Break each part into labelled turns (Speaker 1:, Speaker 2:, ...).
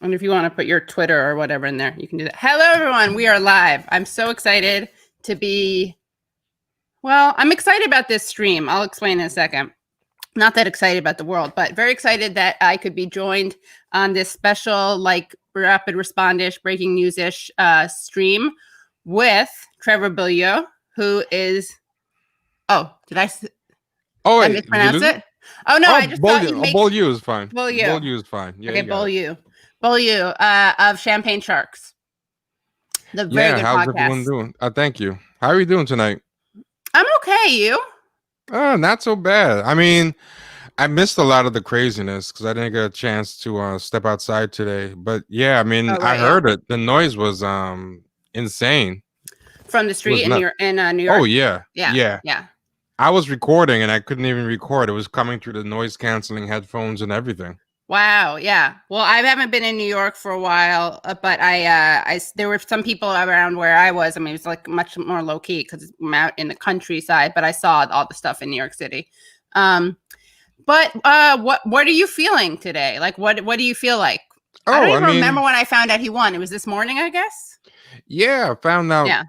Speaker 1: And if you want to put your Twitter or whatever in there, you can do that. Hello, everyone. We are live. I'm so excited to be. Well, I'm excited about this stream. I'll explain in a second. Not that excited about the world, but very excited that I could be joined on this special, like, rapid respondish, breaking news-ish stream with Trevor Beaulieu, who is. Oh, did I?
Speaker 2: Oh,
Speaker 1: I
Speaker 2: wait, did you
Speaker 1: mispronounce
Speaker 2: lose it?
Speaker 1: it? Oh no,
Speaker 2: Oh,
Speaker 1: I just thought you make
Speaker 2: Beaulieu is fine.
Speaker 1: Beaulieu.
Speaker 2: Beaulieu is fine. Yeah,
Speaker 1: Okay,
Speaker 2: you got it.
Speaker 1: Beaulieu of Champagne Sharks. The very
Speaker 2: Yeah,
Speaker 1: good
Speaker 2: how's everyone
Speaker 1: podcast.
Speaker 2: doing? Thank you. How are you doing tonight?
Speaker 1: I'm okay. You?
Speaker 2: Not so bad. I mean, I missed a lot of the craziness because I didn't get a chance to step outside today. But yeah, I mean,
Speaker 1: Oh,
Speaker 2: I
Speaker 1: right, yeah.
Speaker 2: heard it. The noise was insane.
Speaker 1: From the
Speaker 2: It was
Speaker 1: street in
Speaker 2: not.
Speaker 1: New
Speaker 2: Oh
Speaker 1: York.
Speaker 2: yeah,
Speaker 1: Yeah,
Speaker 2: yeah.
Speaker 1: yeah.
Speaker 2: I was recording and I couldn't even record. It was coming through the noise canceling headphones and everything.
Speaker 1: Wow, yeah. Well, I haven't been in New York for a while, but there were some people around where I was. I mean, it was like much more low key because I'm out in the countryside. But I saw all the stuff in New York City. But what are you feeling today? Like, what do you feel like? I don't
Speaker 2: Oh, I
Speaker 1: even remember
Speaker 2: mean,
Speaker 1: when I found out he won. It was this morning, I guess.
Speaker 2: yeah, I found out.
Speaker 1: Yeah,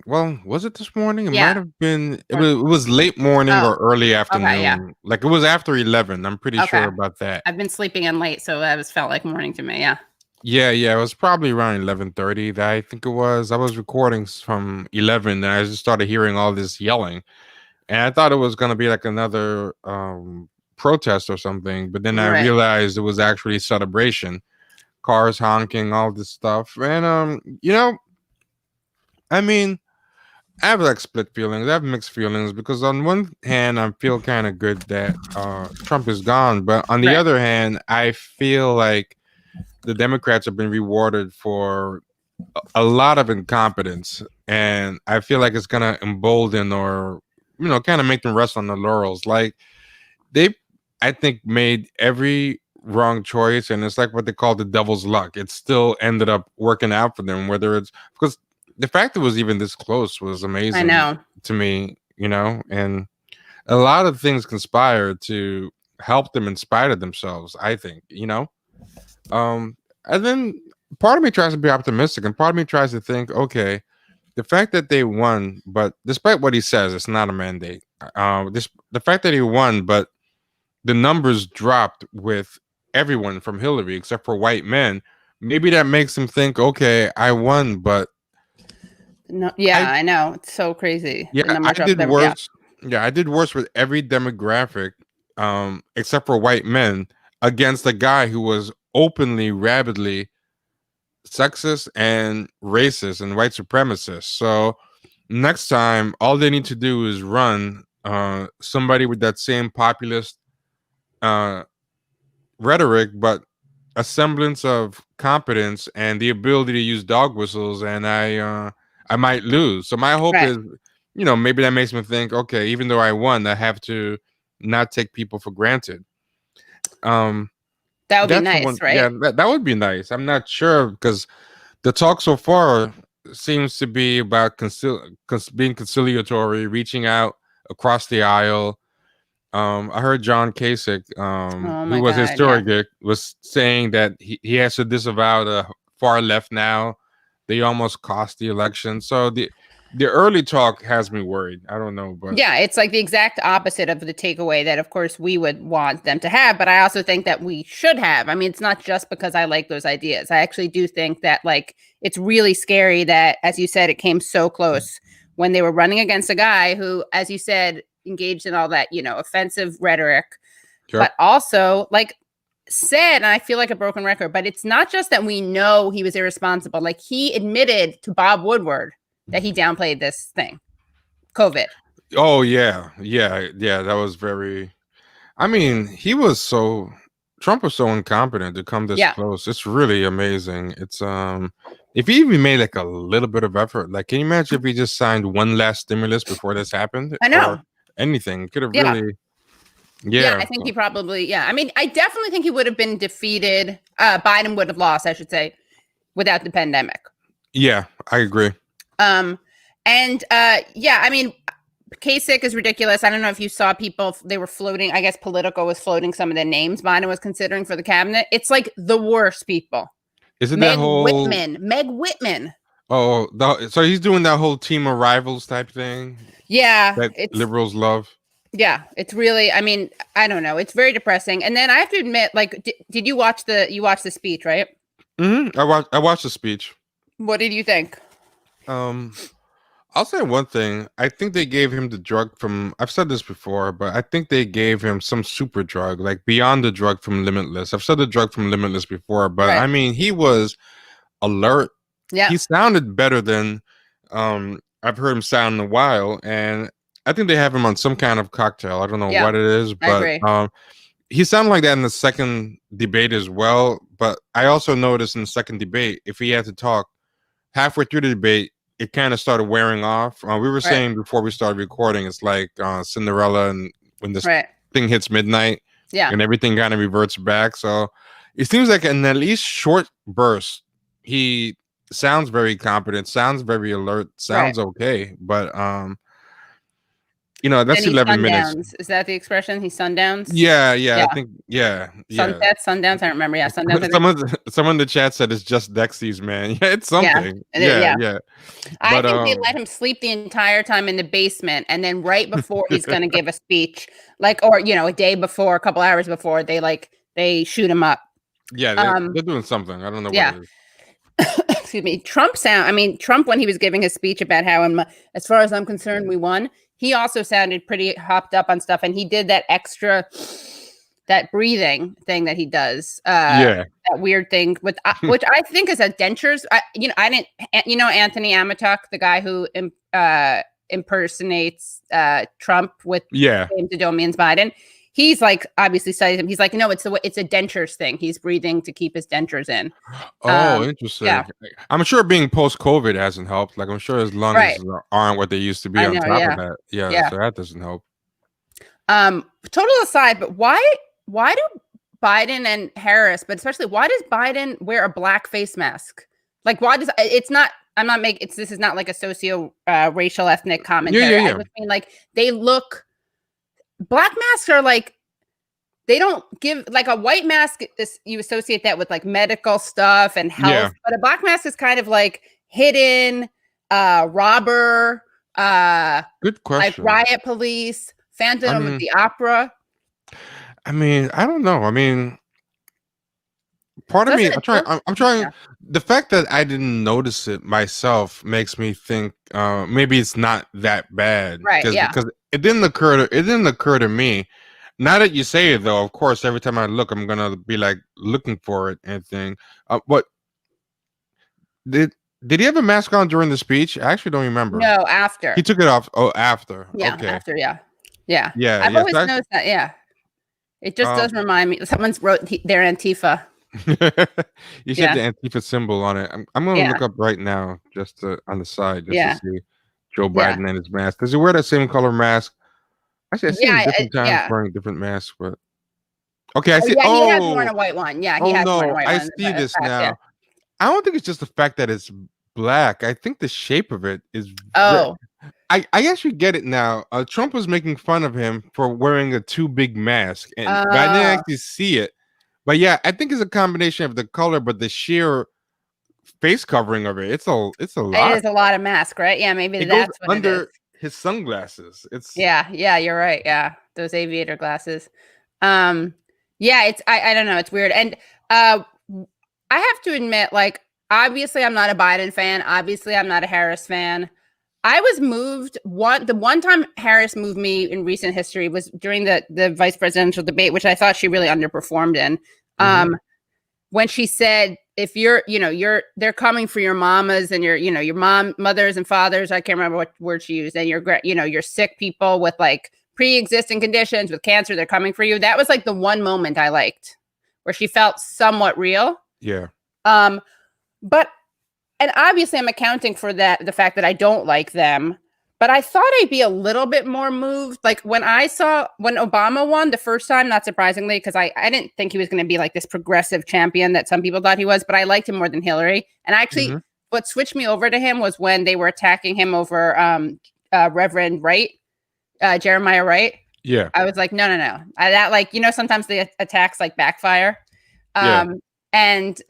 Speaker 2: Well, was it this morning? It might
Speaker 1: yeah.
Speaker 2: have been. It
Speaker 1: Or
Speaker 2: was. It was late morning
Speaker 1: oh,
Speaker 2: or early
Speaker 1: okay, yeah,
Speaker 2: afternoon. Like it was after 11. I'm pretty sure
Speaker 1: okay.
Speaker 2: about that.
Speaker 1: I've been sleeping in late, so that was felt like morning to me. Yeah.
Speaker 2: Yeah, yeah. It was probably around 11:30. That I think it was. I was recording from 11, and I just started hearing all this yelling, and I thought it was gonna be like another protest or something. But then I
Speaker 1: Right.
Speaker 2: realized it was actually celebration, cars honking, all this stuff, and I mean. I have like split feelings. I have mixed feelings because on one hand, I feel kind of good that Trump is gone, but on the
Speaker 1: Right.
Speaker 2: other hand, I feel like the Democrats have been rewarded for a lot of incompetence, and I feel like it's gonna embolden or kind of make them rest on the laurels. Like they, I think, made every wrong choice, and it's like what they call the devil's luck. It still ended up working out for them, whether it's because the fact it was even this close was
Speaker 1: I
Speaker 2: amazing
Speaker 1: know.
Speaker 2: to me, and a lot of things conspired to help them in spite of themselves, I think. Um, and then part of me tries to be optimistic, and part of me tries to think, okay, the fact that they won, but despite what he says, it's not a mandate. The fact that he won, but the numbers dropped with everyone from Hillary except for white men. Maybe that makes him think, okay, I won, but
Speaker 1: No, yeah,
Speaker 2: I
Speaker 1: I know. It's so crazy. The
Speaker 2: yeah,
Speaker 1: number
Speaker 2: I
Speaker 1: dropped
Speaker 2: did
Speaker 1: there. Yeah.
Speaker 2: worse. Yeah, I did worse with every demographic, except for white men, against a guy who was openly, rabidly sexist and racist and white supremacist. So next time, all they need to do is run somebody with that same populist uh, rhetoric, but a semblance of competence and the ability to use dog whistles, and I might lose. So my hope
Speaker 1: Right.
Speaker 2: is, maybe that makes me think, okay, even though I won, I have to not take people for granted. Um,
Speaker 1: That would be
Speaker 2: that's the one.
Speaker 1: nice, right?
Speaker 2: Yeah, that would be nice. I'm not sure because the talk so far seems to be about being conciliatory, reaching out across the aisle. I heard John Kasich,
Speaker 1: Oh
Speaker 2: who
Speaker 1: my
Speaker 2: was his
Speaker 1: God. Yeah.
Speaker 2: surrogate, was saying that he has to disavow the far left now. They almost cost the election. So the early talk has me worried. I don't know, but
Speaker 1: Yeah, it's like the exact opposite of the takeaway that, of course, we would want them to have. But I also think that we should have. I mean, it's not just because I like those ideas. I actually do think that, like, it's really scary that, as you said, it came so close when they were running against a guy who, as you said, engaged in all that, offensive rhetoric,
Speaker 2: sure.
Speaker 1: but also, like, said, and I feel like a broken record, but it's not just that we know he was irresponsible. Like, he admitted to Bob Woodward that he downplayed this thing, COVID.
Speaker 2: Oh yeah, yeah, yeah. That was very. I mean, Trump was so incompetent to come this
Speaker 1: Yeah.
Speaker 2: close. It's really amazing. It's if he even made like a little bit of effort, like can you imagine if he just signed one last stimulus before this happened
Speaker 1: I
Speaker 2: or
Speaker 1: know.
Speaker 2: anything? Could have
Speaker 1: Yeah.
Speaker 2: really,
Speaker 1: Yeah,
Speaker 2: yeah,
Speaker 1: I think he probably, yeah. I mean, I definitely think he would have been defeated. Biden would have lost, I should say, without the pandemic.
Speaker 2: yeah. I agree.
Speaker 1: And yeah, I mean, Kasich is ridiculous. I don't know if you saw people, they were floating, I guess Politico was floating some of the names Biden was considering for the cabinet. It's like the worst people.
Speaker 2: Is it that
Speaker 1: Meg
Speaker 2: whole?
Speaker 1: Whitman. Meg Whitman.
Speaker 2: Oh, so he's doing that whole team of rivals type thing
Speaker 1: Yeah,
Speaker 2: that liberals love.
Speaker 1: Yeah, it's really, I mean, I don't know. It's very depressing. And then I have to admit, like, did you watch the speech, right?
Speaker 2: Mm-hmm. I watched the speech.
Speaker 1: What did you think?
Speaker 2: I'll say one thing. I think they gave him the drug from, I've said this before, but I think they gave him some super drug, like beyond the drug from Limitless. I've said the drug from Limitless before, but
Speaker 1: Right.
Speaker 2: I mean, he was alert.
Speaker 1: Yeah.
Speaker 2: He sounded better than I've heard him sound in a while. And I think they have him on some kind of cocktail. I don't know what it is,
Speaker 1: I
Speaker 2: but
Speaker 1: agree.
Speaker 2: he sounded like that in the second debate as well. But I also noticed in the second debate, if he had to talk halfway through the debate, it kind of started wearing off. We were saying before we started recording, it's like Cinderella, and when this thing hits midnight, and everything kind of reverts back. So it seems like in at least short bursts, he sounds very competent, sounds very alert, sounds okay. But that's 11 minutes.
Speaker 1: Is that the expression? He sundowns?
Speaker 2: Yeah. I think,
Speaker 1: Sunsets, sundowns. I don't remember. Yeah, sundowns.
Speaker 2: Someone in the chat said it's just Dexys, man. Yeah, it's something. Yeah.
Speaker 1: I think they let him sleep the entire time in the basement, and then right before he's going to give a speech, or a day before, a couple hours before, they shoot him up.
Speaker 2: Yeah, they're doing something. I don't know what it is.
Speaker 1: Excuse me. Trump, when he was giving his speech about how, as far as I'm concerned, we won, he also sounded pretty hopped up on stuff, and he did that breathing thing that he does. That weird thing with which I think is a dentures. Anthony Amatok, the guy who impersonates Trump with James Adomian's Biden. He's like obviously studied him. He's like, no, it's a dentures thing. He's breathing to keep his dentures in.
Speaker 2: Oh, interesting. Yeah. I'm sure being post-COVID hasn't helped. Like I'm sure his lungs aren't what they used to be on top of that. Yeah, so that doesn't help.
Speaker 1: Total aside, but why do Biden and Harris, but especially why does Biden wear a black face mask? Like why does it's not I'm not making this is not like a socio racial ethnic commentary. I just mean like they look black masks are like they don't give like a white mask you associate that with like medical stuff and health, but a black mask is kind of like hidden, robber,
Speaker 2: good question.
Speaker 1: Like riot police, Phantom of the Opera.
Speaker 2: I mean, I don't know. I mean, part of me, I'm trying. Yeah. The fact that I didn't notice it myself makes me think maybe it's not that bad,
Speaker 1: right?
Speaker 2: Because it didn't occur to me. Now that you say it, though, of course, every time I look, I'm gonna be like looking for it and thing. But did he have a mask on during the speech? I actually don't remember.
Speaker 1: No, after
Speaker 2: he took it off. Oh, after.
Speaker 1: Yeah,
Speaker 2: okay.
Speaker 1: After. Yeah. I've always noticed that. Yeah. It just does remind me. Someone's wrote their Antifa.
Speaker 2: You said the Antifa symbol on it. I'm going to look up right now, just on the side, just to see Joe Biden and his mask. Does he wear that same color mask? Actually, I see him different times wearing different masks, but okay, I see.
Speaker 1: He has worn a white one. Yeah, he has worn a white one.
Speaker 2: I see this now. Yeah. I don't think it's just the fact that it's black. I think the shape of it is. I actually get it now. Trump was making fun of him for wearing a too big mask, but I didn't actually see it. But yeah, I think it's a combination of the color, but the sheer face covering of it. It's a lot. It
Speaker 1: is a lot of mask, right? Yeah, maybe that's what
Speaker 2: under
Speaker 1: it is.
Speaker 2: His sunglasses. It's
Speaker 1: yeah, you're right. Yeah, those aviator glasses. Yeah, it's I don't know. It's weird, and I have to admit, like, obviously, I'm not a Biden fan. Obviously, I'm not a Harris fan. I was moved. The one time Harris moved me in recent history was during the vice presidential debate, which I thought she really underperformed in. When she said, if they're coming for your mamas and your mothers and fathers. I can't remember what word she used. And your sick people with like pre-existing conditions with cancer, they're coming for you. That was like the one moment I liked where she felt somewhat real.
Speaker 2: Yeah.
Speaker 1: And obviously I'm accounting for the fact that I don't like them, but I thought I'd be a little bit more moved. Like when Obama won the first time, not surprisingly, because I didn't think he was going to be like this progressive champion that some people thought he was, but I liked him more than Hillary. And actually what switched me over to him was when they were attacking him over Reverend Wright. Jeremiah Wright.
Speaker 2: Yeah.
Speaker 1: I was like, no. That like, sometimes the attacks like backfire.
Speaker 2: Yeah.
Speaker 1: And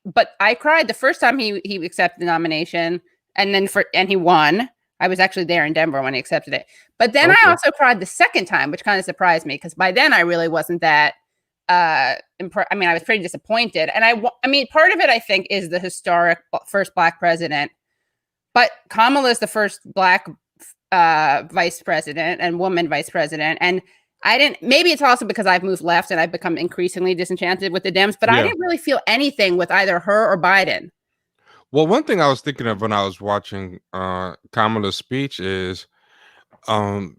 Speaker 1: but I cried the first time he accepted the nomination, and then he won. I was actually there in Denver when he accepted it. But then I also cried the second time, which kind of surprised me because by then I really wasn't that I was pretty disappointed. And I mean, part of it I think is the historic first Black president, but Kamala is the first Black vice president and woman vice president. And maybe it's also because I've moved left and I've become increasingly disenchanted with the Dems, but I didn't really feel anything with either her or Biden.
Speaker 2: Well, one thing I was thinking of when I was watching Kamala's speech is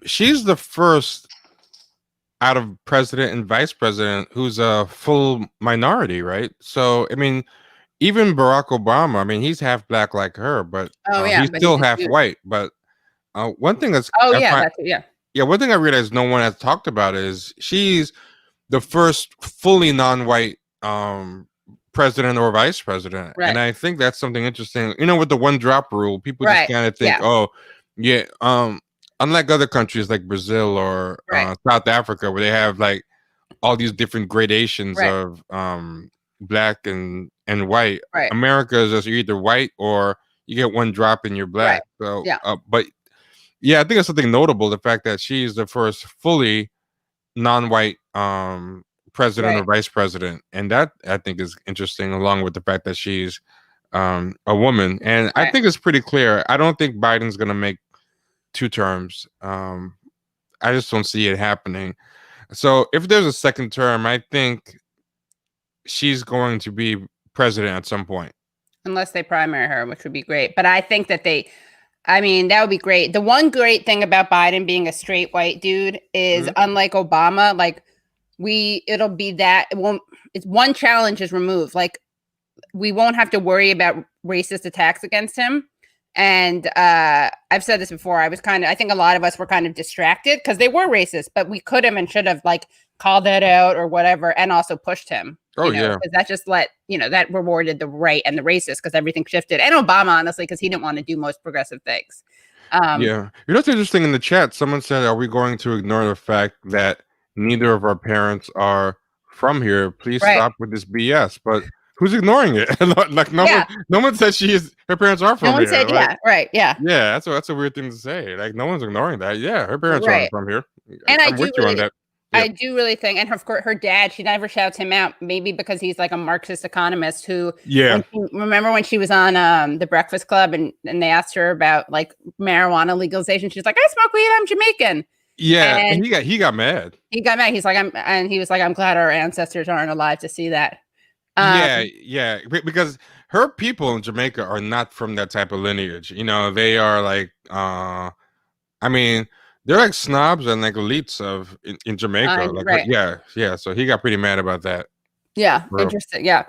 Speaker 2: she's the first out of president and vice president who's a full minority, right? So, I mean, even Barack Obama, I mean, he's half Black like her, but he's still half white. But one thing that's one thing I realized no one has talked about is she's the first fully non-white president or vice president, and I think that's something interesting. With the one drop rule, people just kind of think, unlike other countries like Brazil or South Africa, where they have like all these different gradations of Black and white. America is just you're either white or you get one drop and you're Black. So, but I think it's something notable, the fact that she's the first fully non-white president or vice president, and that I think is interesting, along with the fact that she's a woman. And I think it's pretty clear. I don't think Biden's going to make 2 terms. I just don't see it happening. So if there's a second term, I think she's going to be president at some point.
Speaker 1: Unless they primary her, which would be great. But I think that that would be great. The one great thing about Biden being a straight white dude is unlike Obama, like it's one challenge is removed. Like we won't have to worry about racist attacks against him. And I've said this before. I think a lot of us were kind of distracted because they were racist, but we could have and should have like called that out or whatever, and also pushed him. Because that just that rewarded the right and the racist because everything shifted. And Obama, honestly, because he didn't want to do most progressive things.
Speaker 2: What's interesting in the chat? Someone said, "Are we going to ignore the fact that neither of our parents are from here? Please stop with this BS." But who's ignoring it? Like no one said her parents are from here.
Speaker 1: No one said
Speaker 2: Yeah, that's a weird thing to say. Like no one's ignoring that. Yeah, her parents are from here.
Speaker 1: And I'm with you on that. I do really think, and of course, her dad, she never shouts him out, maybe because he's like a Marxist economist who, remember when she was on the Breakfast Club and they asked her about like marijuana legalization, she's like, I smoke weed, I'm Jamaican.
Speaker 2: Yeah, and he got mad.
Speaker 1: He got mad. He's like, he was like, I'm glad our ancestors aren't alive to see that.
Speaker 2: Because her people in Jamaica are not from that type of lineage. They are like, they're like snobs and like elites in Jamaica. So he got pretty mad about that.
Speaker 1: Yeah, interesting. Yeah.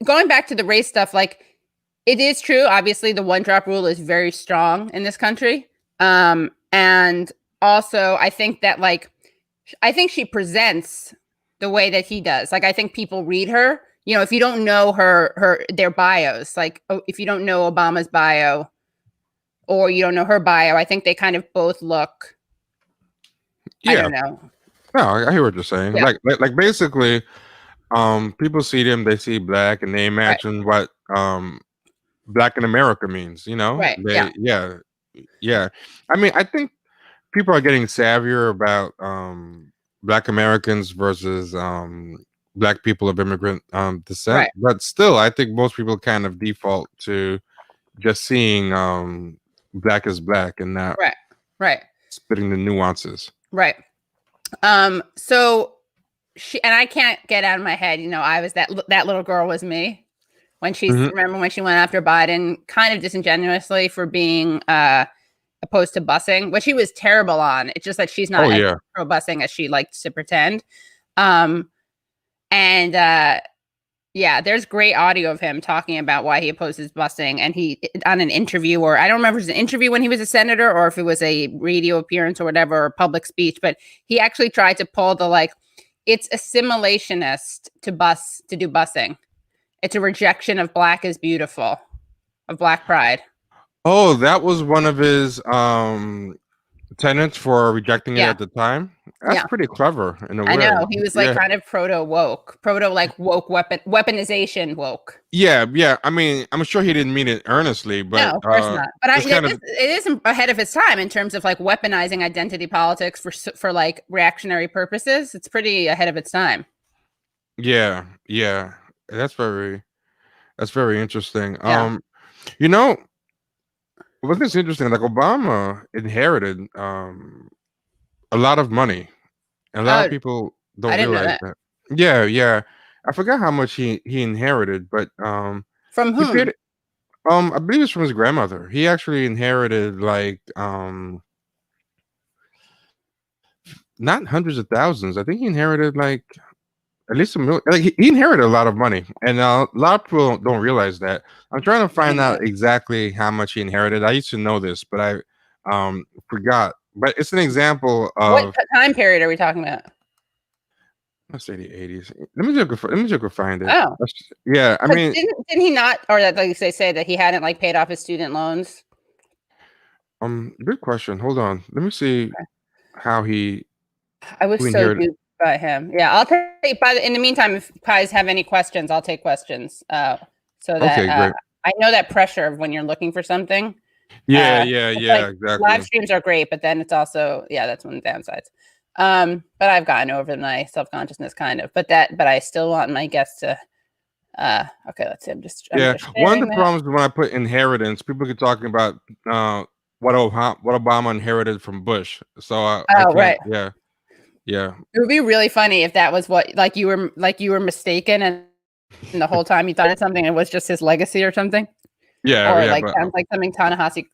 Speaker 1: Going back to the race stuff, like it is true. Obviously, the one drop rule is very strong in this country. And also, I think that she presents the way that he does. Like, I think people read her. If you don't know their bios, like if you don't know Obama's bio, or you don't know her bio, I think they kind of both look. I don't know.
Speaker 2: No, I hear what you're saying. Yeah. Like basically, people see them, they see Black, and they imagine what Black in America means.
Speaker 1: Right.
Speaker 2: Yeah. I think people are getting savvier about Black Americans versus Black people of immigrant descent, but still, I think most people kind of default to just seeing Black is Black and not spitting the nuances.
Speaker 1: Right. So and I can't get out of my head, I was that little girl was me when remember when she went after Biden kind of disingenuously for being opposed to busing, which he was terrible on. It's just that she's not pro busing as she likes to pretend. There's great audio of him talking about why he opposes busing, and he on an interview, or I don't remember if it was an interview when he was a senator or if it was a radio appearance or whatever, or public speech, but he actually tried to pull the it's assimilationist to do busing. It's a rejection of Black is beautiful, of Black pride.
Speaker 2: Oh, that was one of his tenets for rejecting it
Speaker 1: Yeah.
Speaker 2: at the time. That's
Speaker 1: Yeah.
Speaker 2: pretty clever in a
Speaker 1: I
Speaker 2: way.
Speaker 1: know. He was like
Speaker 2: Yeah.
Speaker 1: kind of proto woke, proto like woke weaponization woke.
Speaker 2: Yeah, yeah. I mean, I'm sure he didn't mean it earnestly,
Speaker 1: No,
Speaker 2: but
Speaker 1: of course not. But
Speaker 2: it's kind of
Speaker 1: it is ahead of its time in terms of like weaponizing identity politics for like reactionary purposes. It's pretty ahead of its time.
Speaker 2: yeah, yeah. That's very interesting.
Speaker 1: Yeah.
Speaker 2: You know, wasn't this interesting? Like Obama inherited a lot of money. And a lot of
Speaker 1: Oh,
Speaker 2: people
Speaker 1: I
Speaker 2: don't
Speaker 1: didn't know
Speaker 2: realize
Speaker 1: that.
Speaker 2: that. Yeah, yeah. I forgot how much he inherited, but
Speaker 1: From
Speaker 2: he paid
Speaker 1: whom?
Speaker 2: it. I believe it's from his grandmother. He actually inherited like not hundreds of thousands. I think he inherited like at least a million. Like he inherited a lot of money, and a lot of people don't realize that. I'm trying to
Speaker 1: I
Speaker 2: find
Speaker 1: didn't know
Speaker 2: out exactly how much he inherited. I used to know this, but I forgot. But it's an example
Speaker 1: What
Speaker 2: of
Speaker 1: time period are we talking about?
Speaker 2: let's say the 80s. Let me find it.
Speaker 1: Oh,
Speaker 2: Yeah, I
Speaker 1: because
Speaker 2: mean,
Speaker 1: didn't he not, or that like they say that he hadn't like paid off his student loans?
Speaker 2: good question. Hold on. Let me see how he
Speaker 1: I was
Speaker 2: who
Speaker 1: so
Speaker 2: inherited.
Speaker 1: duped by him. Yeah, I'll take. In the meantime, if you guys have any questions, I'll take questions. So that
Speaker 2: Okay, great.
Speaker 1: I know that pressure of when you're looking for something.
Speaker 2: Yeah, yeah,
Speaker 1: It's like
Speaker 2: yeah,
Speaker 1: live
Speaker 2: exactly.
Speaker 1: streams are great, but then it's also that's one of the downsides. But I've gotten over my self consciousness kind of. But I still want my guests to. Okay, let's see. I'm
Speaker 2: Yeah,
Speaker 1: just
Speaker 2: one of
Speaker 1: sharing
Speaker 2: the
Speaker 1: that.
Speaker 2: problems when I put inheritance, people get talking about what Obama inherited from Bush. So I
Speaker 1: Oh,
Speaker 2: can't.
Speaker 1: right.
Speaker 2: Yeah, yeah,
Speaker 1: It would be really funny if that was what like you were mistaken and the whole time you thought it's something and it was just his legacy or something.
Speaker 2: yeah,
Speaker 1: Or
Speaker 2: yeah.
Speaker 1: like
Speaker 2: But
Speaker 1: sounds like something Ta-Nehisi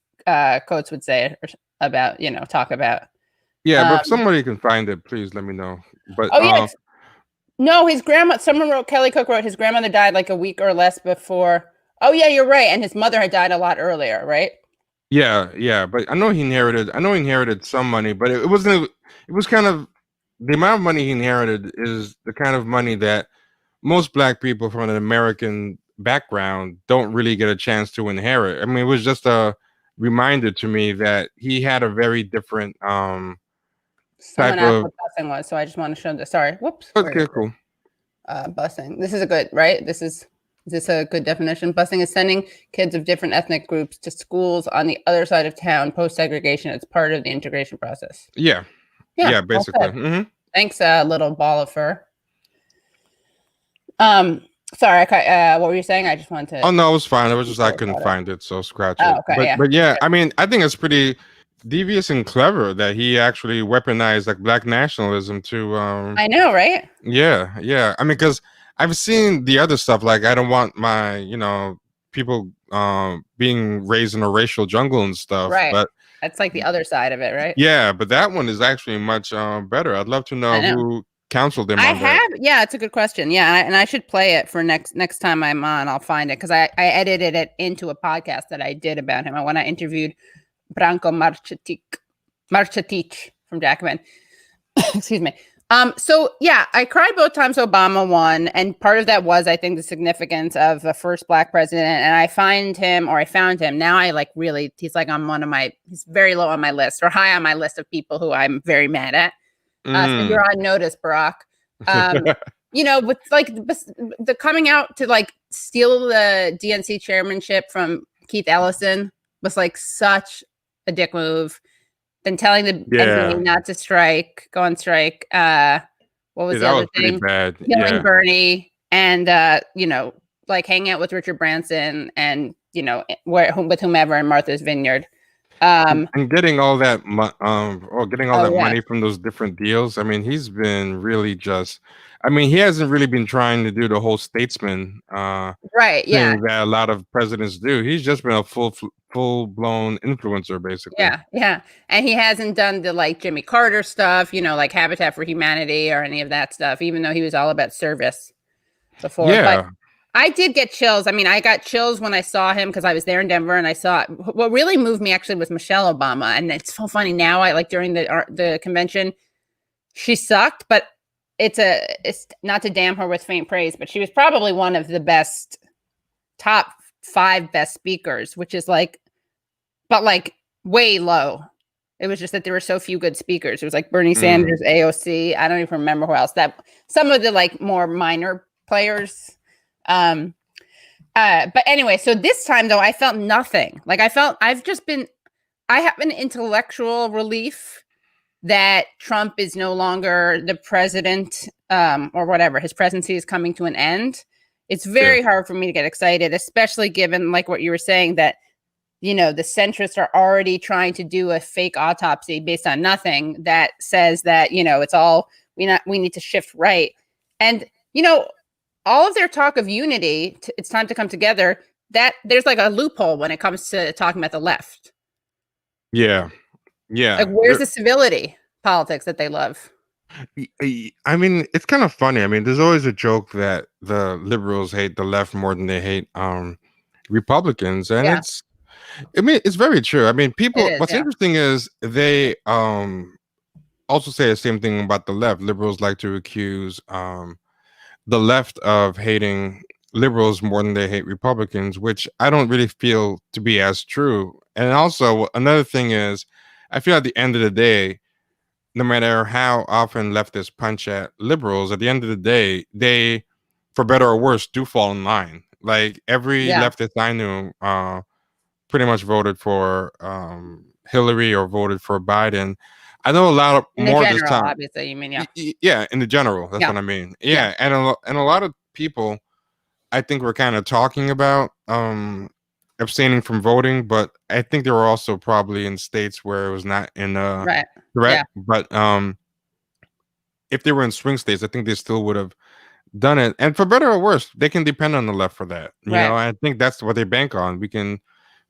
Speaker 1: Coates would say about, talk about.
Speaker 2: yeah, but
Speaker 1: Um,
Speaker 2: if somebody can find it, please let me know. But
Speaker 1: oh yeah, no, his grandma. Someone wrote Kelly Cook wrote his grandmother died like a week or less before. Oh yeah, you're right, and his mother had died a lot earlier, right?
Speaker 2: yeah, yeah. But I know he inherited some money, but it wasn't. It was kind of the amount of money he inherited is the kind of money that most black people from an American background don't really get a chance to inherit. I mean, it was just a reminder to me that he had a very different
Speaker 1: Someone
Speaker 2: type
Speaker 1: asked
Speaker 2: of
Speaker 1: what busing was, so I just want to show this. Sorry, whoops. Where
Speaker 2: okay,
Speaker 1: is
Speaker 2: cool.
Speaker 1: busing? This is a good right. Is this a good definition? Busing is sending kids of different ethnic groups to schools on the other side of town post segregation. It's part of the integration process.
Speaker 2: Yeah,
Speaker 1: Yeah,
Speaker 2: yeah,
Speaker 1: well
Speaker 2: basically.
Speaker 1: said. Thanks, little ball of fur. Um, sorry, what were you saying? I just wanted
Speaker 2: Oh
Speaker 1: to.
Speaker 2: no, it was fine. It was just I
Speaker 1: Really
Speaker 2: couldn't
Speaker 1: thought it.
Speaker 2: find it, so scratch
Speaker 1: Oh,
Speaker 2: it.
Speaker 1: okay, yeah.
Speaker 2: But yeah, I mean, I think it's pretty devious and clever that he actually weaponized like black nationalism to
Speaker 1: I know, right?
Speaker 2: yeah, yeah. I mean, because I've seen the other stuff. Like, I don't want my, people being raised in a racial jungle and stuff.
Speaker 1: Right.
Speaker 2: But
Speaker 1: That's like the other side of it, right?
Speaker 2: yeah, but that one is actually much better. I'd love to
Speaker 1: I
Speaker 2: know
Speaker 1: know.
Speaker 2: who counseled him
Speaker 1: I
Speaker 2: on that.
Speaker 1: have, yeah, it's a good question. Yeah, and I should play it for next time I'm on. I'll find it because I edited it into a podcast that I did about him. When I interviewed Branko Marcetic from Jacobin. Excuse me. So yeah, I cried both times Obama won, and part of that was I think the significance of the first black president. And I found him now. I like really, he's like on he's very low on my list or high on my list of people who I'm very mad at. So
Speaker 2: Mm.
Speaker 1: you're on notice, Barack. With like the coming out to like steal the DNC chairmanship from Keith Ellison was like such a dick move. Then telling the
Speaker 2: Yeah,
Speaker 1: NBA not to go on strike. What was
Speaker 2: yeah,
Speaker 1: the
Speaker 2: that
Speaker 1: other
Speaker 2: was pretty
Speaker 1: thing?
Speaker 2: bad.
Speaker 1: Killing
Speaker 2: Yeah.
Speaker 1: Bernie and like hanging out with Richard Branson and with whomever in Martha's Vineyard.
Speaker 2: And getting all that getting all
Speaker 1: Oh
Speaker 2: that
Speaker 1: yeah,
Speaker 2: money from those different deals. I mean, he's been really just I mean, he hasn't really been trying to do the whole statesman
Speaker 1: right, yeah,
Speaker 2: thing that a lot of presidents do. He's just been a full blown influencer basically.
Speaker 1: yeah. And he hasn't done the like Jimmy Carter stuff, like Habitat for Humanity or any of that stuff, even though he was all about service before. But
Speaker 2: Yeah.
Speaker 1: I did get chills. I mean, I got chills when I saw him because I was there in Denver and I saw it. What really moved me actually was Michelle Obama. And it's so funny now. I like during the convention, she sucked, but it's not to damn her with faint praise, but she was probably one of the best top 5 best speakers, which is like, but like way low. It was just that there were so few good speakers. It was like Bernie Sanders, AOC. I don't even remember who else. That some of the like more minor players. But anyway, so this time though, I felt nothing. Like I have an intellectual relief that Trump is no longer the president, or whatever. His presidency is coming to an end. It's very hard for me to get excited, especially given like what you were saying that, the centrists are already trying to do a fake autopsy based on nothing that says that, it's all, we need to shift right. And, all of their talk of unity, it's time to come together, that there's like a loophole when it comes to talking about the left.
Speaker 2: Yeah.
Speaker 1: Like, where's the civility politics that they love?
Speaker 2: I mean, it's kind of funny. I mean, there's always a joke that the liberals hate the left more than they hate Republicans, and it's very true. I mean, what's interesting is they also say the same thing about the left. Liberals like to accuse the left of hating liberals more than they hate Republicans, which I don't really feel to be as true. And also another thing is, I feel at the end of the day, no matter how often leftists punch at liberals, at the end of the day, they, for better or worse, do fall in line. Like every leftist I knew pretty much voted for Hillary or voted for Biden. I know a lot of
Speaker 1: in
Speaker 2: more
Speaker 1: the general,
Speaker 2: this time.
Speaker 1: Obviously, you mean
Speaker 2: in the general, that's what I mean. And a lot of people, I think, were kind of talking about abstaining from voting, but I think they were also probably in states where it was not in threat. But if they were in swing states, I think they still would have done it. And for better or worse, they can depend on the left for that. I think that's what they bank on. We can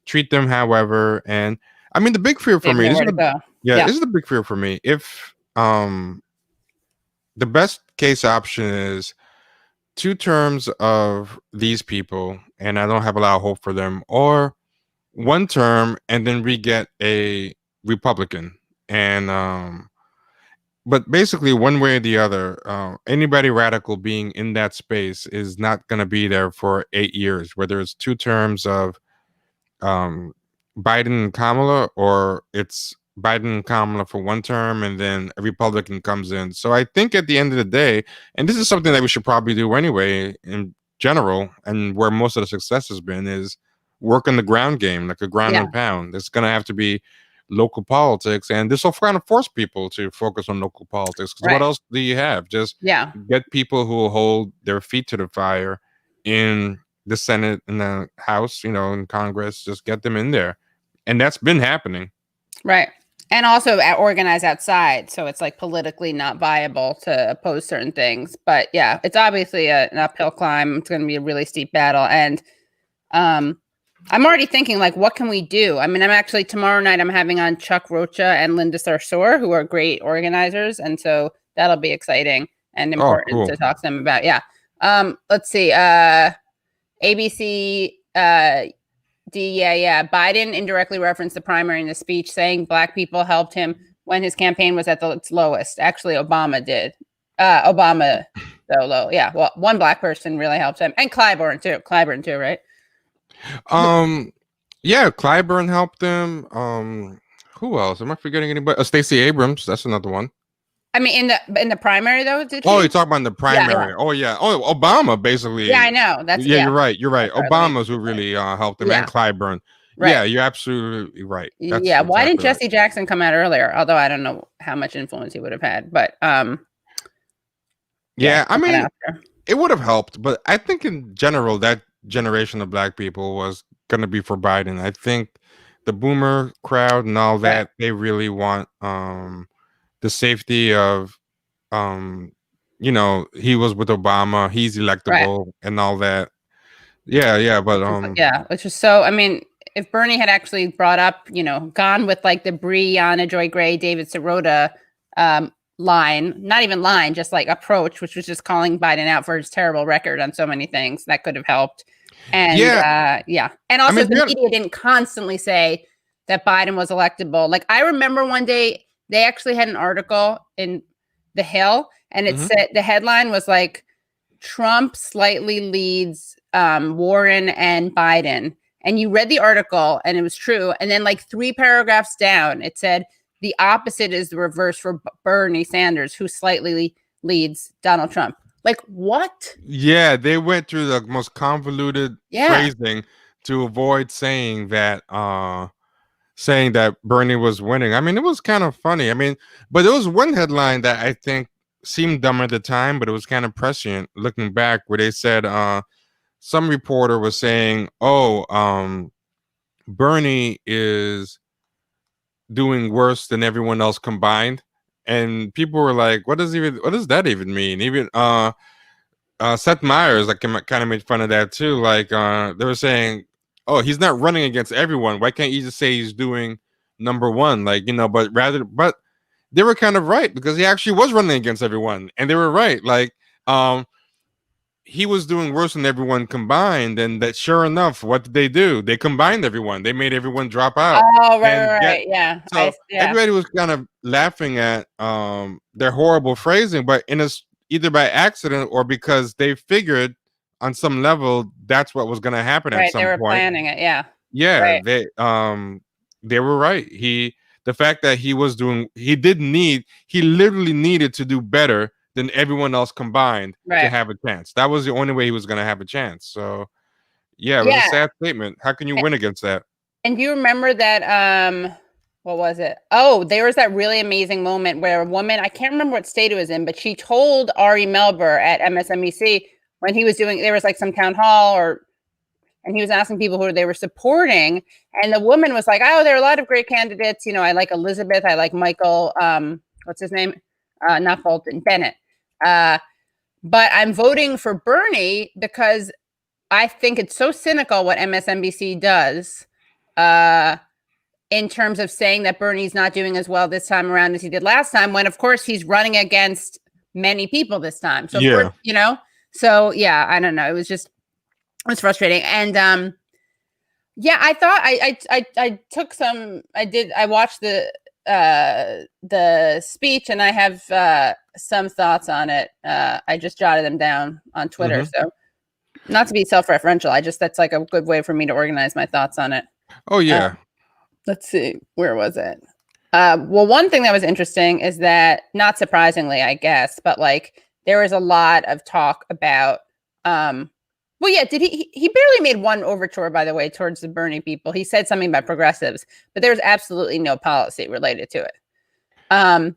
Speaker 2: treat them however. And I mean, the big fear for me, this is the big fear for me. If the best case option is 2 terms of these people, and I don't have a lot of hope for them, or 1 term and then we get a Republican. And but basically, one way or the other, anybody radical being in that space is not going to be there for 8 years, whether it's 2 terms of Biden and Kamala, or it's Biden and Kamala for 1 term and then a Republican comes in. So I think at the end of the day, and this is something that we should probably do anyway in general, and where most of the success has been, is work on the ground game, like a ground and pound. It's going to have to be local politics, and this will kind of force people to focus on local politics, because what else do you have? Just get people who will hold their feet to the fire in the Senate and the House, in Congress. Just get them in there, and that's been happening,
Speaker 1: right? And also organize outside, so it's like politically not viable to oppose certain things. But it's obviously an uphill climb. It's going to be a really steep battle, and I'm already thinking, like, what can we do? I mean, tomorrow night I'm having on Chuck Rocha and Linda Sarsour, who are great organizers, and so that'll be exciting and important to talk to them about. Let's see. ABC Biden indirectly referenced the primary in the speech, saying black people helped him when his campaign was at its lowest. Actually, Obama did. Obama, though, low. Yeah, well, 1 black person really helped him, and Clyburn too, right?
Speaker 2: Clyburn helped them. Who else? Am I forgetting anybody? Stacey Abrams, that's another one.
Speaker 1: I mean, in the primary though.
Speaker 2: You're talking about in the primary. Obama basically.
Speaker 1: I know. That's
Speaker 2: you're right. Obama's who really helped him, and Clyburn. Right. Yeah, you're absolutely right. That's
Speaker 1: why didn't Jesse Jackson come out earlier? Although I don't know how much influence he would have had, but
Speaker 2: I mean, it would have helped, but I think in general that generation of black people was going to be for Biden. I think the boomer crowd and all that, they really want the safety of he was with Obama, he's electable and all that. But
Speaker 1: which is so, I mean, if Bernie had actually brought up, gone with like the Brianna Joy Gray, David Sirota line, not even line, just like approach, which was just calling Biden out for his terrible record on so many things, that could have helped. And and also the media didn't constantly say that Biden was electable. Like I remember one day they actually had an article in The Hill, and it said the headline was like, Trump slightly leads Warren and Biden. And you read the article and it was true. And then like 3 paragraphs down, it said the opposite is the reverse for Bernie Sanders, who slightly leads Donald Trump. Like, what?
Speaker 2: Yeah, they went through the most convoluted
Speaker 1: Yeah.
Speaker 2: phrasing to avoid saying that Bernie was winning. I mean, it was kind of funny. I mean, but there was one headline that I think seemed dumb at the time, but it was kind of prescient looking back, where they said some reporter was saying, "Oh, Bernie is doing worse than everyone else combined," and people were like, what does that even mean? Even Seth Meyers like kind of made fun of that too. Like they were saying, "Oh, he's not running against everyone. Why can't you just say he's doing number one?" Like, but they were kind of right, because he actually was running against everyone, and they were right. Like, he was doing worse than everyone combined, and that, sure enough, what did they do? They combined everyone. They made everyone drop out.
Speaker 1: Oh, right. Yeah.
Speaker 2: So everybody was kind of laughing at their horrible phrasing, but either by accident or because they figured on some level that's what was going to happen at some
Speaker 1: point. They were
Speaker 2: point.
Speaker 1: planning it. Yeah.
Speaker 2: Yeah,
Speaker 1: right.
Speaker 2: they were right. The fact that he literally needed to do better than everyone else combined to have a chance. That was the only way he was going to have a chance. So yeah, it was a sad statement. How can you win against that?
Speaker 1: And do you remember that what was it? Oh, there was that really amazing moment where a woman, I can't remember what state it was in, but she told Ari Melber at MSNBC when he was there was like some town hall and he was asking people who they were supporting. And the woman was like, "Oh, there are a lot of great candidates. You know, I like Elizabeth. I like Michael, what's his name? Not Bolton, Bennett. But I'm voting for Bernie because I think it's so cynical what MSNBC does in terms of saying that Bernie's not doing as well this time around as he did last time, when, of course, he's running against many people this time." So,
Speaker 2: yeah.
Speaker 1: So, yeah, I don't know. It was frustrating. And, yeah, I thought I watched the speech, and I have some thoughts on it. I just jotted them down on Twitter. Mm-hmm. So not to be self-referential, that's like a good way for me to organize my thoughts on it.
Speaker 2: Oh, yeah.
Speaker 1: Let's see. Where was it? Well, one thing that was interesting is that, not surprisingly, I guess, but like there was a lot of talk about, well, yeah, he barely made one overture, by the way, towards the Bernie people. He said something about progressives, but there was absolutely no policy related to it. And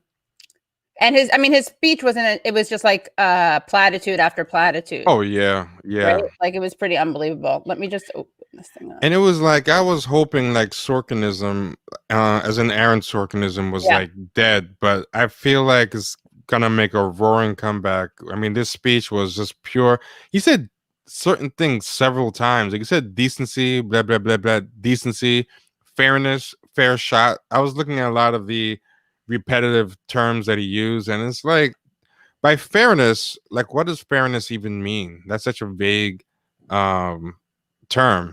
Speaker 1: his speech it was just like platitude after platitude.
Speaker 2: Oh, yeah. Yeah.
Speaker 1: Right? Like, it was pretty unbelievable. Let me just open this thing up.
Speaker 2: And it was like, I was hoping like Sorkinism, as in Aaron Sorkinism, was like dead, but I feel like it's gonna make a roaring comeback. I mean, this speech was just pure. He said certain things several times. Like, he said decency, blah, blah, blah, blah, decency, fairness, fair shot. I was looking at a lot of the repetitive terms that he used, and it's like, by fairness, like, what does fairness even mean? That's such a vague term,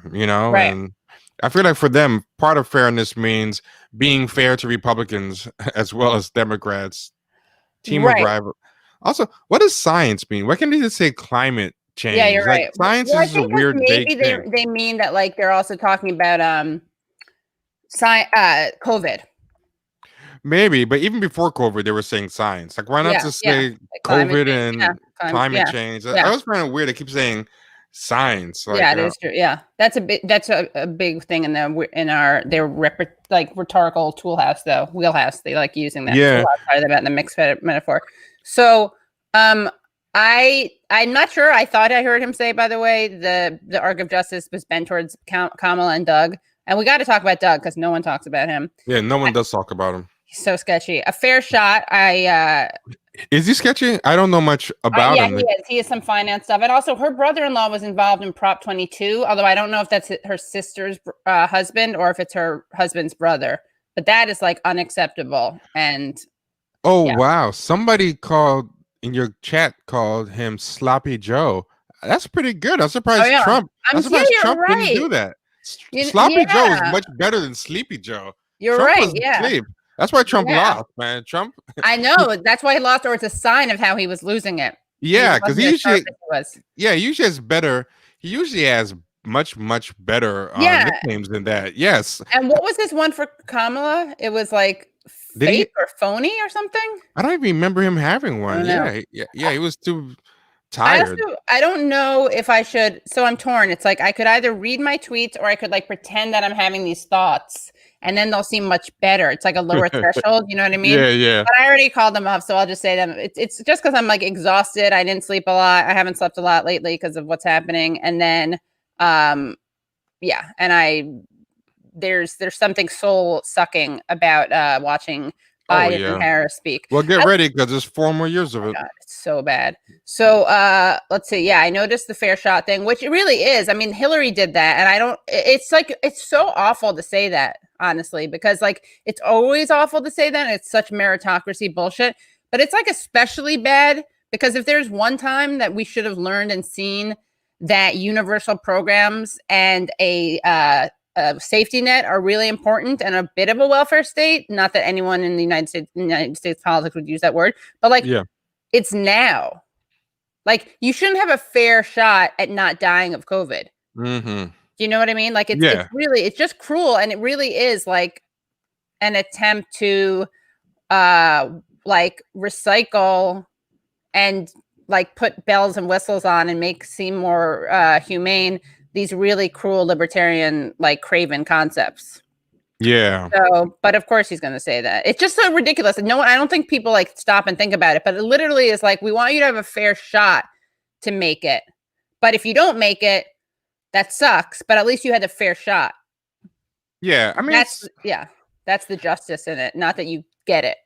Speaker 1: right.
Speaker 2: And I feel like for them, part of fairness means being fair to Republicans as well as Democrats. Team of rival. Also, what does science mean? Why can't they just say climate change?
Speaker 1: Yeah, you're right.
Speaker 2: Science is a weird.
Speaker 1: Maybe they mean that, like, they're also talking about COVID.
Speaker 2: Maybe, but even before COVID, they were saying science. Like, why not just say COVID and climate change? I was finding it weird. They keep saying science. Like,
Speaker 1: it is true. Yeah, that's a big thing in their rhetorical wheelhouse. They like using that.
Speaker 2: Yeah,
Speaker 1: about the mixed metaphor. So, I'm not sure. I thought I heard him say, by the way, the arc of justice was bent towards Kamala and Doug, and we got to talk about Doug because no one talks about him.
Speaker 2: Yeah, no one does talk about him.
Speaker 1: He's so sketchy. A fair shot.
Speaker 2: Is he sketchy? I don't know much about him.
Speaker 1: He has some finance stuff. And also, her brother-in-law was involved in Prop 22, although I don't know if that's her sister's husband or if it's her husband's brother. But that is, like, unacceptable. And
Speaker 2: wow. Somebody called in your chat called him Sloppy Joe. That's pretty good. I'm surprised Trump. I'm surprised Trump didn't do that. Sloppy Joe is much better than Sleepy Joe.
Speaker 1: Trump right. Yeah.
Speaker 2: Sleep. That's why Trump lost, man. Trump.
Speaker 1: I know. That's why he lost, or it's a sign of how he was losing it.
Speaker 2: Yeah, because he usually has better. He usually has much better nicknames than that. Yes.
Speaker 1: And what was his one for Kamala? It was like
Speaker 2: Did he?
Speaker 1: fake or phony or something.
Speaker 2: I don't even remember him having
Speaker 1: I
Speaker 2: one.
Speaker 1: don't know.
Speaker 2: Yeah. He was too
Speaker 1: I
Speaker 2: tired.
Speaker 1: also I don't know if I should. So I'm torn. It's like I could either read my tweets or I could like pretend that I'm having these thoughts, and then they'll seem much better. It's like a lower threshold. You know what I mean?
Speaker 2: Yeah.
Speaker 1: But I already called them off, so I'll just say them. It's just because I'm like exhausted. I didn't sleep a lot. I haven't slept a lot lately because of what's happening. And then, yeah, and there's something soul sucking about watching
Speaker 2: Oh
Speaker 1: Biden and
Speaker 2: yeah.
Speaker 1: Harris speak.
Speaker 2: Well, get ready because there's 4 more years of it.
Speaker 1: God, it's so bad. So let's see. Yeah, I noticed the fair shot thing, which it really is. I mean, Hillary did that, and I don't it's like it's so awful to say that, honestly, because like it's always awful to say that. And it's such meritocracy bullshit. But it's like especially bad because if there's one time that we should have learned and seen that universal programs and a safety net are really important and a bit of a welfare state. Not that anyone in the United States politics would use that word, but like
Speaker 2: Yeah.
Speaker 1: it's now. Like you shouldn't have a fair shot at not dying of COVID.
Speaker 2: Mm-hmm.
Speaker 1: Do you know what I mean? Like it's really it's just cruel, and it really is like an attempt to like recycle and like put bells and whistles on and make seem more humane these really cruel libertarian like craven concepts.
Speaker 2: Yeah.
Speaker 1: So, but of course he's going to say that. It's just so ridiculous. And no one, I don't think people like stop and think about it, but it literally is like, we want you to have a fair shot to make it. But if you don't make it, that sucks. But at least you had a fair shot.
Speaker 2: Yeah. I mean,
Speaker 1: that's the justice in it. Not that you get it.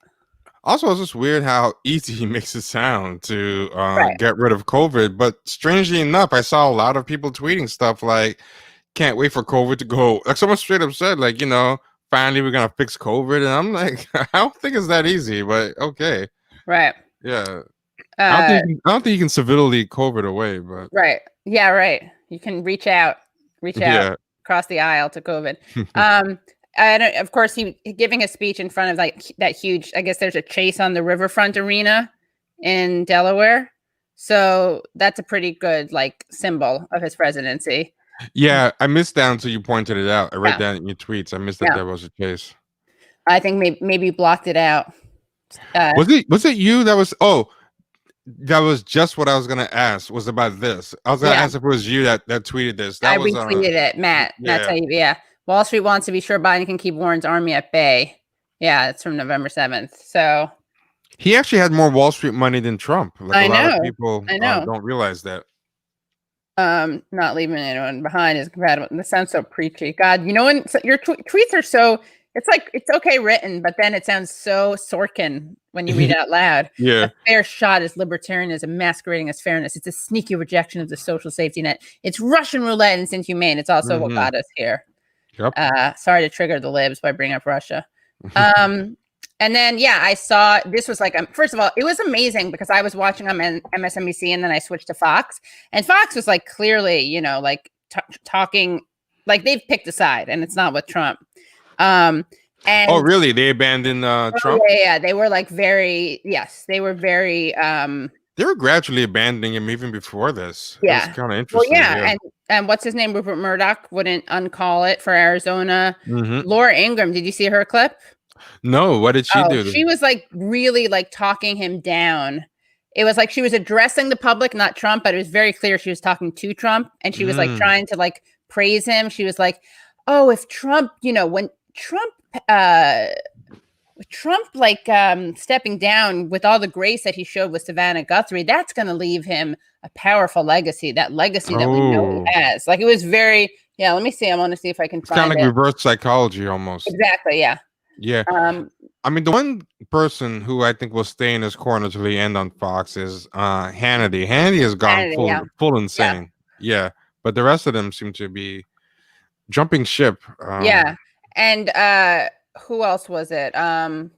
Speaker 2: also, it's just weird how easy he makes it sound to
Speaker 1: Right.
Speaker 2: get rid of COVID. But strangely enough, I saw a lot of people tweeting stuff like, can't wait for COVID to go. Like someone straight up said, like, finally we're going to fix COVID. And I'm like, I don't think it's that easy, but okay.
Speaker 1: Right.
Speaker 2: Yeah. I don't think you can civilly COVID away, but.
Speaker 1: Right. Yeah, right. You can reach out across the aisle to COVID. And of course, he giving a speech in front of like that huge. I guess there's a chase on the Riverfront Arena in Delaware, so that's a pretty good like symbol of his presidency.
Speaker 2: Yeah, I missed that until you pointed it out. I read that in your tweets. I missed that there was a chase.
Speaker 1: I think maybe you blocked it out.
Speaker 2: Was it you that was? Oh, that was just what I was gonna ask. Was about this. I was gonna ask if it was you that tweeted this.
Speaker 1: I retweeted it, Matt. That's how you. Wall Street wants to be sure Biden can keep Warren's army at bay. Yeah, it's from November 7th. So
Speaker 2: he actually had more Wall Street money than Trump. Like a lot of people don't realize that.
Speaker 1: Not leaving anyone behind is compatible. This sounds so preachy. God, when your tweets are so, it's like it's okay written, but then it sounds so Sorkin when you read it out loud.
Speaker 2: Yeah.
Speaker 1: A fair shot is libertarianism masquerading as fairness. It's a sneaky rejection of the social safety net. It's Russian roulette and it's inhumane. It's also what got us here. Yep. Sorry to trigger the libs by bringing up Russia. And then, I saw this was like, first of all, it was amazing because I was watching on MSNBC and then I switched to Fox, and Fox was like clearly, like talking like they've picked a side and it's not with Trump. And
Speaker 2: oh, really? They abandoned Trump?
Speaker 1: Yeah. They were like they were very,
Speaker 2: they were gradually abandoning him even before this.
Speaker 1: Yeah.
Speaker 2: It's kind of interesting.
Speaker 1: Well, and what's his name? Rupert Murdoch wouldn't uncall it for Arizona. Laura Ingraham, did you see her clip?
Speaker 2: No, what did she do?
Speaker 1: She was like really like talking him down. It was like she was addressing the public, not Trump, but it was very clear she was talking to Trump, and she was like trying to like praise him. She was like, "Oh, if Trump, when Trump like stepping down with all the grace that he showed with Savannah Guthrie, that's going to leave him a powerful legacy. That legacy that we know he has." Like it was very. Yeah, let me see. I want to see if I can find it.
Speaker 2: It's kind of like reverse psychology almost.
Speaker 1: Exactly. Yeah.
Speaker 2: Yeah. I mean, the one person who I think will stay in his corner till the end on Fox is Hannity. Hannity has gone full insane. Yeah. But the rest of them seem to be jumping ship.
Speaker 1: And who else was it? Karl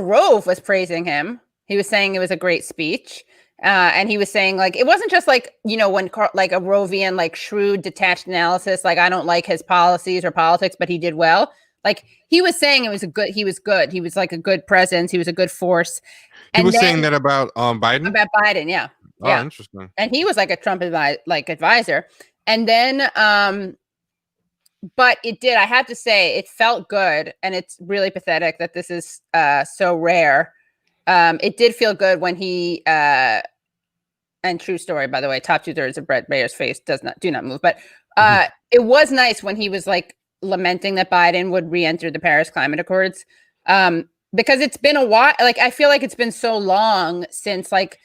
Speaker 1: Rove was praising him. He was saying it was a great speech. And he was saying like it wasn't just like when like a Rovian like shrewd detached analysis, like I don't like his policies or politics, but he did well. Like he was saying he was good. He was like a good presence. He was a good force.
Speaker 2: He was saying that about Biden?
Speaker 1: About Biden, yeah.
Speaker 2: Oh, interesting.
Speaker 1: And he was like a Trump advisor. And then but it did. I have to say, it felt good, and it's really pathetic that this is so rare. It did feel good when he and true story, by the way, top 2/3 of Brett Bayer's face do not move. But it was nice when he was like lamenting that Biden would re-enter the Paris Climate Accords, because it's been a while. Like I feel like it's been so long since like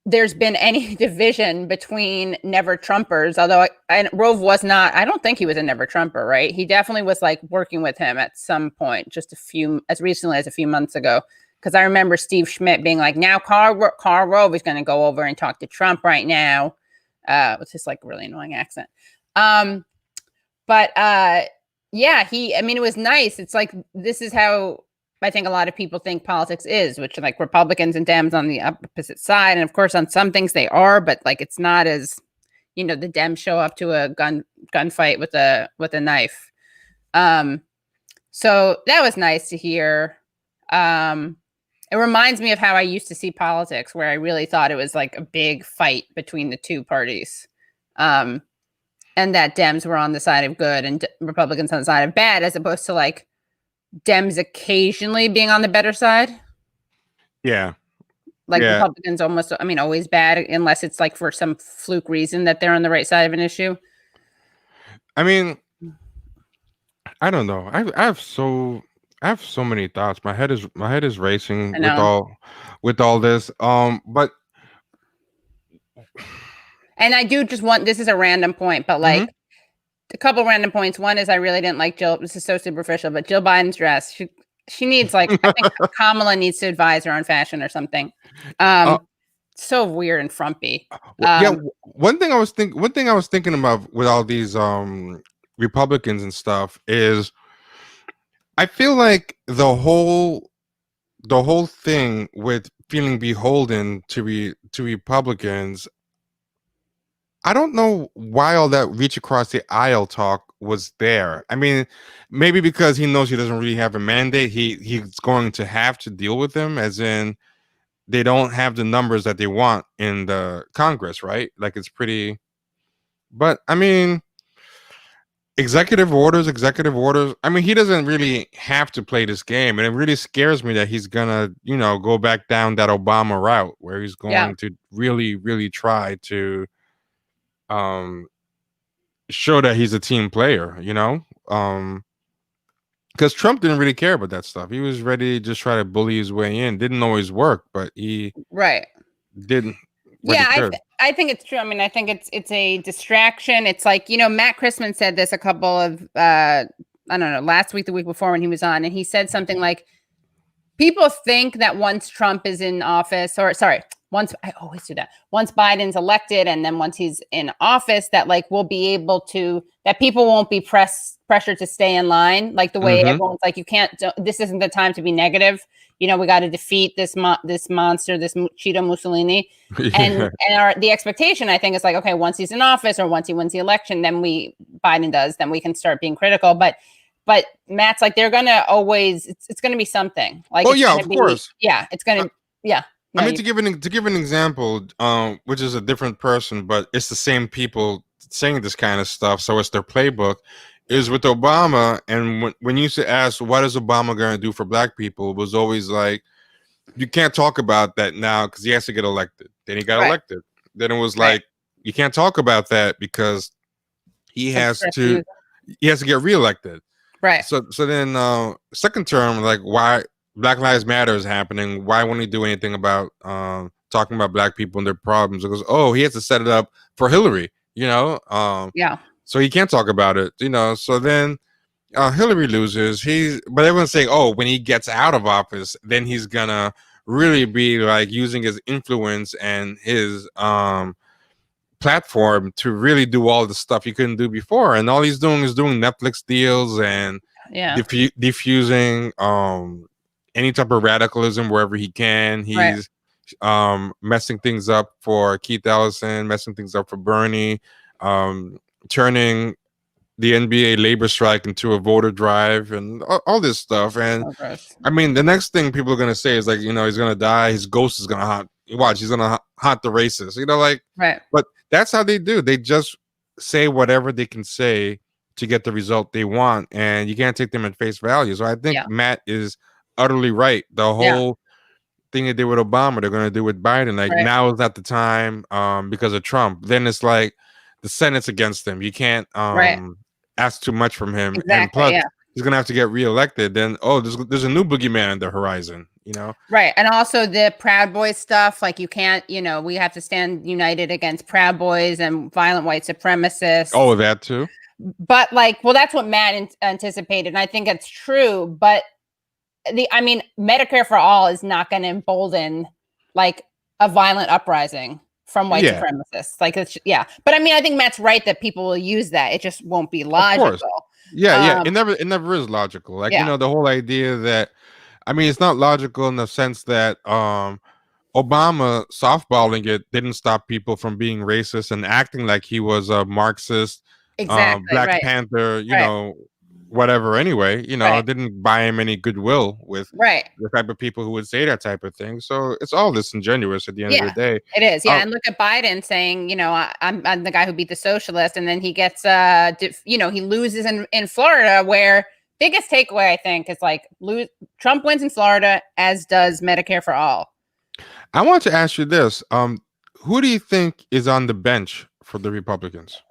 Speaker 1: there's been any division between never Trumpers, although and Rove was not, I don't think he was a never Trumper, right? He definitely was like working with him at some point, just as recently as a few months ago. Because I remember Steve Schmidt being like, now Karl Rove is going to go over and talk to Trump right now, with his like really annoying accent. But yeah, I mean, it was nice. It's like, this is how I think a lot of people think politics is, which like Republicans and Dems on the opposite side. And of course, on some things they are, but like, it's not as, the Dems show up to a gunfight with a knife. So that was nice to hear. It reminds me of how I used to see politics, where I really thought it was like a big fight between the two parties. And that Dems were on the side of good and Republicans on the side of bad, as opposed to like Dems occasionally being on the better side.
Speaker 2: Yeah.
Speaker 1: Like Republicans always bad, unless it's like for some fluke reason that they're on the right side of an issue.
Speaker 2: I mean, I don't know. I have so many thoughts. My head is racing with all this. But
Speaker 1: and I do just want, this is a random point, but like a couple random points. One is I really didn't like Jill. This is so superficial, but Jill Biden's dress. She needs like, I think Kamala needs to advise her on fashion or something. So weird and frumpy.
Speaker 2: One thing I was thinking about with all these Republicans and stuff is, I feel like the whole thing with feeling beholden to Republicans, I don't know why all that reach across the aisle talk was there. I mean, maybe because he knows he doesn't really have a mandate. He's going to have to deal with them, as in they don't have the numbers that they want in the Congress, right? Like it's pretty. But I mean, executive orders. I mean, he doesn't really have to play this game, and it really scares me that he's gonna, go back down that Obama route, where he's going to really, really try to show that he's a team player, because Trump didn't really care about that stuff. He was ready to just try to bully his way in. Didn't always work, but he didn't.
Speaker 1: I think it's true. I mean, I think it's a distraction. It's like, Matt Christman said this a couple of I don't know, last week, the week before, when he was on, and he said something like, people think that once Trump is in office, I always do that. Once Biden's elected, and then once he's in office, that like we'll be able to, that people won't be pressured to stay in line, like the way everyone's like, this isn't the time to be negative. We got to defeat this monster, this Cheeto Mussolini. And the expectation, I think, is like, okay, once he's in office or once he wins the election, then we can start being critical. But Matt's like, they're gonna always, it's gonna be something. Like,
Speaker 2: of course.
Speaker 1: Yeah, it's gonna, yeah.
Speaker 2: I mean, to give an example, which is a different person, but it's the same people saying this kind of stuff, so it's their playbook, is with Obama. And when you used to ask, what is Obama going to do for black people, it was always like, you can't talk about that now because he has to get elected. Then he got elected. Then it was like, you can't talk about that because he has to get reelected.
Speaker 1: Right.
Speaker 2: So then second term, like, why Black Lives Matter is happening, why won't he do anything about talking about black people and their problems? It goes, he has to set it up for Hillary, so he can't talk about it, so then Hillary loses, but everyone's saying, when he gets out of office, then he's gonna really be like using his influence and his platform to really do all the stuff he couldn't do before, and all he's doing is doing Netflix deals and diffusing any type of radicalism wherever he can. He's messing things up for Keith Ellison, messing things up for Bernie, turning the NBA labor strike into a voter drive, and all this stuff. And I mean, the next thing people are going to say is like, he's going to die. His ghost is going to he's going to haunt the racists, But that's how they do. They just say whatever they can say to get the result they want, and you can't take them at face value. So I think
Speaker 1: Yeah.
Speaker 2: Matt is utterly right. The
Speaker 1: Yeah.
Speaker 2: whole thing they did with Obama, they're going to do with Biden. Like,
Speaker 1: Right.
Speaker 2: now is not the time, because of Trump. Then it's like the Senate's against him. You can't
Speaker 1: Right.
Speaker 2: ask too much from him, and
Speaker 1: Exactly.
Speaker 2: plus
Speaker 1: Yeah.
Speaker 2: he's going to have to get reelected. Then there's a new boogeyman on the horizon. You know.
Speaker 1: Right. And also the Proud Boys stuff. Like, you can't, we have to stand united against Proud Boys and violent white supremacists.
Speaker 2: Oh, that too.
Speaker 1: But like, well, that's what Matt anticipated. And I think it's true. But Medicare for all is not going to embolden like a violent uprising from white supremacists. Like, But I think Matt's right that people will use that. It just won't be logical.
Speaker 2: Of course. Yeah. It never is logical. Like, the whole idea that, it's not logical in the sense that Obama softballing it didn't stop people from being racist and acting like he was a Marxist,
Speaker 1: Exactly.
Speaker 2: Black
Speaker 1: Right.
Speaker 2: Panther, whatever. Anyway,
Speaker 1: Right.
Speaker 2: didn't buy him any goodwill with the type of people who would say that type of thing. So it's all disingenuous at the end of the day.
Speaker 1: It is. Yeah. And look at Biden saying, I'm the guy who beat the socialist. And then he gets, he loses in Florida, where biggest takeaway, I think, is like Trump wins in Florida, as does Medicare for all.
Speaker 2: I want to ask you this. Who do you think is on the bench for the Republicans?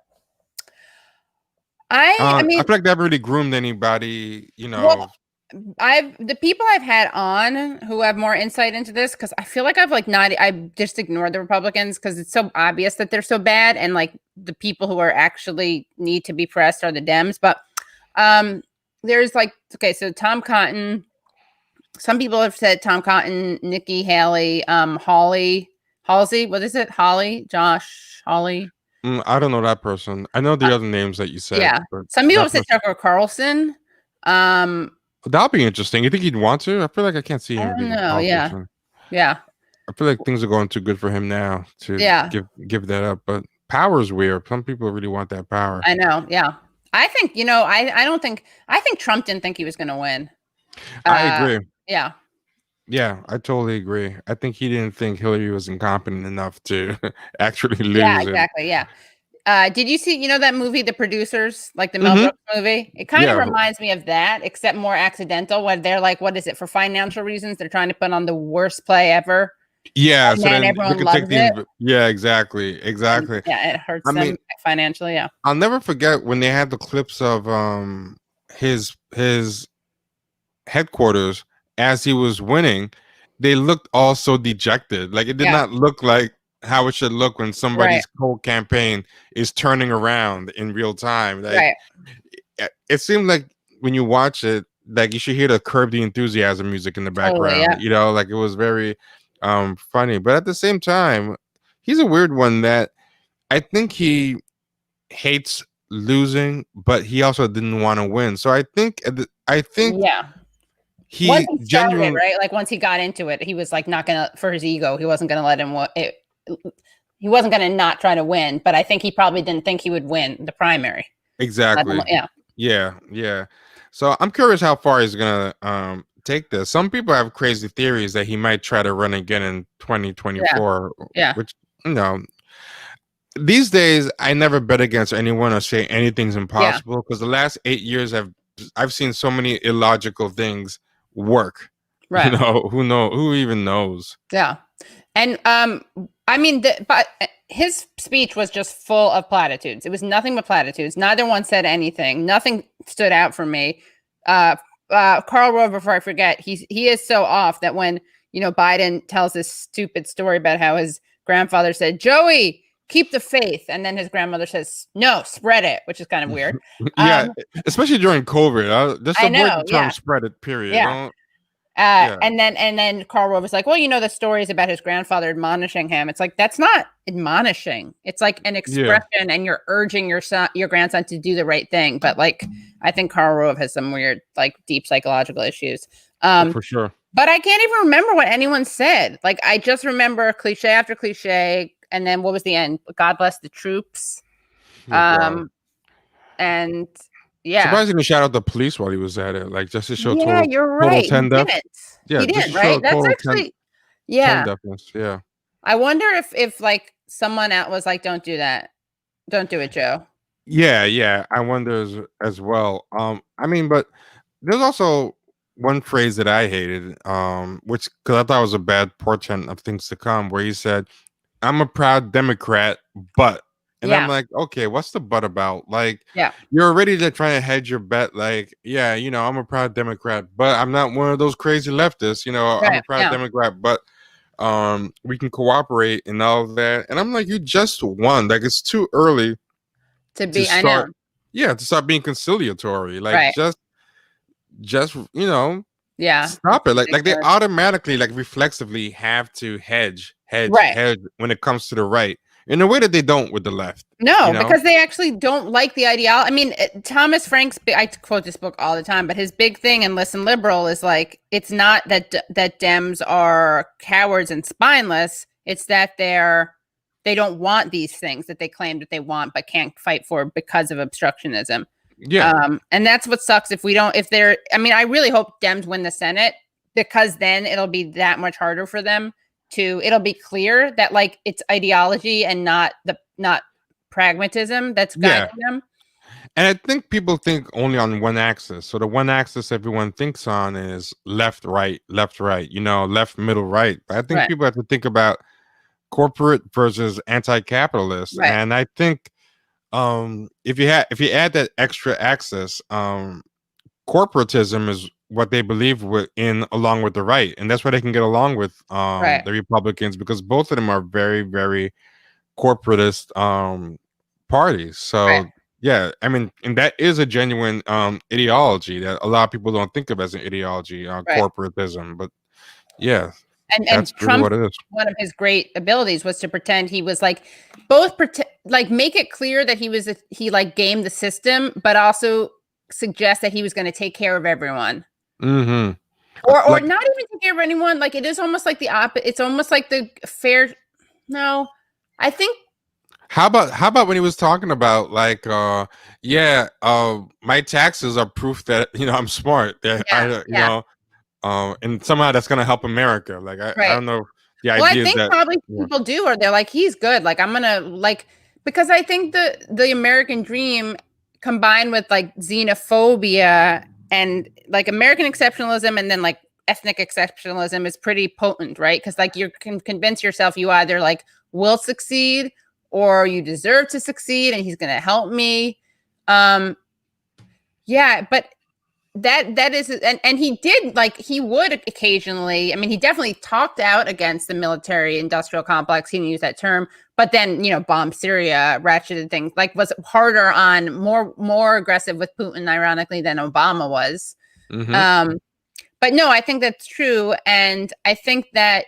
Speaker 2: I feel like they haven't really groomed anybody,
Speaker 1: Well, the people I've had on who have more insight into this, because I feel like I just ignored the Republicans because it's so obvious that they're so bad, and like the people who are actually need to be pressed are the Dems. But there's so Tom Cotton. Some people have said Tom Cotton, Nikki Haley, Halsey. What is it? Josh Hawley.
Speaker 2: I don't know that person. I know the other names that you said.
Speaker 1: Yeah. Some people have said Tucker Carlson.
Speaker 2: That'll be interesting. You think he'd want to? I feel like I can't see him being a politician.
Speaker 1: Yeah.
Speaker 2: I feel like things are going too good for him now to give that up. But power's weird. Some people really want that power.
Speaker 1: I know. Yeah. I think, I think Trump didn't think he was going to win.
Speaker 2: I agree.
Speaker 1: Yeah.
Speaker 2: Yeah, I totally agree. I think he didn't think Hillary was incompetent enough to actually lose.
Speaker 1: Yeah, exactly. Yeah. Did you see, that movie, The Producers, like the Mel Brooks movie? It kind of reminds me of that, except more accidental, when they're like, what is it, for financial reasons? They're trying to put on the worst play ever.
Speaker 2: Yeah.
Speaker 1: And then everyone loves it.
Speaker 2: Yeah, exactly.
Speaker 1: And, it hurts them financially. Yeah.
Speaker 2: I'll never forget when they had the clips of his headquarters as he was winning. They looked all so dejected. Like, it did not look like how it should look when somebody's whole campaign is turning around in real time. Like, it seemed like when you watch it, like, you should hear the Curb the Enthusiasm music in the background. Totally, like, it was very funny. But at the same time, he's a weird one that I think he hates losing, but he also didn't want to win. So I think he
Speaker 1: once he started, right? Like, once he got into it, he was like not gonna, for his ego, he wasn't gonna let him he wasn't gonna not try to win. But I think he probably didn't think he would win the primary.
Speaker 2: Exactly. Yeah. So I'm curious how far he's gonna take this. Some people have crazy theories that he might try to run again in 2024. Which, these days I never bet against anyone or say anything's impossible, because the last 8 years I've seen so many illogical things work. Right. Who even knows?
Speaker 1: Yeah. And but his speech was just full of platitudes. It was nothing but platitudes. Neither one said anything. Nothing stood out for me. Karl Rove, before I forget, he is so off that when Biden tells this stupid story about how his grandfather said, "Joey, keep the faith," and then his grandmother says, "No, spread it," which is kind of weird.
Speaker 2: Especially during COVID. Just avoid the term "spread it." Period.
Speaker 1: Yeah. And then Karl Rove was like, well, the stories about his grandfather admonishing him. It's like, that's not admonishing. It's like an expression, and you're urging your grandson to do the right thing. But like, I think Karl Rove has some weird, like, deep psychological issues.
Speaker 2: For sure.
Speaker 1: But I can't even remember what anyone said. Like, I just remember cliche after cliche. And then what was the end? God bless the troops. And yeah.
Speaker 2: Surprisingly, shout out the police while he was at it, like, just to show
Speaker 1: you're right.
Speaker 2: total 10 deaths.
Speaker 1: Yeah, he didn't, right? That's actually
Speaker 2: 10 deafness. Yeah.
Speaker 1: I wonder if like someone out was like, "Don't do that. Don't do it, Joe."
Speaker 2: Yeah, I wonder as well. I mean, but there's also one phrase that I hated, which because I thought was a bad portent of things to come, where he said, "I'm a proud Democrat, but," and I'm
Speaker 1: Yeah,
Speaker 2: like, okay, what's the but about? Like,
Speaker 1: yeah,
Speaker 2: you're already just trying to hedge your bet. Like, yeah, I'm a proud Democrat, but I'm not one of those crazy leftists. I'm
Speaker 1: right,
Speaker 2: a proud
Speaker 1: yeah.
Speaker 2: Democrat, but we can cooperate and all of that. And I'm like, you just won. Like, it's too early
Speaker 1: To
Speaker 2: to
Speaker 1: be, I know,
Speaker 2: start, yeah, to start being conciliatory. Like,
Speaker 1: right,
Speaker 2: just
Speaker 1: yeah, it's
Speaker 2: stop it. Like they
Speaker 1: ridiculous.
Speaker 2: automatically, like reflexively have to
Speaker 1: Right.
Speaker 2: hedge when it comes to the right in a way that they don't with the left. You
Speaker 1: No,
Speaker 2: know?
Speaker 1: because they actually don't like the ideology. I mean, Thomas Frank's, I quote this book all the time, but his big thing in Listen Liberal is like, it's not that Dems are cowards and spineless. It's that they don't want these things that they claim that they want, but can't fight for because of obstructionism.
Speaker 2: Yeah.
Speaker 1: And that's what sucks if they're, I mean, I really hope Dems win the Senate, because then it'll be that much harder for them it'll be clear that like it's ideology and not pragmatism that's
Speaker 2: Yeah.
Speaker 1: guiding them.
Speaker 2: And I think people think only on one axis. So the one axis everyone thinks on is left, right, left, middle, right. But I think
Speaker 1: Right.
Speaker 2: people have to think about corporate versus anti-capitalist.
Speaker 1: Right.
Speaker 2: And I think if you add that extra axis, corporatism is what they believe in along with the right, and that's why they can get along with
Speaker 1: Right.
Speaker 2: the Republicans, because both of them are very, very corporatist parties.
Speaker 1: Right.
Speaker 2: So yeah, I mean, and that is a genuine ideology that a lot of people don't think of as an ideology,
Speaker 1: Right.
Speaker 2: corporatism. But yeah,
Speaker 1: And
Speaker 2: that's really
Speaker 1: Trump,
Speaker 2: what it is.
Speaker 1: one of his great abilities was to pretend he was like both like make it clear that he like gamed the system, but also suggest that he was going to take care of everyone.
Speaker 2: Mm-hmm.
Speaker 1: Or
Speaker 2: Like,
Speaker 1: not even take care of anyone. Like it is almost like the opposite. It's almost like the fair. No, I think
Speaker 2: how about when he was talking about like yeah, my taxes are proof that I'm smart, that
Speaker 1: yeah, yeah.
Speaker 2: and somehow that's gonna help America. Like I
Speaker 1: Right.
Speaker 2: don't know, the
Speaker 1: Well, I
Speaker 2: idea
Speaker 1: think
Speaker 2: that,
Speaker 1: probably
Speaker 2: yeah.
Speaker 1: people do, or they're like, he's good. Like, I'm gonna like, because I think the American dream combined with like xenophobia and like American exceptionalism and then like ethnic exceptionalism is pretty potent, right? Because like you can convince yourself you either like will succeed or you deserve to succeed, and he's gonna help me. Um, yeah, but that is, and he did, like he would occasionally, I mean he definitely talked out against the military industrial complex, he didn't use that term, but then bombed Syria, ratcheted things, like was harder on, more aggressive with Putin ironically than Obama was.
Speaker 2: Mm-hmm.
Speaker 1: um but no, I think that's true, and I think that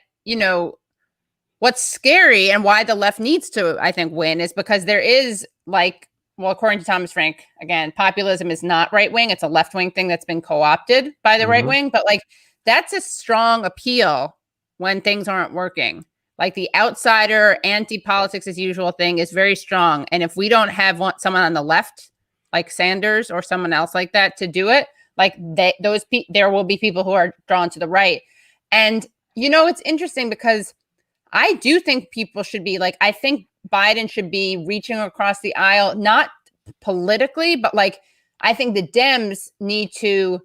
Speaker 1: what's scary and why the left needs to, I think, win is because there is like, well, according to Thomas Frank, again, populism is not right wing. It's a left wing thing that's been co opted by the right
Speaker 2: Mm-hmm.
Speaker 1: wing. But like, that's a strong appeal when things aren't working. Like the outsider, anti politics as usual thing is very strong. And if we don't have someone on the left, like Sanders or someone else like that, to do it, like there will be people who are drawn to the right. And it's interesting because I do think people should be like, I think Biden should be reaching across the aisle, not politically, but like, I think the Dems need to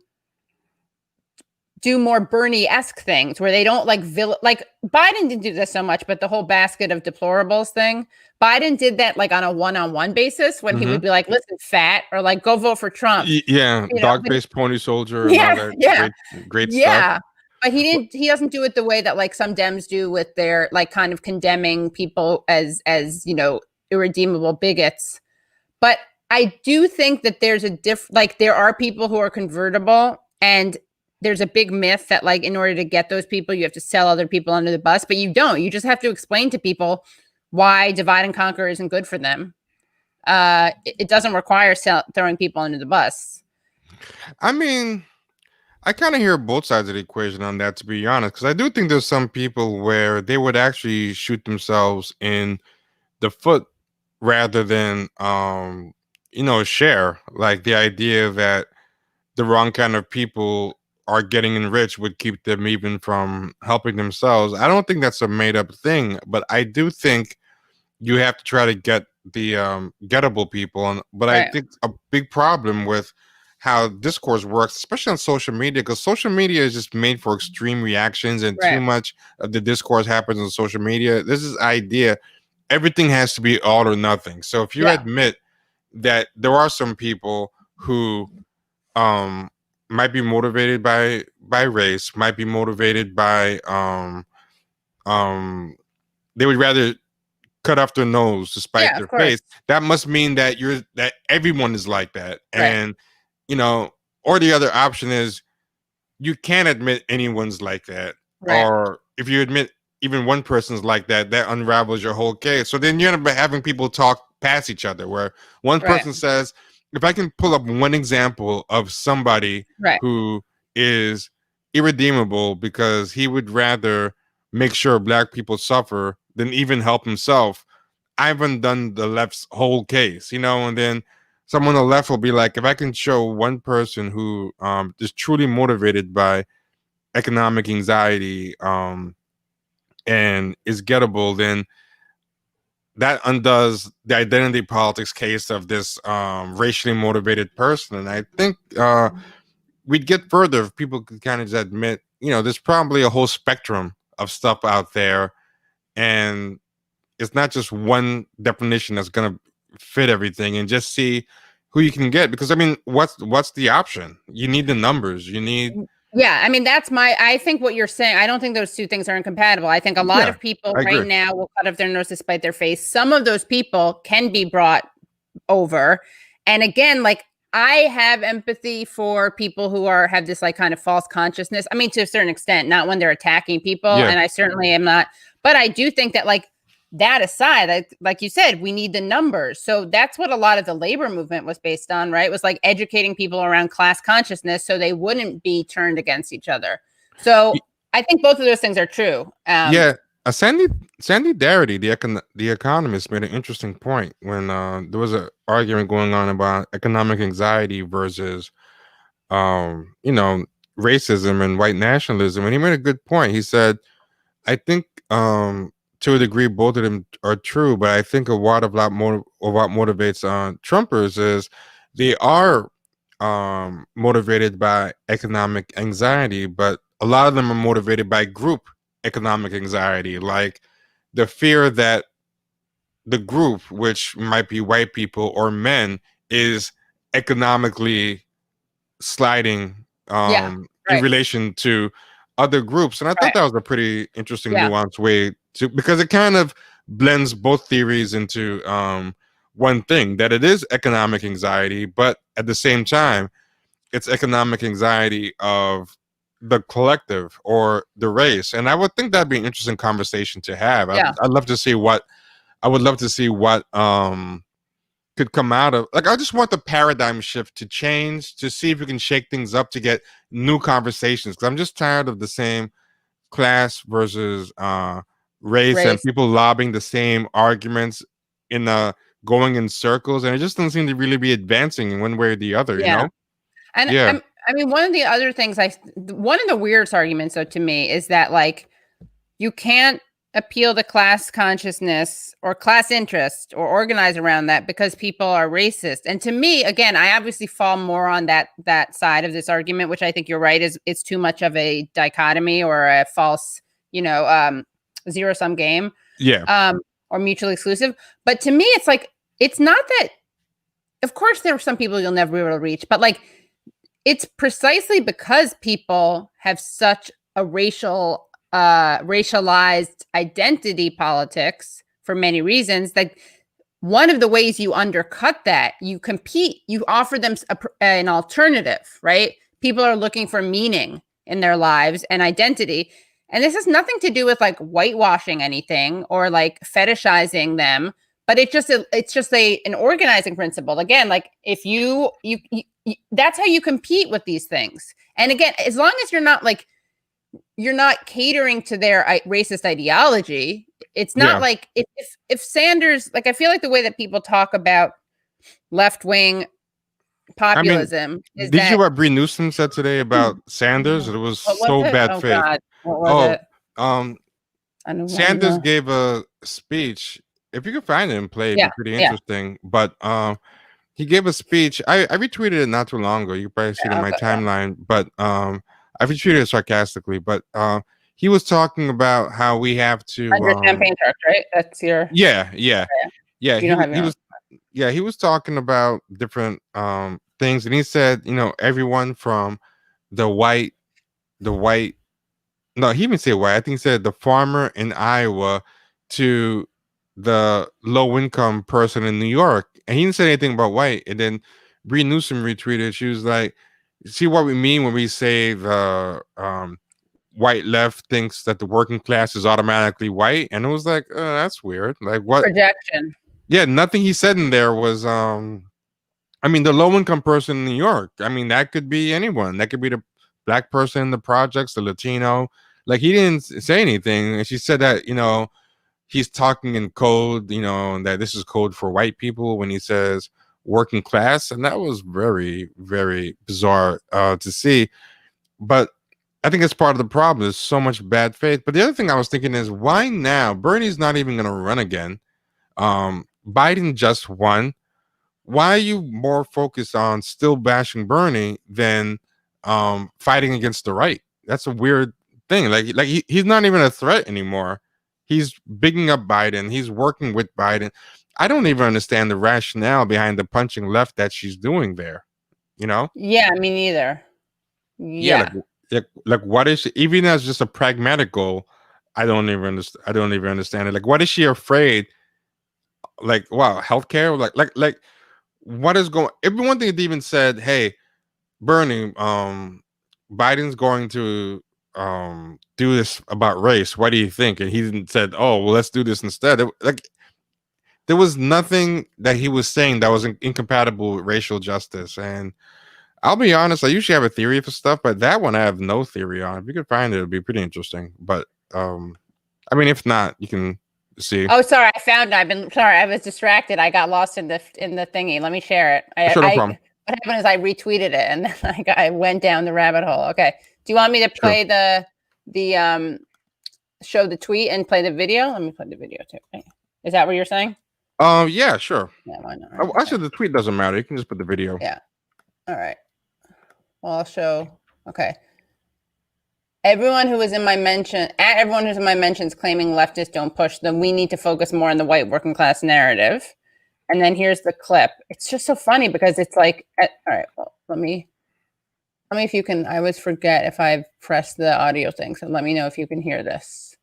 Speaker 1: do more Bernie-esque things where they don't like Biden didn't do this so much, but the whole basket of deplorables thing, Biden did that like on a one-on-one basis when he
Speaker 2: Mm-hmm.
Speaker 1: would be like, listen, fat, or like, go vote for Trump.
Speaker 2: Yeah,
Speaker 1: But
Speaker 2: dog-faced pony soldier and all
Speaker 1: yeah,
Speaker 2: that
Speaker 1: yeah,
Speaker 2: great stuff.
Speaker 1: yeah. But
Speaker 2: But
Speaker 1: he doesn't do it the way that like some Dems do with their like kind of condemning people as irredeemable bigots. But I do think that there's like there are people who are convertible, and there's a big myth that like in order to get those people you have to sell other people under the bus, but you don't. You just have to explain to people why divide and conquer isn't good for them. It doesn't require throwing people under the bus.
Speaker 2: I mean, I kind of hear both sides of the equation on that, to be honest, because I do think there's some people where they would actually shoot themselves in the foot rather than share, like the idea that the wrong kind of people are getting enriched would keep them even from helping themselves. I don't think that's a made up thing, but I do think you have to try to get gettable people, but I
Speaker 1: Right.
Speaker 2: think a big problem with how discourse works, especially on social media, because social media is just made for extreme reactions, and too
Speaker 1: Right.
Speaker 2: much of the discourse happens on social media. This is idea everything has to be all or nothing. So if you
Speaker 1: Yeah.
Speaker 2: admit that there are some people who um might be motivated by race, might be motivated by um they would rather cut off their nose to spite
Speaker 1: Yeah, of
Speaker 2: their
Speaker 1: course.
Speaker 2: face, that must mean that everyone is like that.
Speaker 1: Right.
Speaker 2: And you know, or the other option is you can't admit anyone's like that.
Speaker 1: Right.
Speaker 2: Or if you admit even one person's like that, that unravels your whole case. So then you end up having people talk past each other, where one
Speaker 1: Right.
Speaker 2: person says, if I can pull up one example of somebody
Speaker 1: Right.
Speaker 2: who is irredeemable because he would rather make sure black people suffer than even help himself, I haven't done the left's whole case, and then someone on the left will be like, if I can show one person who is truly motivated by economic anxiety and is gettable, then that undoes the identity politics case of this racially motivated person. And I think we'd get further if people could kind of just admit, there's probably a whole spectrum of stuff out there, and it's not just one definition that's going to fit everything, and just see who you can get. Because I mean, what's the option? You need the numbers. You need.
Speaker 1: Yeah, I mean, I think what you're saying, I don't think those two things are incompatible. I think a lot
Speaker 2: Yeah,
Speaker 1: of people
Speaker 2: I
Speaker 1: right
Speaker 2: agree.
Speaker 1: now will cut off their nose to spite their face. Some of those people can be brought over. And again, like, I have empathy for people who have this like kind of false consciousness. I mean, to a certain extent, not when they're attacking people.
Speaker 2: Yeah.
Speaker 1: And I certainly am not, but I do think that, like, that aside, like you said, we need the numbers. So that's what a lot of the labor movement was based on, right? It was like educating people around class consciousness so they wouldn't be turned against each other. So I think both of those things are true.
Speaker 2: Yeah. Sandy Darity, the economist, made an interesting point when there was an argument going on about economic anxiety versus racism and white nationalism, and he made a good point. He said, I think to a degree both of them are true, but I think a lot more of what motivates Trumpers is they are motivated by economic anxiety, but a lot of them are motivated by group economic anxiety, like the fear that the group, which might be white people or men, is economically sliding
Speaker 1: Yeah,
Speaker 2: in
Speaker 1: right,
Speaker 2: relation to other groups. And I thought
Speaker 1: right.
Speaker 2: that was a pretty interesting
Speaker 1: Yeah,
Speaker 2: nuanced way to, because it kind of blends both theories into one thing, that it is economic anxiety, but at the same time it's economic anxiety of the collective or the race. And I would think that'd be an interesting conversation to have.
Speaker 1: yeah,
Speaker 2: I'd love to see what I would love to see what could come out of, like, I just want the paradigm shift to change, to see if we can shake things up, to get new conversations, because I'm just tired of the same class versus race, and
Speaker 1: race.
Speaker 2: people lobbying the same arguments in going in circles, and it just doesn't seem to really be advancing in one way or the other,
Speaker 1: Yeah. And
Speaker 2: yeah.
Speaker 1: I mean, one of the other things one of the weirdest arguments, though, to me is that, like, you can't appeal to class consciousness or class interest or organize around that because people are racist. And to me, again, I obviously fall more on that side of this argument, which I think you're right, is it's too much of a dichotomy or a false, zero sum game,
Speaker 2: Yeah.
Speaker 1: or mutually exclusive. But to me, it's like, it's not that. Of course, there are some people you'll never be able to reach, but, like, it's precisely because people have such a racialized identity politics for many reasons, that one of the ways you undercut that, you compete, you offer them an alternative, right? People are looking for meaning in their lives and identity. And this has nothing to do with, like, whitewashing anything or, like, fetishizing them, but it's just an organizing principle. Again, like, if you that's how you compete with these things. And again, as long as you're not catering to their racist ideology, it's not
Speaker 2: Yeah.
Speaker 1: like if Sanders, like, I feel like the way that people talk about left-wing
Speaker 2: I mean,
Speaker 1: populism is
Speaker 2: did you
Speaker 1: that
Speaker 2: hear what Bree Newsom said today about Sanders? It was
Speaker 1: what was
Speaker 2: so
Speaker 1: it?
Speaker 2: bad
Speaker 1: Oh
Speaker 2: faith.
Speaker 1: God, what was
Speaker 2: Oh,
Speaker 1: it?
Speaker 2: um
Speaker 1: I don't
Speaker 2: Sanders
Speaker 1: know.
Speaker 2: gave a speech if you could find it and play, it'd
Speaker 1: Yeah,
Speaker 2: be pretty
Speaker 1: yeah.
Speaker 2: interesting. But he gave a speech. I retweeted it not too long ago. You can probably see it on my timeline. But I retweeted it sarcastically. But he was talking about how we have to
Speaker 1: Under champagne truck, right? That's your.
Speaker 2: yeah.
Speaker 1: You don't have your
Speaker 2: He was talking about different things, and he said, you know, everyone from the white no, he didn't say white. I think he said the farmer in Iowa to the low income person in New York. And he didn't say anything about white. And then Bree Newsom retweeted, she was like, see what we mean when we say the white left thinks that the working class is automatically white. And it was like, that's weird. Like what
Speaker 1: projection.
Speaker 2: Yeah, nothing he said in there was I mean, the low income person in New York. I mean, that could be anyone. That could be the black person in the projects, the Latino. Like he didn't say anything, and she said that, you know, he's talking in code, you know, and that this is code for white people when he says working class, and that was very, very bizarre to see. But I think it's part of the problem. There's so much bad faith. But the other thing I was thinking is, why now? Bernie's not even going to run again. Biden just won. Why are you more focused on still bashing Bernie than fighting against the right? That's a weird thing. Like he's not even a threat anymore. He's bigging up Biden. He's working with Biden. I don't even understand the rationale behind the punching left that she's doing there. You know?
Speaker 1: Yeah, me neither. Yeah.
Speaker 2: Like what is she, even as just a pragmatic goal? I don't even understand it. Like, what is she afraid? Like, wow, healthcare? Like what is going, everyone thing even said, hey, Bernie, Biden's going to do this about race. What do you think? And he said, oh, well, let's do this instead. Like there was nothing that he was saying that was incompatible with racial justice. And I'll be honest, I usually have a theory for stuff, but that one I have no theory on. If you could find it, it'd be pretty interesting. But I mean, if not, you can see.
Speaker 1: Oh, sorry, I found it. I've been sorry, I was distracted. I got lost in the thingy. Let me share it.
Speaker 2: Sure, no problem.
Speaker 1: What happened is I retweeted it and then I went down the rabbit hole. Okay. Do you want me to play the show the tweet and play the video? Let me play the video too. Okay. Is that what you're saying?
Speaker 2: Yeah, sure.
Speaker 1: Yeah, why not?
Speaker 2: Actually, the tweet doesn't matter. You can just put the video.
Speaker 1: Yeah. All right. Well, I'll show. Okay. Everyone who is in my everyone who's in my mentions claiming leftists don't push them. We need to focus more on the white working class narrative. And then here's the clip. It's just so funny because it's like, all right, well, let me if you can, I always forget if I've pressed the audio thing. So let me know if you can hear this.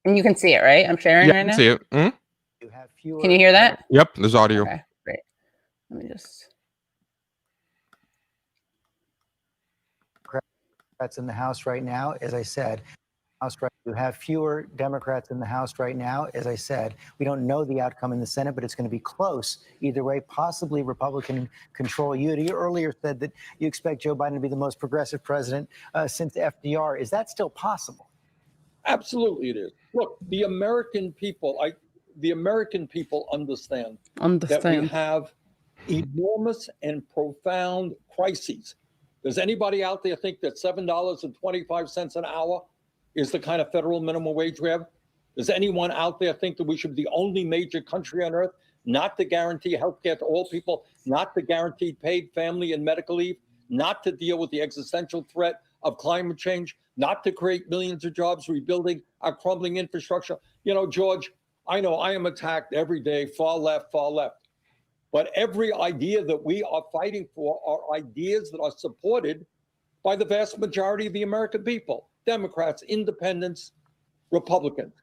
Speaker 1: And you can see it, right? I'm sharing right now.
Speaker 2: See it.
Speaker 1: Mm-hmm. Can you hear that?
Speaker 2: Yep, there's audio.
Speaker 1: Okay, great. Let me just.
Speaker 3: Democrats in the House right now, as I said. You have fewer Democrats in the House right now. As I said, we don't know the outcome in the Senate, but it's going to be close either way, possibly Republican control. You earlier said that you expect Joe Biden to be the most progressive president since FDR. Is that still possible?
Speaker 4: Absolutely it is. Look, the American people understand that we have enormous and profound crises. Does anybody out there think that $7.25 an hour is the kind of federal minimum wage we have? Does anyone out there think that we should be the only major country on earth not to guarantee health care to all people, not to guarantee paid family and medical leave, not to deal with the existential threat of climate change, not to create millions of jobs rebuilding our crumbling infrastructure? You know, George, I know I am attacked every day, far left. But every idea that we are fighting for are ideas that are supported by the vast majority of the American people. Democrats, independents, Republicans.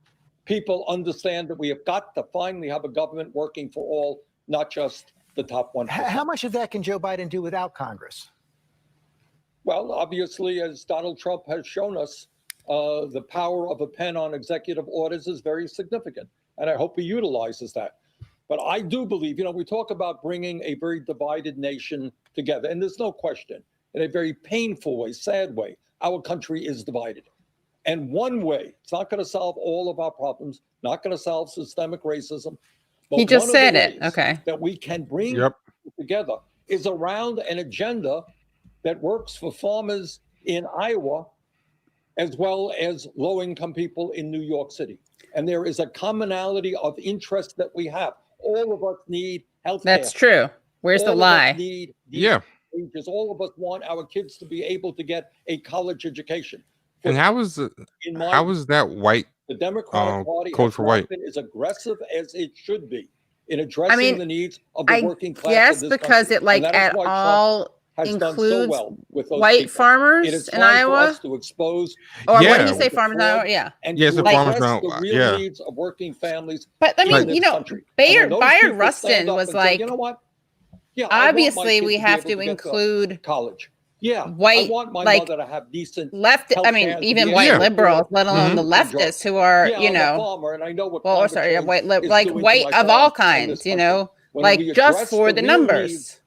Speaker 4: People understand that we have got to finally have a government working for all, not just the top 1%.
Speaker 3: How much of that can Joe Biden do without Congress?
Speaker 4: Well, obviously, as Donald Trump has shown us, the power of a pen on executive orders is very significant. And I hope he utilizes that. But I do believe, you know, we talk about bringing a very divided nation together. And there's no question, in a very painful way, sad way, our country is divided. And one way, it's not going to solve all of our problems, not going to solve systemic racism. But
Speaker 1: he just said it. Okay.
Speaker 4: That we can bring together is around an agenda that works for farmers in Iowa as well as low-income people in New York City. And there is a commonality of interest that we have. All of us need health care.
Speaker 1: That's true. Where's the
Speaker 4: All of
Speaker 1: lie?
Speaker 4: us need these
Speaker 2: Yeah.
Speaker 4: wages. All of us want our kids to be able to get a college education.
Speaker 2: And how is that white
Speaker 4: The Democratic Party
Speaker 2: code
Speaker 4: has
Speaker 2: for
Speaker 4: not
Speaker 2: white?
Speaker 4: been as aggressive as it should be in addressing the needs of the
Speaker 1: I
Speaker 4: working class
Speaker 1: guess
Speaker 4: of this
Speaker 1: because
Speaker 4: country.
Speaker 1: it like
Speaker 4: And that is
Speaker 1: at
Speaker 4: why Trump
Speaker 1: all
Speaker 4: has done so
Speaker 1: includes
Speaker 4: well with those
Speaker 1: white
Speaker 4: people. It
Speaker 1: farmers
Speaker 4: is
Speaker 1: in
Speaker 4: time for
Speaker 1: Iowa.
Speaker 4: us to expose
Speaker 1: Or what
Speaker 2: Yeah.
Speaker 1: did you say, farmers in Iowa? Yeah.
Speaker 4: and
Speaker 2: Yes,
Speaker 4: to
Speaker 2: the farmers
Speaker 4: address
Speaker 2: in
Speaker 4: the
Speaker 2: Iowa,
Speaker 4: real
Speaker 2: yeah.
Speaker 4: needs of working families.
Speaker 1: But I
Speaker 4: in
Speaker 1: mean,
Speaker 4: this
Speaker 1: you know,
Speaker 4: country. And when those
Speaker 1: Bayard
Speaker 4: people
Speaker 1: Rustin
Speaker 4: stand up
Speaker 1: was
Speaker 4: and say,
Speaker 1: like,
Speaker 4: you know what? Yeah, I want my
Speaker 1: obviously
Speaker 4: kid
Speaker 1: we
Speaker 4: be
Speaker 1: have
Speaker 4: able
Speaker 1: to
Speaker 4: get
Speaker 1: include
Speaker 4: college. Yeah,
Speaker 1: white,
Speaker 4: I want my
Speaker 1: like,
Speaker 4: mother to have decent
Speaker 1: left. I mean,
Speaker 4: healthcare, to
Speaker 1: even
Speaker 4: be
Speaker 1: white
Speaker 4: able to
Speaker 1: liberals,
Speaker 4: afford
Speaker 1: let alone the
Speaker 4: a job.
Speaker 1: leftists who are,
Speaker 4: Yeah,
Speaker 1: you
Speaker 4: I'm a
Speaker 1: know,
Speaker 4: farmer, and I know what
Speaker 1: well,
Speaker 4: climate
Speaker 1: sorry,
Speaker 4: change
Speaker 1: white,
Speaker 4: is
Speaker 1: like
Speaker 4: doing to
Speaker 1: white
Speaker 4: my
Speaker 1: of all
Speaker 4: farm and this
Speaker 1: kinds, you
Speaker 4: country.
Speaker 1: know,
Speaker 4: When
Speaker 1: like
Speaker 4: we
Speaker 1: just
Speaker 4: address
Speaker 1: for the
Speaker 4: real
Speaker 1: numbers.
Speaker 4: needs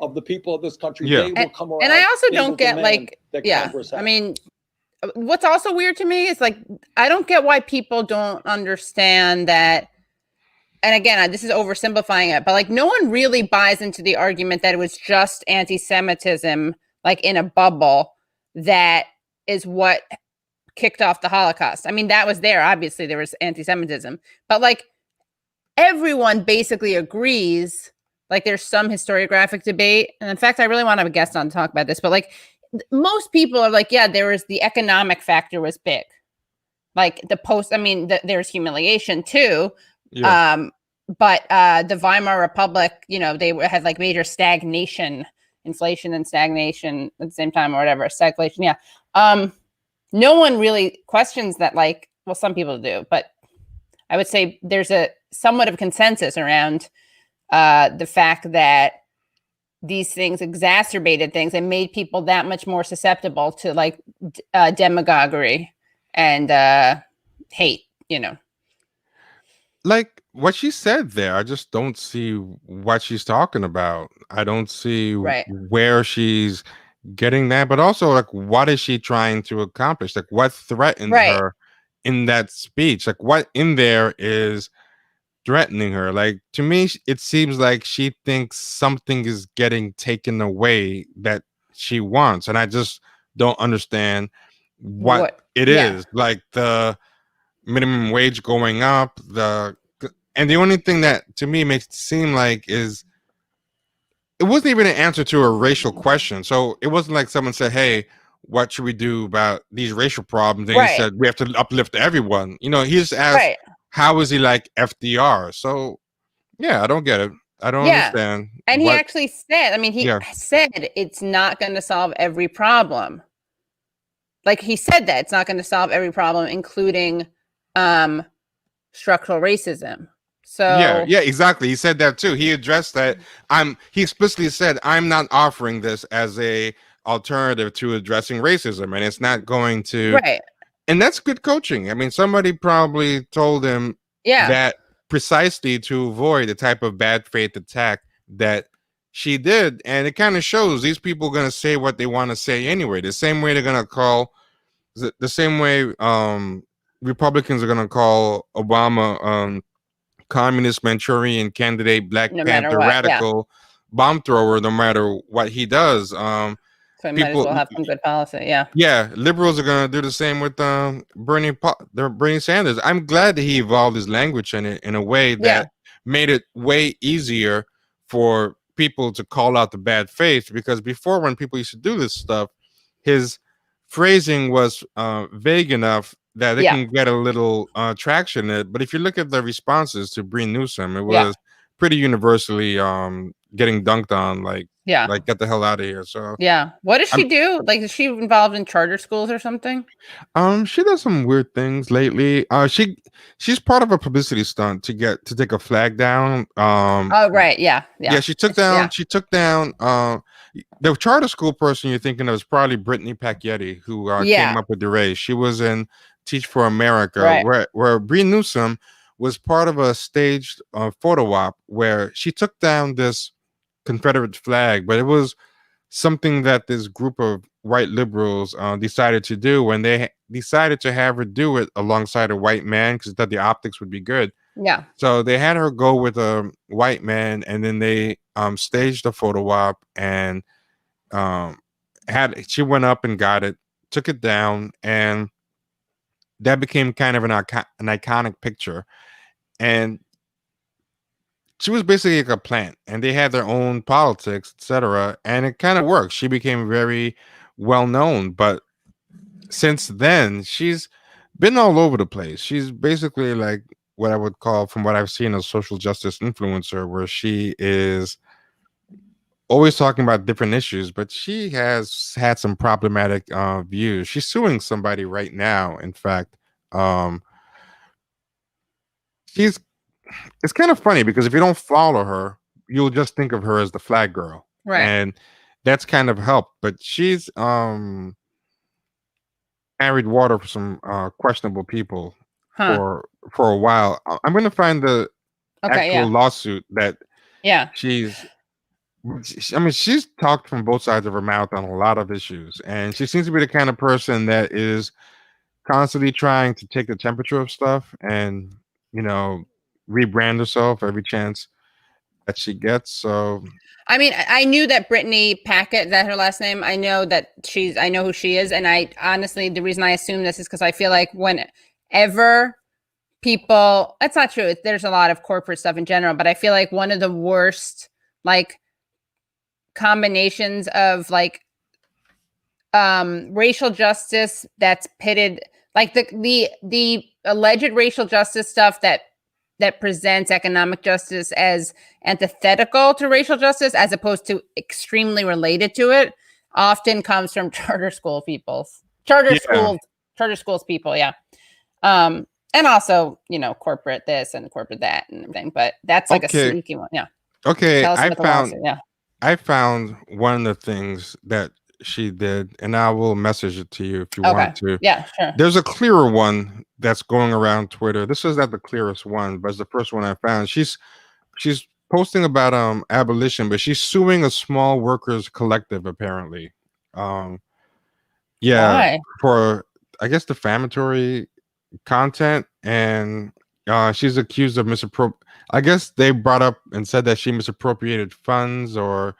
Speaker 4: of the people of this country,
Speaker 2: Yeah.
Speaker 4: they will come around.
Speaker 1: And I also
Speaker 4: they will
Speaker 1: don't get
Speaker 4: demand
Speaker 1: like,
Speaker 4: that
Speaker 1: yeah,
Speaker 4: Congress
Speaker 1: I
Speaker 4: act.
Speaker 1: mean, what's also weird to me is like, I don't get why people don't understand that. And again, this is oversimplifying it, but like no one really buys into the argument that it was just anti-Semitism, like in a bubble, that is what kicked off the Holocaust. I mean, that was there. Obviously, there was anti-Semitism, but like everyone basically agrees. Like there's some historiographic debate. And in fact, I really want to have a guest on to talk about this, but like most people are like, yeah, there was the economic factor was big. Like the post, I mean, there's humiliation too.
Speaker 2: Yeah.
Speaker 1: But the Weimar Republic, you know, they had like major stagnation, inflation and stagnation at the same time or whatever. Stagflation, yeah. No one really questions that, like, well, some people do, but I would say there's a somewhat of consensus around the fact that these things exacerbated things and made people that much more susceptible to like demagoguery and hate, you know.
Speaker 2: Like what she said there, I just don't see what she's talking about. I don't see
Speaker 1: Right.
Speaker 2: where she's getting that, but also like what is she trying to accomplish? Like what threatens
Speaker 1: Right.
Speaker 2: her in that speech? Like what in there is threatening her? Like to me, it seems like she thinks something is getting taken away that she wants, and I just don't understand what it
Speaker 1: yeah.
Speaker 2: is. Like the minimum wage going up, and the only thing that to me makes it seem like is it wasn't even an answer to a racial question. So it wasn't like someone said, hey, what should we do about these racial problems? And
Speaker 1: Right.
Speaker 2: he said we have to uplift everyone. You know, he just asked,
Speaker 1: Right.
Speaker 2: how is he like FDR? So yeah, I don't get it. I don't
Speaker 1: Yeah.
Speaker 2: understand.
Speaker 1: And he actually said, I mean, he said it's not going to solve every problem. Like he said that it's not going to solve every problem, including structural racism. So
Speaker 2: yeah, exactly. He said that too. He addressed that. He explicitly said, I'm not offering this as a alternative to addressing racism, and it's not going to.
Speaker 1: Right.
Speaker 2: And that's good coaching. I mean, somebody probably told him that precisely to avoid the type of bad faith attack that she did. And it kind of shows these people are going to say what they want to say anyway. The same way they're going to call, the same way Republicans are going to call Obama communist Manchurian candidate, Black Panther radical, bomb thrower, no matter what he does.
Speaker 1: So he might as well have some good policy.
Speaker 2: Yeah, liberals are going to do the same with Bernie Sanders. I'm glad that he evolved his language in a way that made it way easier for people to call out the bad faith, because before, when people used to do this stuff, his phrasing was vague enough that they can get a little traction in it. But if you look at the responses to Bree Newsom, it was pretty universally getting dunked on, like get the hell out of here. So
Speaker 1: what does she do? Like, is she involved in charter schools or something?
Speaker 2: She does some weird things lately. She's part of a publicity stunt to take a flag down.
Speaker 1: Oh right, yeah.
Speaker 2: She took down the charter school person you're thinking of is probably Brittany Packyetti, who came up with the race. She was in Teach for America, where Bree Newsom was part of a staged photo op where she took down this Confederate flag, but it was something that this group of white liberals decided to do when they decided to have her do it alongside a white man because they thought the optics would be good. So they had her go with a white man, and then they staged a photo op, and she went up and got it, took it down, and that became kind of an iconic picture. And she was basically like a plant, and they had their own politics, etc. And it kind of worked. She became very well known, but since then, she's been all over the place. She's basically like what I would call, from what I've seen, a social justice influencer, where she is always talking about different issues, but she has had some problematic views. She's suing somebody right now. In fact, um, she's it's kind of funny because if you don't follow her, you'll just think of her as the flag girl,
Speaker 1: Right.
Speaker 2: and that's kind of helped. But she's carried water for some questionable people
Speaker 1: Huh.
Speaker 2: for a while. I'm going to find the
Speaker 1: Okay.
Speaker 2: actual
Speaker 1: Yeah.
Speaker 2: lawsuit that
Speaker 1: Yeah.
Speaker 2: I mean, she's talked from both sides of her mouth on a lot of issues, and she seems to be the kind of person that is constantly trying to take the temperature of stuff and, you know, rebrand herself every chance that she gets. So
Speaker 1: I mean, I knew that Brittany Packett, that her last name. I know who she is. And I honestly, the reason I assume this is because I feel like whenever people, that's not true. There's a lot of corporate stuff in general, but I feel like one of the worst, like, combinations of like racial justice that's pitted, like the alleged racial justice stuff that presents economic justice as antithetical to racial justice as opposed to extremely related to it, often comes from charter schools people. Yeah. And also, corporate this and corporate that and everything, but that's like a
Speaker 2: okay,
Speaker 1: sneaky one. Yeah.
Speaker 2: okay,
Speaker 1: Tell us about the lawsuit. Yeah.
Speaker 2: I found one of the things that she did, and I will message it to you if you
Speaker 1: Okay.
Speaker 2: want to.
Speaker 1: Yeah, sure.
Speaker 2: There's a clearer one that's going around Twitter. This is not the clearest one, but it's the first one I found. She's posting about abolition, but she's suing a small workers collective apparently. Yeah,
Speaker 1: Why?
Speaker 2: for, I guess, defamatory content, and she's accused of I guess they brought up and said that she misappropriated funds or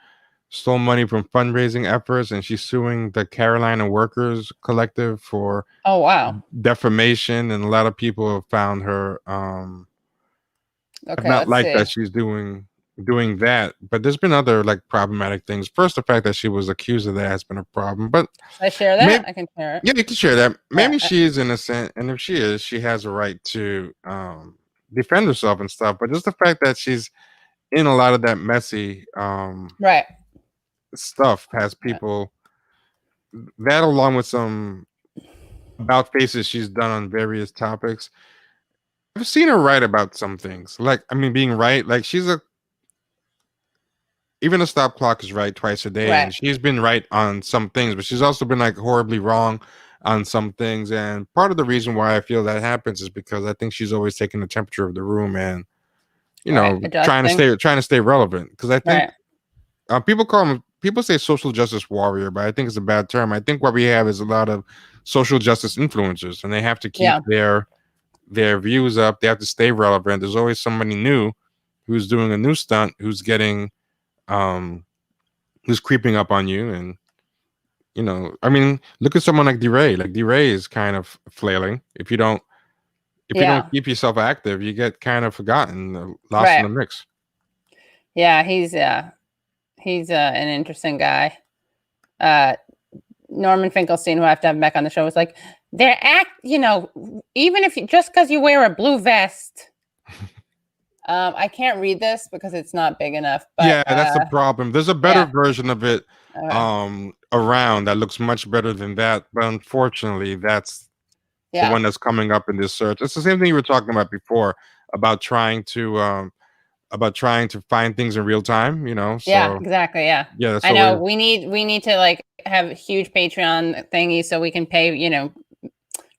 Speaker 2: stole money from fundraising efforts, and she's suing the Carolina Workers Collective for
Speaker 1: Oh, wow.
Speaker 2: defamation. And a lot of people have found her have
Speaker 1: Okay,
Speaker 2: not
Speaker 1: let's
Speaker 2: liked
Speaker 1: see.
Speaker 2: that she's doing that. But there's been other like problematic things. First, the fact that she was accused of that has been a problem. But
Speaker 1: Should I share that?
Speaker 2: maybe,
Speaker 1: I can share it.
Speaker 2: yeah, you can share that. Maybe
Speaker 1: Yeah.
Speaker 2: she is innocent, and if she is, she has a right to defend herself and stuff. But just the fact that she's in a lot of that messy
Speaker 1: Right.
Speaker 2: stuff has people, that along with some about faces she's done on various topics. I've seen her write about some things. Like, I mean, being right, like even a stop clock is right twice a day,
Speaker 1: Right.
Speaker 2: and she's been right on some things, but she's also been like horribly wrong on some things. And part of the reason why I feel that happens is because I think she's always taking the temperature of the room and, trying to stay relevant. Because I think people say social justice warrior, but I think it's a bad term. I think what we have is a lot of social justice influencers, and they have to keep their views up. They have to stay relevant. There's always somebody new who's doing a new stunt, who's getting who's creeping up on you. And I mean, look at someone like DeRay. Like, DeRay is kind of flailing. If you don't keep yourself active, you get kind of forgotten, lost in the mix.
Speaker 1: Yeah, he's an interesting guy. Norman Finkelstein, who I have to have back on the show, was like, even if just because you wear a blue vest. I can't read this because it's not big enough. But,
Speaker 2: yeah, that's the problem. There's a better version of it around that looks much better than that. But unfortunately, that's the one that's coming up in this search. It's the same thing you were talking about before about trying to find things in real time. So,
Speaker 1: yeah, exactly. Yeah.
Speaker 2: Yeah,
Speaker 1: I know. We need to like have huge Patreon thingy so we can pay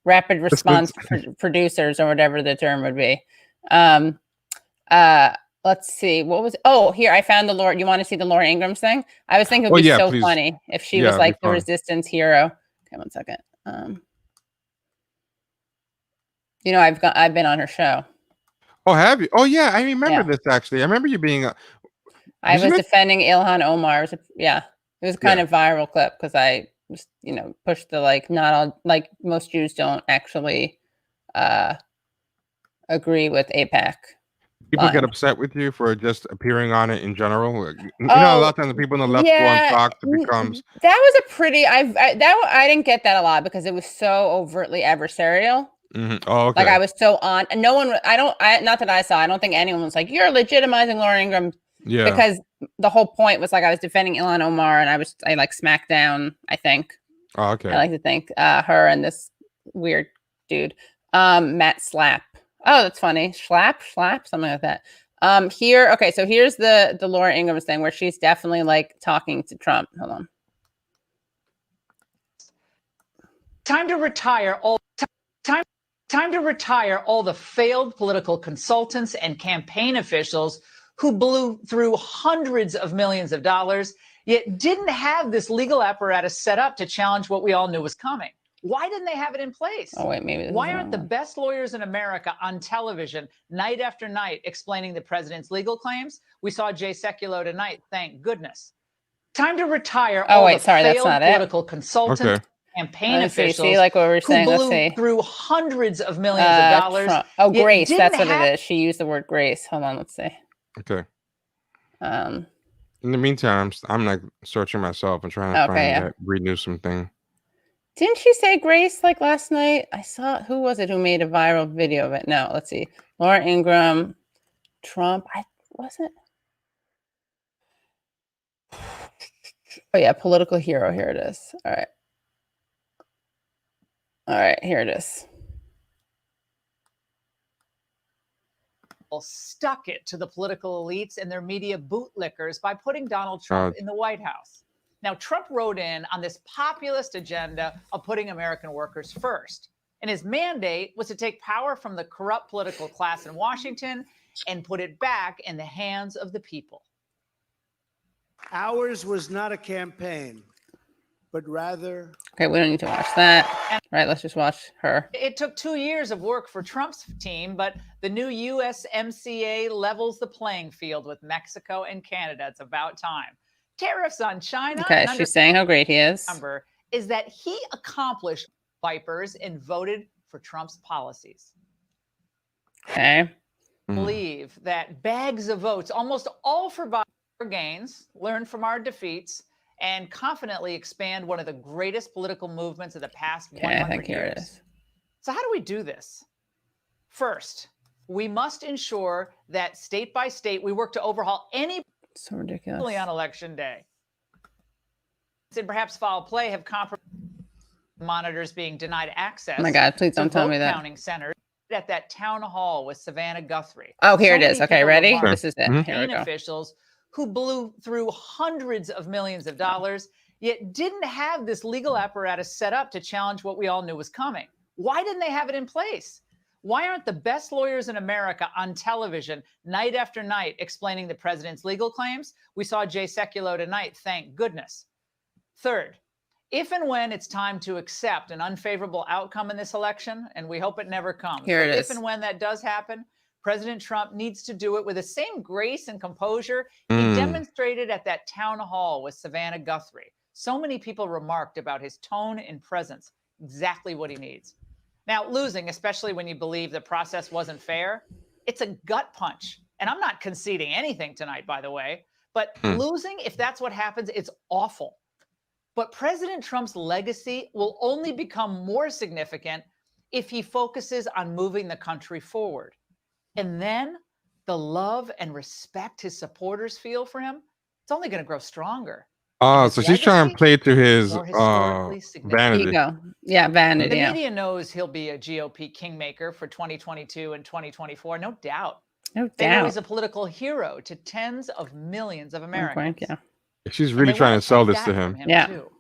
Speaker 1: rapid response producers or whatever the term would be. Let's see. Here, I found the Laura. You want to see the Laura Ingrams thing? I was thinking it would be so funny if she was like the resistance hero. Okay, 1 second. I've been on her show.
Speaker 2: Oh, have you? Oh, yeah, I remember this actually. I remember you being.
Speaker 1: I was defending Ilhan Omar. It was a kind of viral clip because I pushed the not all, like most Jews don't actually agree with AIPAC.
Speaker 2: People get
Speaker 1: Fine.
Speaker 2: upset with you for just appearing on it in general. Like, you know, a lot of times the people on the left go and talk. It becomes
Speaker 1: that was a pretty. I didn't get that a lot because it was so overtly adversarial.
Speaker 2: Oh, okay.
Speaker 1: Like I was so on, and no one. Not that I saw. I don't think anyone was like, "You're legitimizing Laura Ingraham."
Speaker 2: Yeah.
Speaker 1: Because the whole point was like I was defending Ilhan Omar, and I like smacked down. I think.
Speaker 2: Oh, okay.
Speaker 1: I like to think her and this weird dude, Matt Slap. Oh, that's funny. Schlap, something like that. Here, okay, so here's the Laura Ingraham thing where she's definitely like talking to Trump. Hold on.
Speaker 5: Time to retire all the failed political consultants and campaign officials who blew through hundreds of millions of dollars, yet didn't have this legal apparatus set up to challenge what we all knew was coming. Why didn't they have it in place?
Speaker 1: Oh, wait, maybe.
Speaker 5: Why aren't the best lawyers in America on television night after night explaining the president's legal claims? We saw Jay Sekulow tonight, thank goodness. Time to retire all the failed political consultants, campaign officials
Speaker 1: see, like what we were saying.
Speaker 5: who blew through hundreds of millions of dollars.
Speaker 1: Oh, Grace, that's what it is. She used the word Grace. Hold on, let's see.
Speaker 2: Okay. In the meantime, I'm like searching myself and trying to find that Reed Newsom thing.
Speaker 1: Didn't she say Grace like last night? I saw, who was it who made a viral video of it? No, let's see. Laura Ingraham, Trump. Wasn't. Oh yeah, political hero. Here it is. All right, here it is.
Speaker 5: Stuck it to the political elites and their media bootlickers by putting Donald Trump in the White House. Now, Trump rode in on this populist agenda of putting American workers first. And his mandate was to take power from the corrupt political class in Washington and put it back in the hands of the people.
Speaker 6: Ours was not a campaign, but rather...
Speaker 1: Okay, we don't need to watch that. All right, let's just watch her.
Speaker 5: It took 2 years of work for Trump's team, but the new USMCA levels the playing field with Mexico and Canada. It's about time. Tariffs on China.
Speaker 1: Okay, she's saying how great he is.
Speaker 5: Number is that he accomplished vipers and voted for Trump's policies.
Speaker 1: Okay.
Speaker 5: Believe that bags of votes, almost all for Biden gains, learn from our defeats, and confidently expand one of the greatest political movements of the past 100
Speaker 1: I think here
Speaker 5: years.
Speaker 1: It is.
Speaker 5: So how do we do this? First, we must ensure that state by state, we work to overhaul any
Speaker 1: so ridiculous
Speaker 5: on election day. And perhaps foul play have compromised monitors being denied access.
Speaker 1: Oh my God, please don't tell me that.
Speaker 5: Counting centers at that town hall with Savannah Guthrie.
Speaker 1: Oh, here it is. Okay, ready? This is it.
Speaker 5: Here we go. Officials who blew through hundreds of millions of dollars, yet didn't have this legal apparatus set up to challenge what we all knew was coming. Why didn't they have it in place? Why aren't the best lawyers in America on television night after night explaining the president's legal claims? We saw Jay Sekulow tonight, thank goodness. Third, if and when it's time to accept an unfavorable outcome in this election, and we hope it never comes,
Speaker 1: here it is.
Speaker 5: If and when that does happen, President Trump needs to do it with the same grace and composure he demonstrated at that town hall with Savannah Guthrie. So many people remarked about his tone and presence, exactly what he needs. Now, losing, especially when you believe the process wasn't fair, it's a gut punch. And I'm not conceding anything tonight, by the way, but losing, if that's what happens, it's awful. But President Trump's legacy will only become more significant if he focuses on moving the country forward. And then the love and respect his supporters feel for him, it's only going to grow stronger.
Speaker 2: Oh, so she's trying to play to his vanity.
Speaker 1: Here you go. Yeah, vanity.
Speaker 5: The media knows he'll be a GOP kingmaker for 2022 and 2024. No doubt.
Speaker 1: No
Speaker 5: They know
Speaker 1: doubt.
Speaker 5: he's a political hero to tens of millions of Americans.
Speaker 1: Yeah.
Speaker 2: She's really trying to sell this to him.
Speaker 1: Yeah.
Speaker 5: Too.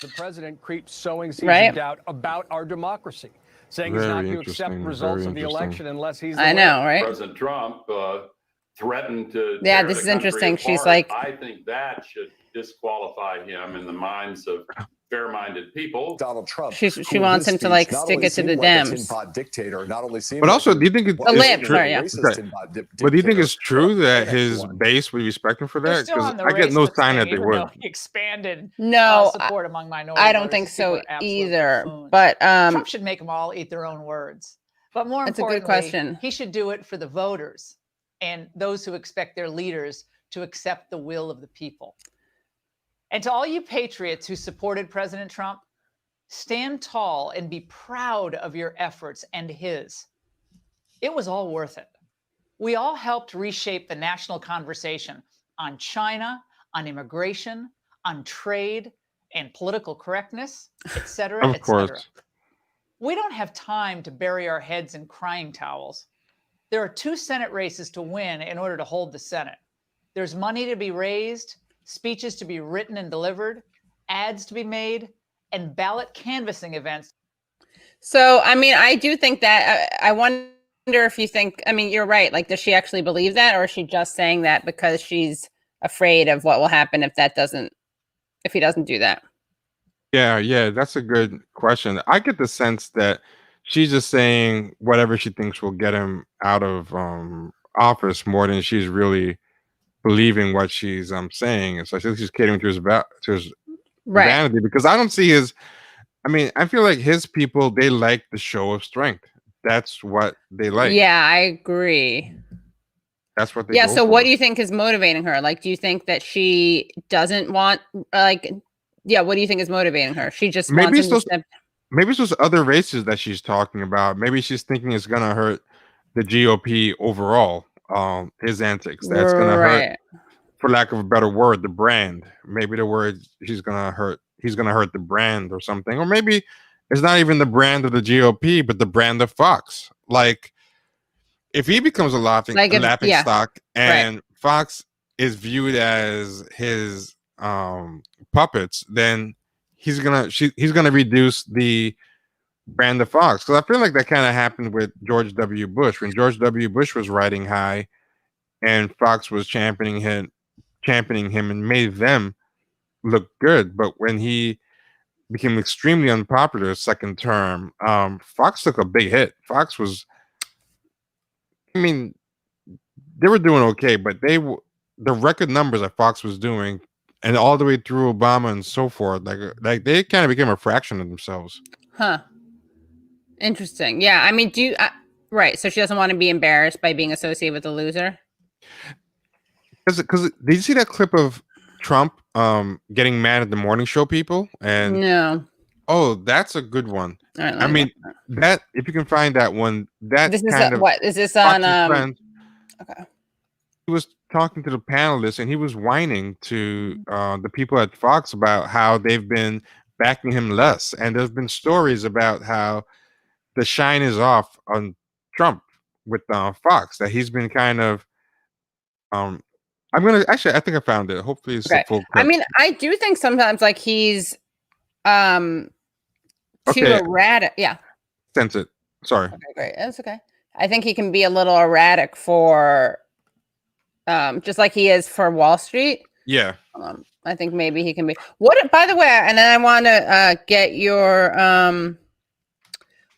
Speaker 7: The president keeps sowing seeds of doubt about our democracy, saying he's not
Speaker 2: Very
Speaker 7: to accept
Speaker 2: interesting,
Speaker 7: results
Speaker 2: very
Speaker 7: of the
Speaker 2: interesting.
Speaker 7: election unless he's the
Speaker 1: I know,
Speaker 7: winner.
Speaker 1: right?
Speaker 8: President Trump threatened to
Speaker 1: Yeah,
Speaker 8: tear
Speaker 1: this
Speaker 8: the
Speaker 1: is
Speaker 8: country
Speaker 1: interesting. She's
Speaker 8: apart.
Speaker 1: like,
Speaker 8: I think that should disqualify him in the minds of fair-minded people.
Speaker 9: Donald Trump.
Speaker 1: she wants him to like stick it to the Dems.
Speaker 9: Dictator, not only seemed
Speaker 2: But
Speaker 9: like
Speaker 2: also, do you think
Speaker 1: The libs, sorry, yeah.
Speaker 2: But do you think it's true that his base would respect him for
Speaker 5: They're
Speaker 2: that?
Speaker 5: still on
Speaker 2: Because
Speaker 5: the
Speaker 2: I get no
Speaker 5: racist
Speaker 2: sign
Speaker 5: thing,
Speaker 2: that they
Speaker 5: even
Speaker 2: would.
Speaker 5: though he expanded
Speaker 1: No,
Speaker 5: support among minority
Speaker 1: I don't
Speaker 5: voters.
Speaker 1: think
Speaker 5: These people
Speaker 1: so
Speaker 5: are absolute
Speaker 1: either.
Speaker 5: buffoons.
Speaker 1: But
Speaker 5: Trump should make them all eat their own words. But more
Speaker 1: That's a good
Speaker 5: importantly,
Speaker 1: question.
Speaker 5: he should do it for the voters and those who expect their leaders to accept the will of the people. And to all you patriots who supported President Trump, stand tall and be proud of your efforts and his. It was all worth it. We all helped reshape the national conversation on China, on immigration, on trade, and political correctness, et cetera,
Speaker 2: Of
Speaker 5: et cetera.
Speaker 2: course.
Speaker 5: We don't have time to bury our heads in crying towels. There are 2 Senate races to win in order to hold the Senate. There's money to be raised, speeches to be written and delivered, ads to be made, and ballot canvassing events.
Speaker 1: So, I mean, I do think that I wonder if you think, I mean, you're right. Like, does she actually believe that, or is she just saying that because she's afraid of what will happen if he doesn't do that?
Speaker 2: Yeah, that's a good question. I get the sense that she's just saying whatever she thinks will get him out of office more than she's really believing what she's saying. And so I think she's catering to his vanity, because I don't see his. I mean, I feel like his people, they like the show of strength. That's what they like.
Speaker 1: Yeah, I agree.
Speaker 2: That's what they
Speaker 1: Yeah,
Speaker 2: go
Speaker 1: so
Speaker 2: for.
Speaker 1: what do you think is motivating her? Like, do you think that she doesn't want, like, yeah, what do you think is motivating her? She just
Speaker 2: Maybe
Speaker 1: wants
Speaker 2: it's
Speaker 1: him to
Speaker 2: those,
Speaker 1: step.
Speaker 2: maybe it's those other races that she's talking about. Maybe she's thinking it's gonna hurt the GOP overall. His antics. That's gonna hurt,
Speaker 1: Right.
Speaker 2: for lack of a better word, the brand. Maybe the word he's gonna hurt the brand or something. Or maybe it's not even the brand of the GOP, but the brand of Fox. Like, if he becomes a laughing
Speaker 1: yeah,
Speaker 2: stock, and Fox is viewed as his puppets, then he's gonna reduce the brand of Fox. Because I feel like that kind of happened with George W. Bush when George W. Bush was riding high, and Fox was championing him and made them look good. But when he became extremely unpopular second term, Fox took a big hit. Fox was, I mean, they were doing okay, but the record numbers that Fox was doing, and all the way through Obama and so forth, like they kind of became a fraction of themselves.
Speaker 1: Huh. Interesting. Yeah, I mean, right, so she doesn't want to be embarrassed by being associated with a loser?
Speaker 2: Because did you see that clip of Trump getting mad at the morning show people? And
Speaker 1: no.
Speaker 2: Oh, that's a good one.
Speaker 1: All right,
Speaker 2: I mean, that if you can find that one, that
Speaker 1: this is
Speaker 2: kind of
Speaker 1: what is this on?
Speaker 2: Okay. He was talking to the panelists, and he was whining to the people at Fox about how they've been backing him less, and there's been stories about how the shine is off on Trump with Fox, that he's been kind of. I'm gonna actually. I think I found it. Hopefully, it's a full clip.
Speaker 1: I mean, I do think sometimes like he's too erratic. Yeah.
Speaker 2: Sense it. Sorry.
Speaker 1: Okay, great. That's okay. I think he can be a little erratic for, just like he is for Wall Street.
Speaker 2: Yeah.
Speaker 1: I think maybe he can be. What? By the way, and then I want to get your.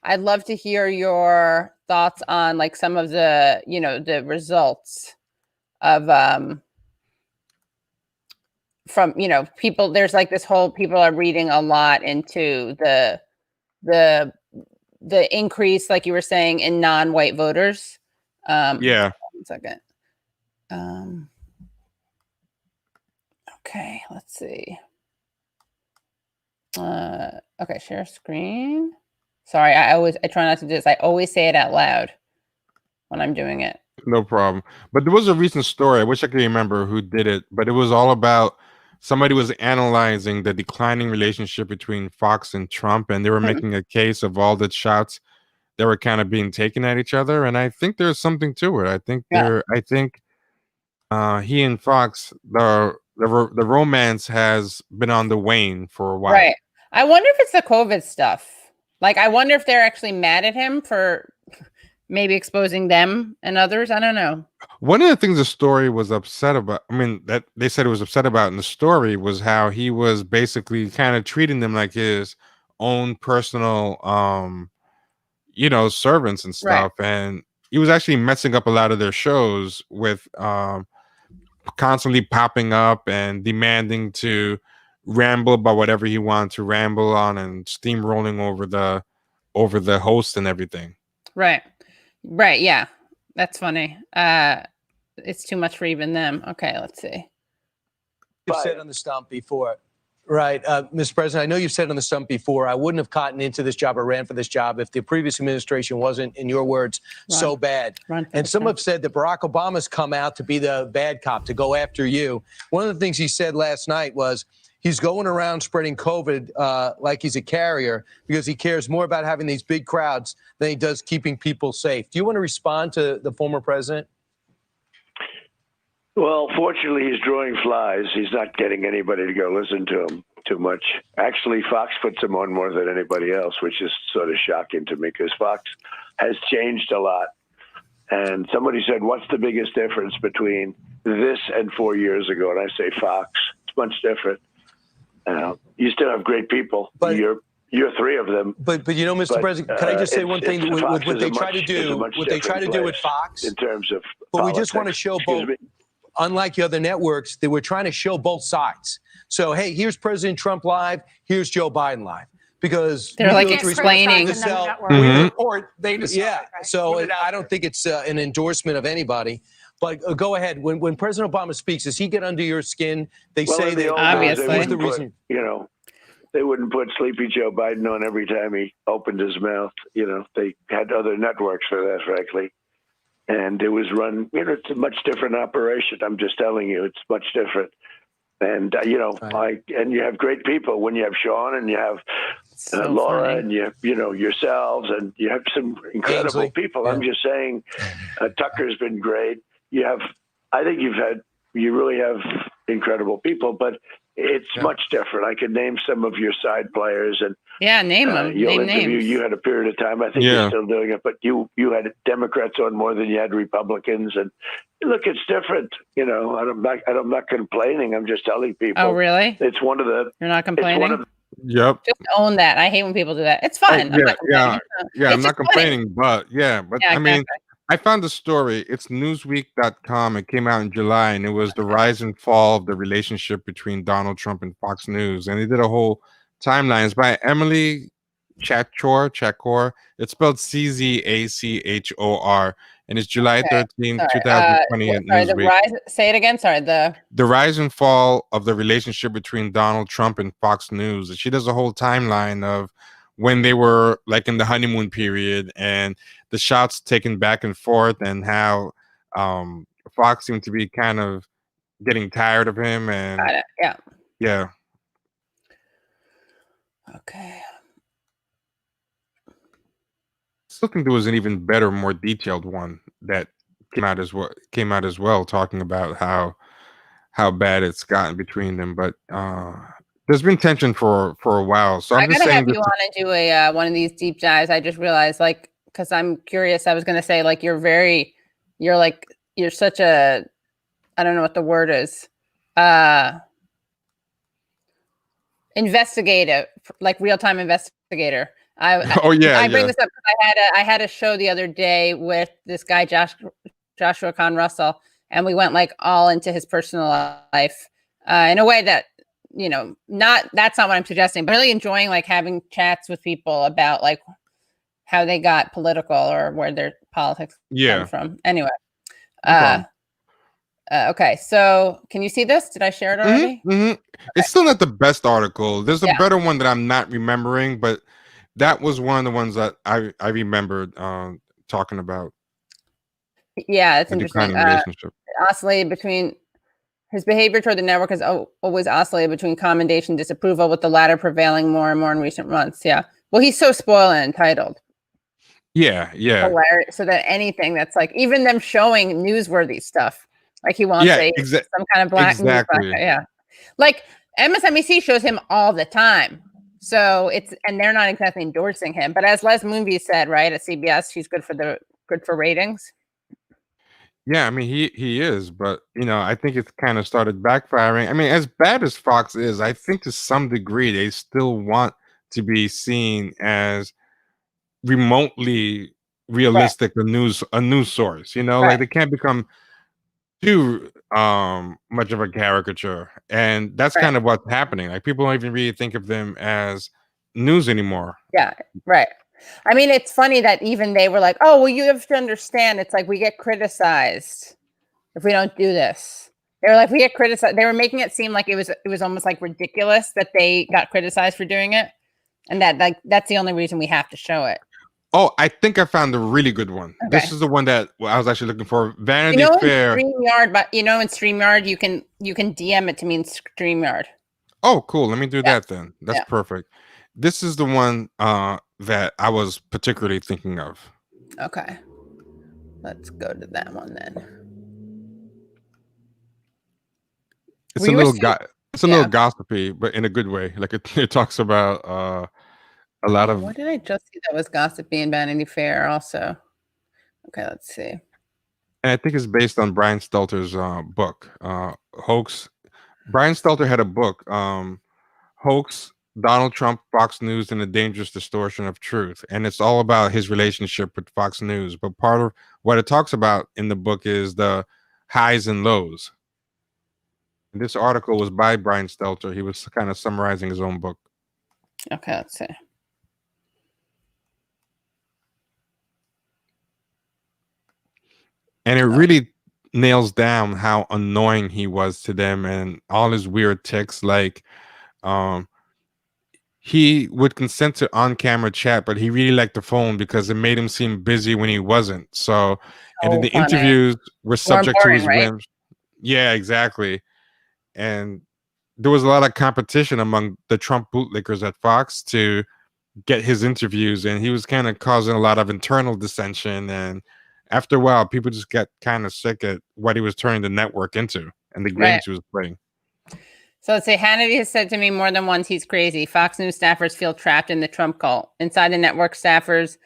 Speaker 1: I'd love to hear your thoughts on like some of the, the results of from people. There's like this whole people are reading a lot into the increase, like you were saying, in non-white voters.
Speaker 2: Yeah.
Speaker 1: 1 second. Okay, let's see. Okay, share screen. Sorry, I try not to do this. I always say it out loud when I'm doing it.
Speaker 2: No problem. But there was a recent story. I wish I could remember who did it, but it was all about somebody was analyzing the declining relationship between Fox and Trump, and they were making a case of all the shots that were kind of being taken at each other. And I think there's something to it. I think he and Fox, the romance has been on the wane for a while.
Speaker 1: Right. I wonder if it's the COVID stuff. Like, I wonder if they're actually mad at him for maybe exposing them and others. I don't know.
Speaker 2: One of the things the story was upset about, I mean, that they said it was upset about in the story, was how he was basically kind of treating them like his own personal, servants and
Speaker 1: Right.
Speaker 2: stuff. And he was actually messing up a lot of their shows with constantly popping up and demanding to ramble about whatever he wanted to ramble on and steamrolling over the host and everything.
Speaker 1: Right. Yeah, that's funny. It's too much for even them. Okay, let's see.
Speaker 9: You've said on the stump before, right, Mr. President, I know you've said on the stump before, I wouldn't have gotten into this job or ran for this job if the previous administration wasn't, in your words, so bad. And some have said that Barack Obama's come out to be the bad cop, to go after you. One of the things he said last night was he's going around spreading COVID like he's a carrier because he cares more about having these big crowds than he does keeping people safe. Do you want to respond to the former president?
Speaker 10: Well, fortunately, he's drawing flies. He's not getting anybody to go listen to him too much. Actually, Fox puts him on more than anybody else, which is sort of shocking to me because Fox has changed a lot. And somebody said, what's the biggest difference between this and 4 years ago? And I say Fox. It's much different. You still have great people.
Speaker 9: But
Speaker 10: you're three of them.
Speaker 9: But Mr. President, can I just say one thing? What they try to do with Fox
Speaker 10: in terms of
Speaker 9: but
Speaker 10: politics.
Speaker 9: we just want to show both. Unlike the other networks, they were trying to show both sides. So, hey, here's President Trump live. Here's Joe Biden live. Because
Speaker 1: they're like explaining.
Speaker 7: They decide.
Speaker 9: Yeah. So I don't think it's an endorsement of anybody. But go ahead. When President Obama speaks, does he get under your skin? They say that
Speaker 1: obviously.
Speaker 10: They wouldn't put, they wouldn't put Sleepy Joe Biden on every time he opened his mouth. They had other networks for that, frankly. And it was run, it's a much different operation. I'm just telling you, it's much different. And, and you have great people when you have Sean and you have Laura and you have, yourselves and you have some incredible people. I'm just saying, Tucker's been great. I think you really have incredible people, but it's much different. I could name some of your side players and
Speaker 1: name them. Name names.
Speaker 10: You had a period of time. I think you're still doing it, but you had Democrats on more than you had Republicans. And look, it's different. I'm not complaining. I'm just telling people.
Speaker 1: Oh, really?
Speaker 10: It's one of the.
Speaker 1: You're not complaining.
Speaker 2: Yep.
Speaker 1: Just own that. I hate when people do that. It's fun.
Speaker 2: I'm not complaining, but I mean. I found the story. It's Newsweek.com. It came out in July, and it was the rise and fall of the relationship between Donald Trump and Fox News. And they did a whole timeline. It's by Emily Chakor. It's spelled Czachor, and it's July 13th, 2020 at Newsweek.
Speaker 1: Say it again. Sorry. The
Speaker 2: rise and fall of the relationship between Donald Trump and Fox News. And she does a whole timeline of when they were like in the honeymoon period and the shots taken back and forth and how Fox seemed to be kind of getting tired of him. And
Speaker 1: got it.
Speaker 2: Yeah.
Speaker 1: Okay.
Speaker 2: I still think there was an even better, more detailed one that came out as well, talking about how bad it's gotten between them. But there's been tension for a while. So I'm just saying
Speaker 1: you want to do a one of these deep dives. I just realized, because I'm curious. I was going to say, you're such a, I don't know what the word is, investigative, like real-time investigator. I bring this up because I had a show the other day with this guy Joshua Kahn Russell, and we went all into his personal life in a way that that's not what I'm suggesting, but really enjoying having chats with people about how they got political or where their politics come from. Anyway, okay. So can you see this? Did I share it already?
Speaker 2: Okay. It's still not the best article. There's a better one that I'm not remembering, but that was one of the ones that I remembered talking about.
Speaker 1: Yeah, it's interesting. Oscillated between his behavior toward the network has always oscillated between commendation and disapproval, with the latter prevailing more and more in recent months. Yeah. Well, he's so spoiled and entitled.
Speaker 2: Yeah.
Speaker 1: Hilarious. So that anything that's even them showing newsworthy stuff, he won't say some kind of black news. Yeah. MSNBC shows him all the time. So and they're not exactly endorsing him. But as Les Moonves said, right, at CBS, she's good for the good for ratings.
Speaker 2: Yeah, I mean he is, but I think it's kind of started backfiring. I mean, as bad as Fox is, I think to some degree they still want to be seen as remotely realistic a news source. Like they can't become too much of a caricature, and that's kind of what's happening. Like people don't even really think of them as news anymore.
Speaker 1: Yeah, right. I mean, it's funny that even they were like, "Oh, well, you have to understand. It's like we get criticized if we don't do this." They were like, "We get criticized." They were making it seem like it was almost like ridiculous that they got criticized for doing it, and that like that's the only reason we have to show it.
Speaker 2: Oh, I think I found a really good one.
Speaker 1: Okay.
Speaker 2: This is the one that I was actually looking for. Vanity
Speaker 1: In
Speaker 2: Fair.
Speaker 1: StreamYard, but in StreamYard, you can DM it to me in StreamYard.
Speaker 2: Oh, cool. Let me do that then. That's perfect. This is the one that I was particularly thinking of.
Speaker 1: Okay. Let's go to that one then.
Speaker 2: It's a little little gossipy, but in a good way. Like it talks about a lot of.
Speaker 1: What did I just see that was gossipy in Vanity Fair also? Okay, let's see.
Speaker 2: And I think it's based on Brian Stelter's book, Hoax. Brian Stelter had a book, Hoax, Donald Trump, Fox News, and the Dangerous Distortion of Truth. And it's all about his relationship with Fox News. But part of what it talks about in the book is the highs and lows. And this article was by Brian Stelter. He was kind of summarizing his own book.
Speaker 1: Okay, let's see.
Speaker 2: And it really nails down how annoying he was to them and all his weird tics. Like, he would consent to on-camera chat, but he really liked the phone because it made him seem busy when he wasn't. So, and then the interviews were subject to his whims. Yeah, exactly. And there was a lot of competition among the Trump bootlickers at Fox to get his interviews, and he was kind of causing a lot of internal dissension. And after a while, people just got kind of sick at what he was turning the network into and the games he was playing.
Speaker 1: So let's say Hannity has said to me more than once he's crazy. Fox News staffers feel trapped in the Trump cult. Inside the network staffers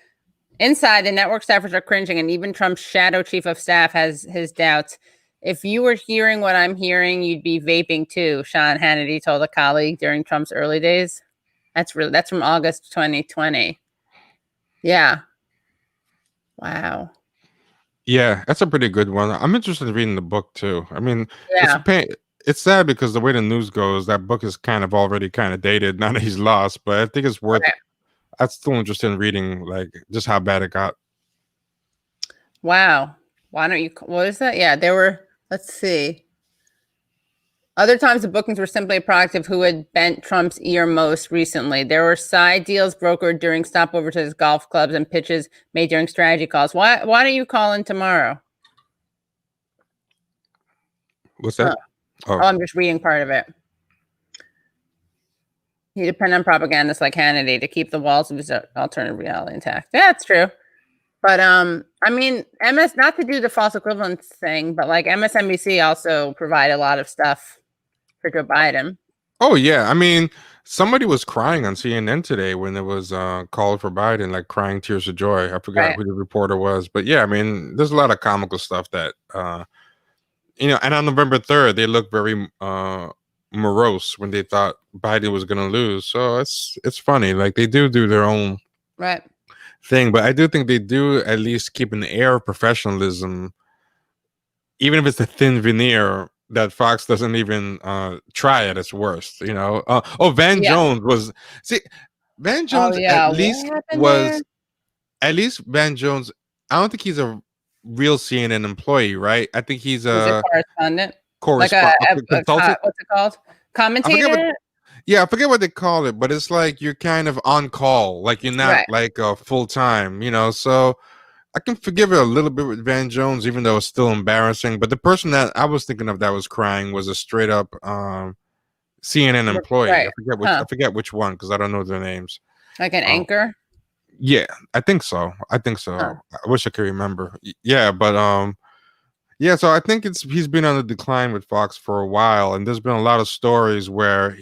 Speaker 1: are cringing, and even Trump's shadow chief of staff has his doubts. If you were hearing what I'm hearing, you'd be vaping too, Sean Hannity told a colleague during Trump's early days. That's from August 2020. Yeah. Wow.
Speaker 2: Yeah, that's a pretty good one. I'm interested in reading the book too. I mean, it's sad because the way the news goes, that book is kind of already kind of dated now that he's lost, but I think it's worth I'm still interested in reading like just how bad it got.
Speaker 1: Wow. Why don't you, what is that? Yeah, there were, let's see. Other times the bookings were simply a product of who had bent Trump's ear most recently. There were side deals brokered during stopovers to his golf clubs and pitches made during strategy calls. Why don't you call in tomorrow?
Speaker 2: What's that?
Speaker 1: Oh, I'm just reading part of it. You depend on propagandists like Hannity to keep the walls of his alternative reality intact. Yeah, that's true. But I mean, not to do the false equivalence thing, but like MSNBC also provide a lot of stuff for Joe Biden.
Speaker 2: Oh yeah, I mean, somebody was crying on CNN today when there was call for Biden, like crying tears of joy. I forgot who the reporter was, but yeah, I mean, there's a lot of comical stuff that and on November 3rd, they looked very morose when they thought Biden was going to lose. So it's funny, like they do their own thing, but I do think they do at least keep an air of professionalism, even if it's a thin veneer that Fox doesn't even try at its worst. Van Jones was Van Jones at least Van Jones. I don't think he's a real CNN employee, right? I think he's a
Speaker 1: correspondent,
Speaker 2: like a consultant.
Speaker 1: What's it called? Commentator.
Speaker 2: I forget what they call it, but it's like you're kind of on call, like you're not like full time, So I can forgive it a little bit with Van Jones, even though it's still embarrassing. But the person that I was thinking of that was crying was a straight up CNN employee. I forget which one because I don't know their names.
Speaker 1: Like an anchor.
Speaker 2: Yeah, I think so. I wish I could remember. Yeah, but so I think he's been on the decline with Fox for a while, and there's been a lot of stories where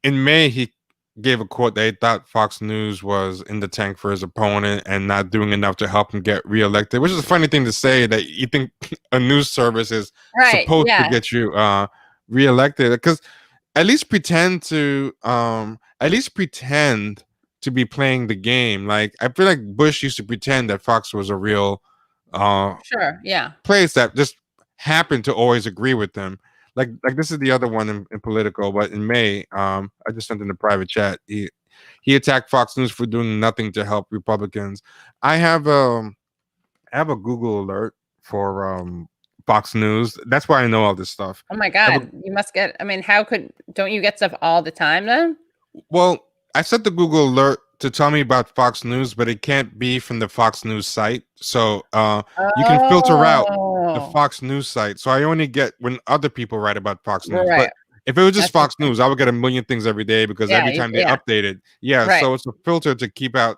Speaker 2: in May he gave a quote that he thought Fox News was in the tank for his opponent and not doing enough to help him get reelected, which is a funny thing to say, that you think a news service is
Speaker 1: Right.
Speaker 2: supposed to
Speaker 1: Yeah.
Speaker 2: get you reelected. Because at least pretend to be playing the game. Like, I feel like Bush used to pretend that Fox was a real
Speaker 1: Sure. Yeah.
Speaker 2: place that just happened to always agree with them. Like this is the other one in Politico, but in May, I just sent in a private chat. He attacked Fox News for doing nothing to help Republicans. I have a Google alert for Fox News. That's why I know all this stuff.
Speaker 1: Oh my God. You must get, I mean, don't you get stuff all the time then?
Speaker 2: Well, I set the Google alert to tell me about Fox News, but it can't be from the Fox News site. So you can filter out the Fox News site. So I only get when other people write about Fox News.
Speaker 1: Right.
Speaker 2: But if it was just Fox News, I would get a million things every day because every time they update it. Yeah.
Speaker 1: Right.
Speaker 2: So it's a filter to keep out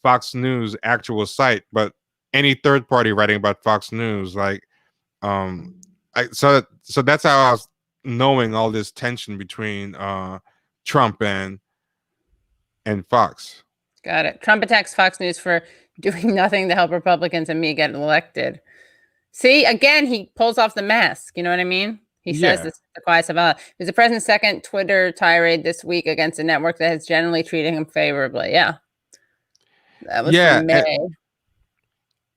Speaker 2: Fox News actual site. But any third party writing about Fox News, like so that's how I was knowing all this tension between Trump and Fox.
Speaker 1: Got it. Trump attacks Fox News for doing nothing to help Republicans and me get elected. See, again, he pulls off the mask. You know what I mean? He says this is the quiet savannah. It was the president's second Twitter tirade this week against a network that has generally treated him favorably. Yeah. That was in May.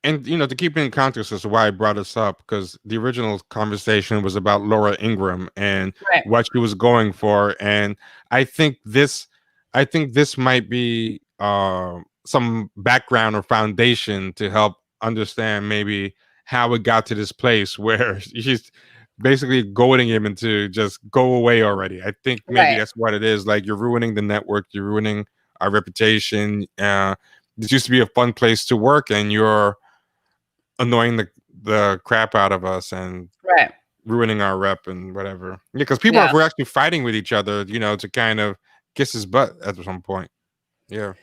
Speaker 2: And to keep it in context as to why I brought this up, because the original conversation was about Laura Ingraham and what she was going for. And I think this might be some background or foundation to help understand maybe how it got to this place where she's basically goading him into just go away already. I think maybe that's what it is. Like, you're ruining the network, you're ruining our reputation. This used to be a fun place to work, and you're annoying the crap out of us and ruining our rep and whatever. Yeah, because people were actually fighting with each other, to kind of kiss his butt at some point. Yeah.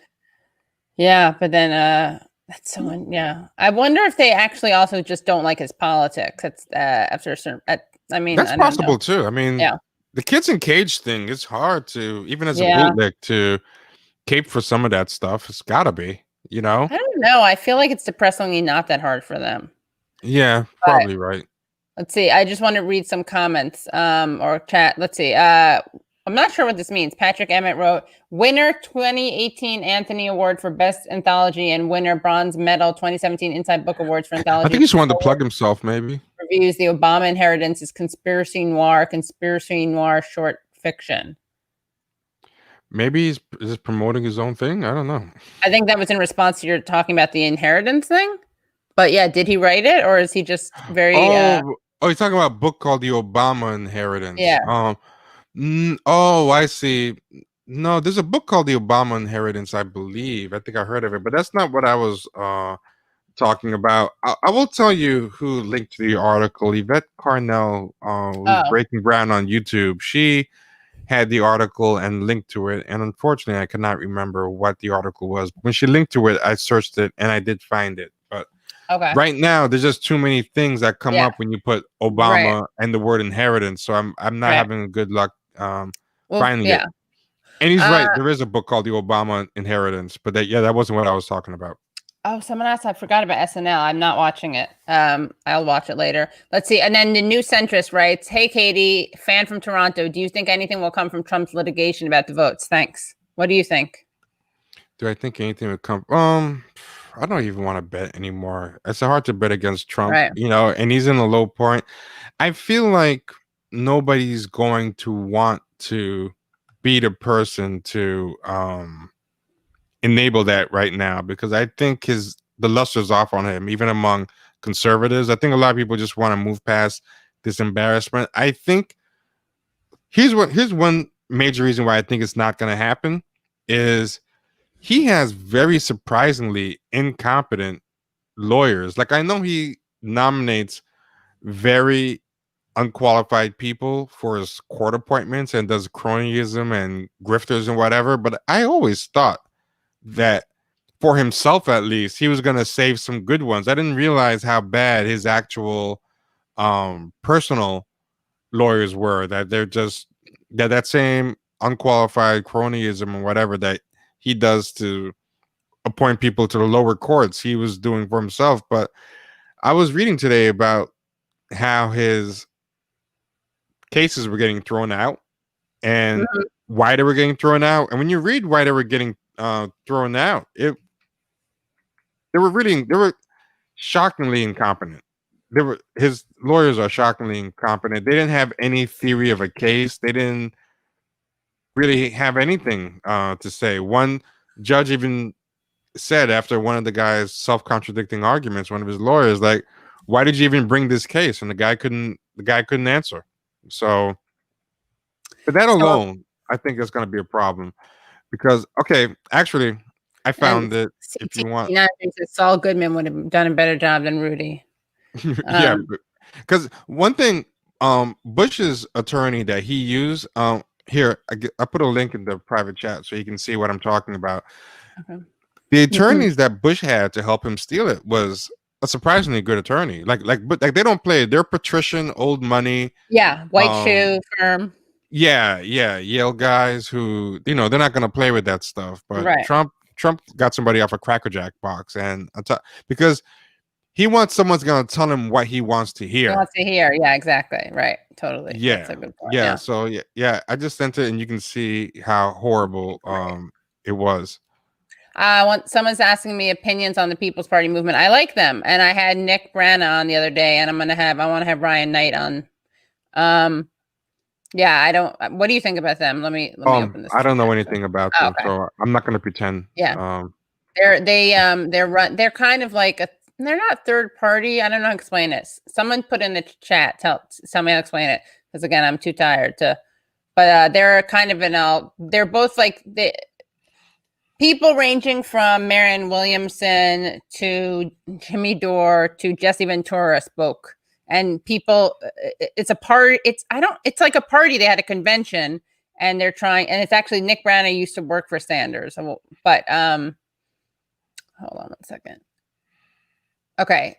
Speaker 1: Yeah, but then that's someone. Yeah, I wonder if they actually also just don't like his politics. It's after a certain. I mean,
Speaker 2: that's possible too. I mean,
Speaker 1: yeah.
Speaker 2: The kids in cage thing, it's hard to, even as a bootleg, to cape for some of that stuff. It's gotta be,
Speaker 1: I don't know. I feel like it's depressingly not that hard for them.
Speaker 2: Yeah, probably right.
Speaker 1: Let's see. I just want to read some comments or chat. Let's see. I'm not sure what this means. Patrick Emmett wrote, winner 2018 Anthony Award for Best Anthology and winner Bronze Medal 2017 Inside Book Awards for Anthology.
Speaker 2: I think he just wanted to plug himself, maybe.
Speaker 1: Reviews the Obama Inheritance is conspiracy noir short fiction.
Speaker 2: Maybe he's just promoting his own thing. I don't know.
Speaker 1: I think that was in response to your talking about the inheritance thing. But yeah, did he write it, or is he just very?
Speaker 2: Oh, you're talking about a book called The Obama Inheritance.
Speaker 1: Yeah.
Speaker 2: Oh, I see. No, there's a book called The Obama Inheritance, I believe. I think I heard of it, but that's not what I was talking about. I will tell you who linked to the article. Yvette Carnell, who's Breaking Ground on YouTube. She had the article and linked to it, and unfortunately, I cannot remember what the article was. When she linked to it, I searched it and I did find it. But right now, there's just too many things that come up when you put Obama and the word inheritance. So I'm not having good luck finding it. And he's right. There is a book called The Obama Inheritance, but that wasn't what I was talking about.
Speaker 1: Oh, someone else. I forgot about SNL. I'm not watching it. I'll watch it later. Let's see. And then the New Centrist writes, hey, Katie, fan from Toronto. Do you think anything will come from Trump's litigation about the votes? Thanks. What do you think?
Speaker 2: Do I think anything would come? I don't even want to bet anymore. It's hard to bet against Trump, and he's in a low point. I feel like nobody's going to want to be the person to enable that right now, because I think the luster's off on him, even among conservatives. I think a lot of people just want to move past this embarrassment. I think here's one major reason why I think it's not going to happen is he has very surprisingly incompetent lawyers. Like, I know he nominates very unqualified people for his court appointments and does cronyism and grifters and whatever, but I always thought that for himself, at least, he was going to save some good ones. I didn't realize how bad his actual personal lawyers were, that they're just that same unqualified cronyism or whatever that he does to appoint people to the lower courts, he was doing for himself. But I was reading today about how his cases were getting thrown out and why they were getting thrown out. And when you read why they were getting thrown out, they were shockingly incompetent. His lawyers are shockingly incompetent. They didn't have any theory of a case. They didn't really have anything to say. One judge even said after one of the guy's self-contradicting arguments, one of his lawyers, like, why did you even bring this case? And the guy couldn't answer. So for that alone, I think it's going to be a problem because, okay, actually, I found it. If you want,
Speaker 1: Saul Goodman would have done a better job than Rudy.
Speaker 2: Yeah, because one thing, Bush's attorney that he used, here I put a link in the private chat so you can see what I'm talking about.
Speaker 1: Okay.
Speaker 2: The attorneys that Bush had to help him steal it was a surprisingly good attorney. But they don't play. They're patrician, old money.
Speaker 1: Yeah, white shoe firm.
Speaker 2: Yeah, Yale guys who they're not going to play with that stuff. But
Speaker 1: right.
Speaker 2: Trump got somebody off a Cracker Jack box, and because he wants someone's going to tell him what he wants to hear.
Speaker 1: He wants to hear. Yeah, exactly. Right. Totally.
Speaker 2: Yeah.
Speaker 1: That's a good point.
Speaker 2: Yeah. So yeah. I just sent it, and you can see how horrible it was.
Speaker 1: Someone's asking me opinions on the People's Party movement. I like them, and I had Nick Branna on the other day, and I want to have Ryan Knight on. Yeah, I don't. What do you think about them? Let me open this.
Speaker 2: I don't know anything about them,
Speaker 1: okay.
Speaker 2: so I'm not going to pretend.
Speaker 1: Yeah. They're kind of like they're not third party. I don't know how to explain it. Someone put in the chat. Tell me how to explain it, because again, I'm too tired to. But they're kind of they're both like people ranging from Marianne Williamson to Jimmy Dore to Jesse Ventura spoke, and people. It's a party. It's like a party. They had a convention, and they're trying. And it's actually Nick Branna used to work for Sanders, but hold on 1 second. Okay.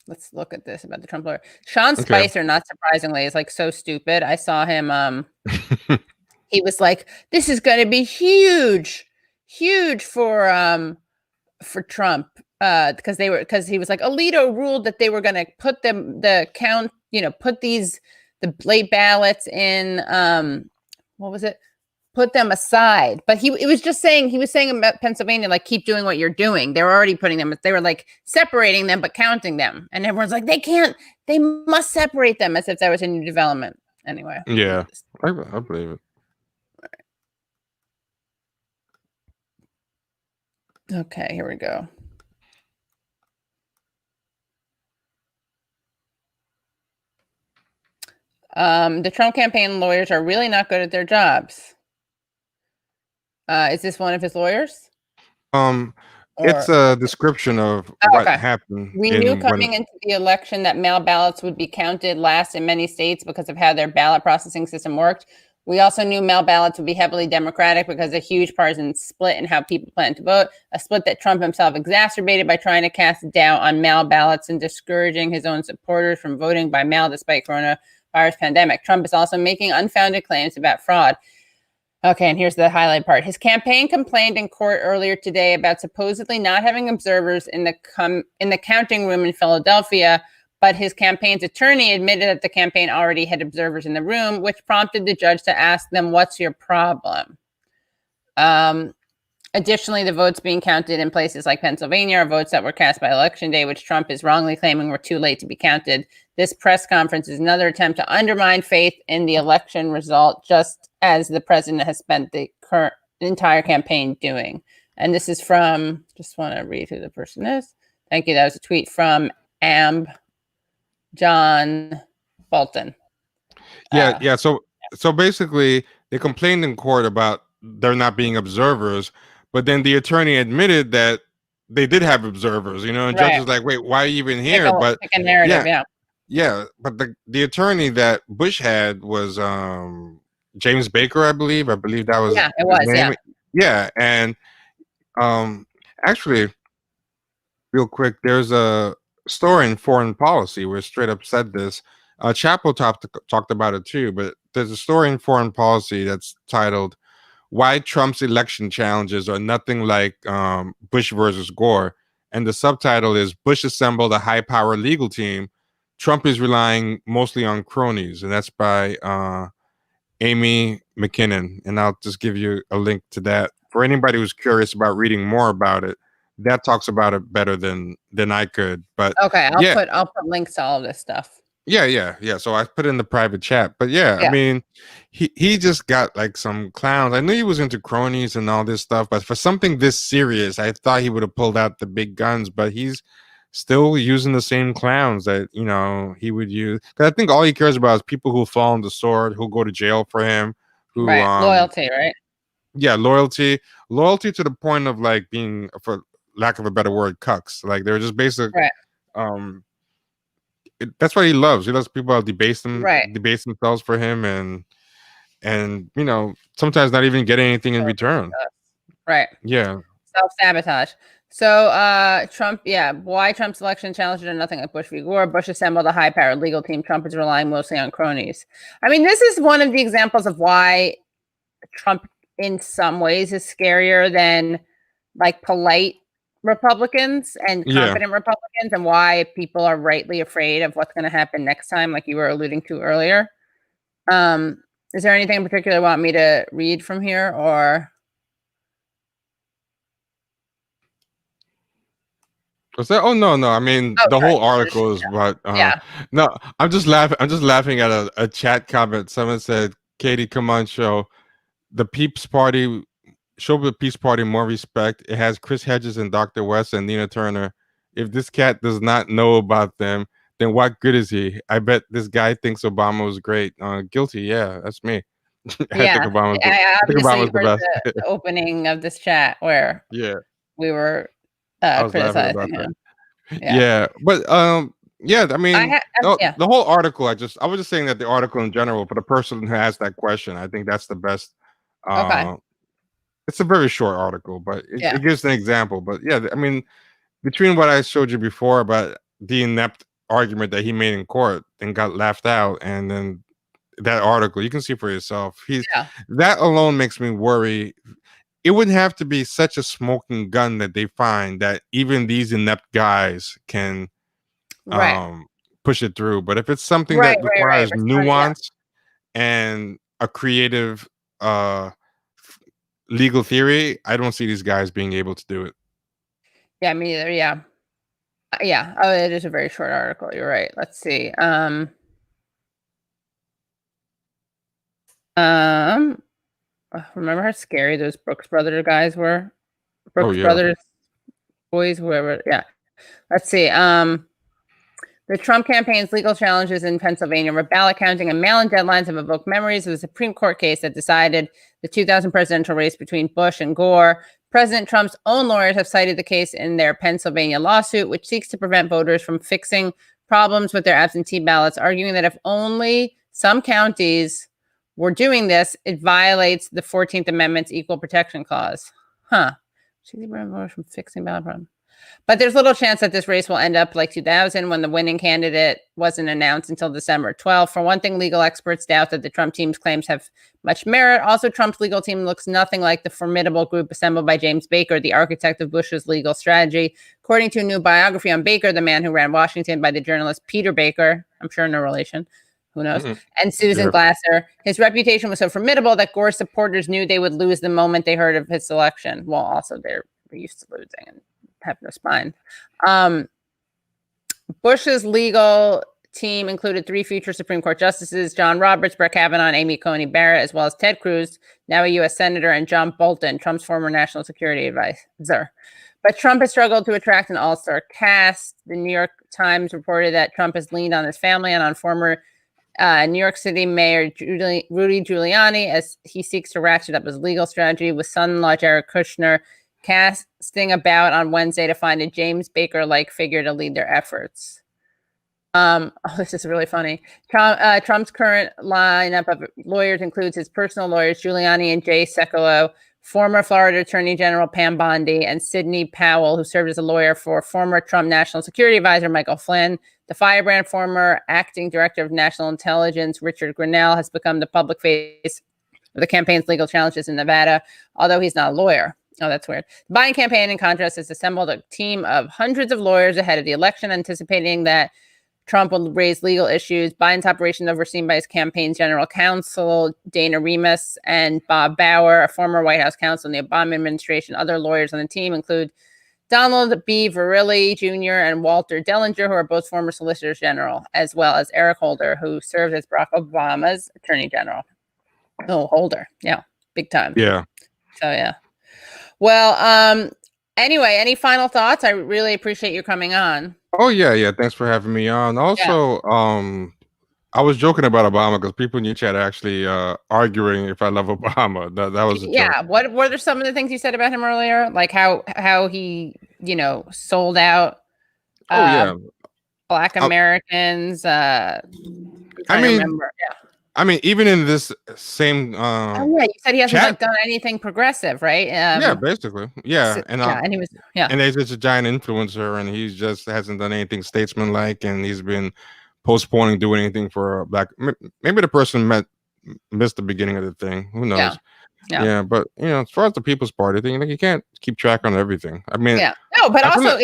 Speaker 1: Let's look at this about the Trump lawyer. Sean Spicer, not surprisingly, is like so stupid. I saw him. He was like, "This is going to be huge for Trump." Because he was like, Alito ruled that they were going to put put the late ballots in. What was it? Put them aside. But he was saying about Pennsylvania, like, keep doing what you're doing. They were already putting them. They were like separating them, but counting them. And everyone's like, they must separate them, as if that was a new development. Anyway.
Speaker 2: Yeah, I believe it.
Speaker 1: Okay, here we go. The Trump campaign lawyers are really not good at their jobs. Is this one of his lawyers?
Speaker 2: It's a description of what happened.
Speaker 1: We knew coming into the election that mail ballots would be counted last in many states because of how their ballot processing system worked. We also knew mail ballots would be heavily Democratic because of a huge partisan split in how people plan to vote, a split that Trump himself exacerbated by trying to cast doubt on mail ballots and discouraging his own supporters from voting by mail despite coronavirus pandemic. Trump is also making unfounded claims about fraud. Okay, and here's the highlight part. His campaign complained in court earlier today about supposedly not having observers in the counting room in Philadelphia, but his campaign's attorney admitted that the campaign already had observers in the room, which prompted the judge to ask them, "What's your problem?" Additionally, the votes being counted in places like Pennsylvania are votes that were cast by Election Day, which Trump is wrongly claiming were too late to be counted. This press conference is another attempt to undermine faith in the election result, just as the president has spent the entire campaign doing. And this is from, just want to read who the person is. Thank you. That was a tweet from John Bolton.
Speaker 2: Yeah. So basically, they complained in court about there not being observers, but then the attorney admitted that they did have observers. And judge was like, "Wait, why are you even here?"
Speaker 1: But a narrative,
Speaker 2: yeah. But the attorney that Bush had was James Baker, I believe. I believe that was his name. Yeah, and actually, real quick, there's a story in Foreign Policy where it straight up said this. Chapo talked about it too, but there's a story in Foreign Policy that's titled "Why Trump's Election Challenges Are Nothing Like Bush versus Gore," and the subtitle is "Bush Assembled a High-Power Legal Team. Trump is Relying Mostly on Cronies," and that's by Amy McKinnon. And I'll just give you a link to that for anybody who's curious about reading more about it. That talks about it better than I could. But
Speaker 1: okay, I'll put links to all of this stuff.
Speaker 2: Yeah. So I put in the private chat, but yeah. I mean, he just got like some clowns. I knew he was into cronies and all this stuff, but for something this serious, I thought he would have pulled out the big guns. But he's still using the same clowns that he would use. Because I think all he cares about is people who fall on the sword, who go to jail for him, who
Speaker 1: loyalty, right?
Speaker 2: Yeah, loyalty to the point of like being, for lack of a better word, cucks. Like they're just basic.
Speaker 1: Right.
Speaker 2: That's what he loves. He loves people that debase themselves for him, and sometimes not even getting anything in return.
Speaker 1: Right.
Speaker 2: Yeah.
Speaker 1: Self-sabotage. So Trump, why Trump's election challenges are nothing like Bush v. Gore. Bush assembled a high-powered legal team. Trump is relying mostly on cronies. I mean, this is one of the examples of why Trump, in some ways, is scarier than like polite Republicans and confident Republicans, and why people are rightly afraid of what's going to happen next time, like you were alluding to earlier. Is there anything in particular you want me to read from here, or?
Speaker 2: Was that? Oh no! I mean, the whole article is about. No, I'm just laughing at a chat comment. Someone said, "Katie, come on, show the Peeps Party. Show the Peace Party more respect. It has Chris Hedges and Dr. West and Nina Turner. If this cat does not know about them, then what good is he? I bet this guy thinks Obama was great. Guilty. Yeah, that's me.
Speaker 1: I
Speaker 2: think Obama's
Speaker 1: the best. The opening of this chat where we were criticizing him.
Speaker 2: But I mean, the whole article. I was just saying that the article in general, for the person who has that question, I think that's the best. It's a very short article, but it gives an example. But yeah, I mean, between what I showed you before about the inept argument that he made in court and got laughed out, and then that article, you can see for yourself. That alone makes me worry. It wouldn't have to be such a smoking gun that they find that even these inept guys can push it through. But if it's something that requires nuance and a creative legal theory, I don't see these guys being able to do it.
Speaker 1: Yeah, me either. Yeah. Oh, it is a very short article. You're right. Let's see. Remember how scary those Brooks Brothers guys were? Brooks Brothers boys, whoever. Yeah. Let's see. The Trump campaign's legal challenges in Pennsylvania were ballot counting and mail-in deadlines have evoked memories of the Supreme Court case that decided the 2000 presidential race between Bush and Gore. President Trump's own lawyers have cited the case in their Pennsylvania lawsuit, which seeks to prevent voters from fixing problems with their absentee ballots, arguing that if only some counties were doing this, it violates the 14th Amendment's Equal Protection Clause. Seeking to prevent voters from fixing ballot problems. But there's little chance that this race will end up like 2000 when the winning candidate wasn't announced until December 12th. For one thing, legal experts doubt that the Trump team's claims have much merit. Also, Trump's legal team looks nothing like the formidable group assembled by James Baker, the architect of Bush's legal strategy. According to a new biography on Baker, the man who ran Washington by the journalist Peter Baker, I'm sure no relation, who knows, and Susan Glasser, his reputation was so formidable that Gore supporters knew they would lose the moment they heard of his selection. Well, also they're used to losing and have no spine. Bush's legal team included 3 future Supreme Court justices, John Roberts, Brett Kavanaugh, and Amy Coney Barrett, as well as Ted Cruz, now a U.S. Senator, and John Bolton, Trump's former national security advisor. But Trump has struggled to attract an all-star cast. The New York Times reported that Trump has leaned on his family and on former New York City Mayor Rudy Giuliani as he seeks to ratchet up his legal strategy, with son-in-law Jared Kushner casting about on Wednesday to find a James Baker-like figure to lead their efforts. This is really funny. Trump's current lineup of lawyers includes his personal lawyers, Giuliani and Jay Sekulow, former Florida Attorney General Pam Bondi, and Sidney Powell, who served as a lawyer for former Trump National Security Advisor Michael Flynn. The firebrand former acting director of national intelligence, Richard Grenell, has become the public face of the campaign's legal challenges in Nevada, although he's not a lawyer. Oh, that's weird. The Biden campaign, in contrast, has assembled a team of hundreds of lawyers ahead of the election, anticipating that Trump will raise legal issues. Biden's operation, overseen by his campaign's general counsel, Dana Remus, and Bob Bauer, a former White House counsel in the Obama administration. Other lawyers on the team include Donald B. Verrilli Jr. and Walter Dellinger, who are both former solicitors general, as well as Eric Holder, who served as Barack Obama's attorney general. Oh, Holder. Yeah, big time.
Speaker 2: Yeah.
Speaker 1: So, yeah. Well, anyway, any final thoughts? I really appreciate you coming on.
Speaker 2: Oh yeah. Thanks for having me on. Also, I was joking about Obama because people in your chat are actually arguing if I love Obama. That was a joke.
Speaker 1: What are some of the things you said about him earlier? Like how he, sold out Black Americans. I remember. Yeah.
Speaker 2: I mean, even in this same
Speaker 1: you said he hasn't done anything progressive, right?
Speaker 2: Yeah, basically. Yeah.
Speaker 1: So, and he was
Speaker 2: and he's just a giant influencer, and he just hasn't done anything statesman-like, and he's been postponing doing anything for Black. Maybe the person missed the beginning of the thing. Who knows? Yeah. But as far as the People's Party thing, you can't keep track on everything. I mean,
Speaker 1: no, but also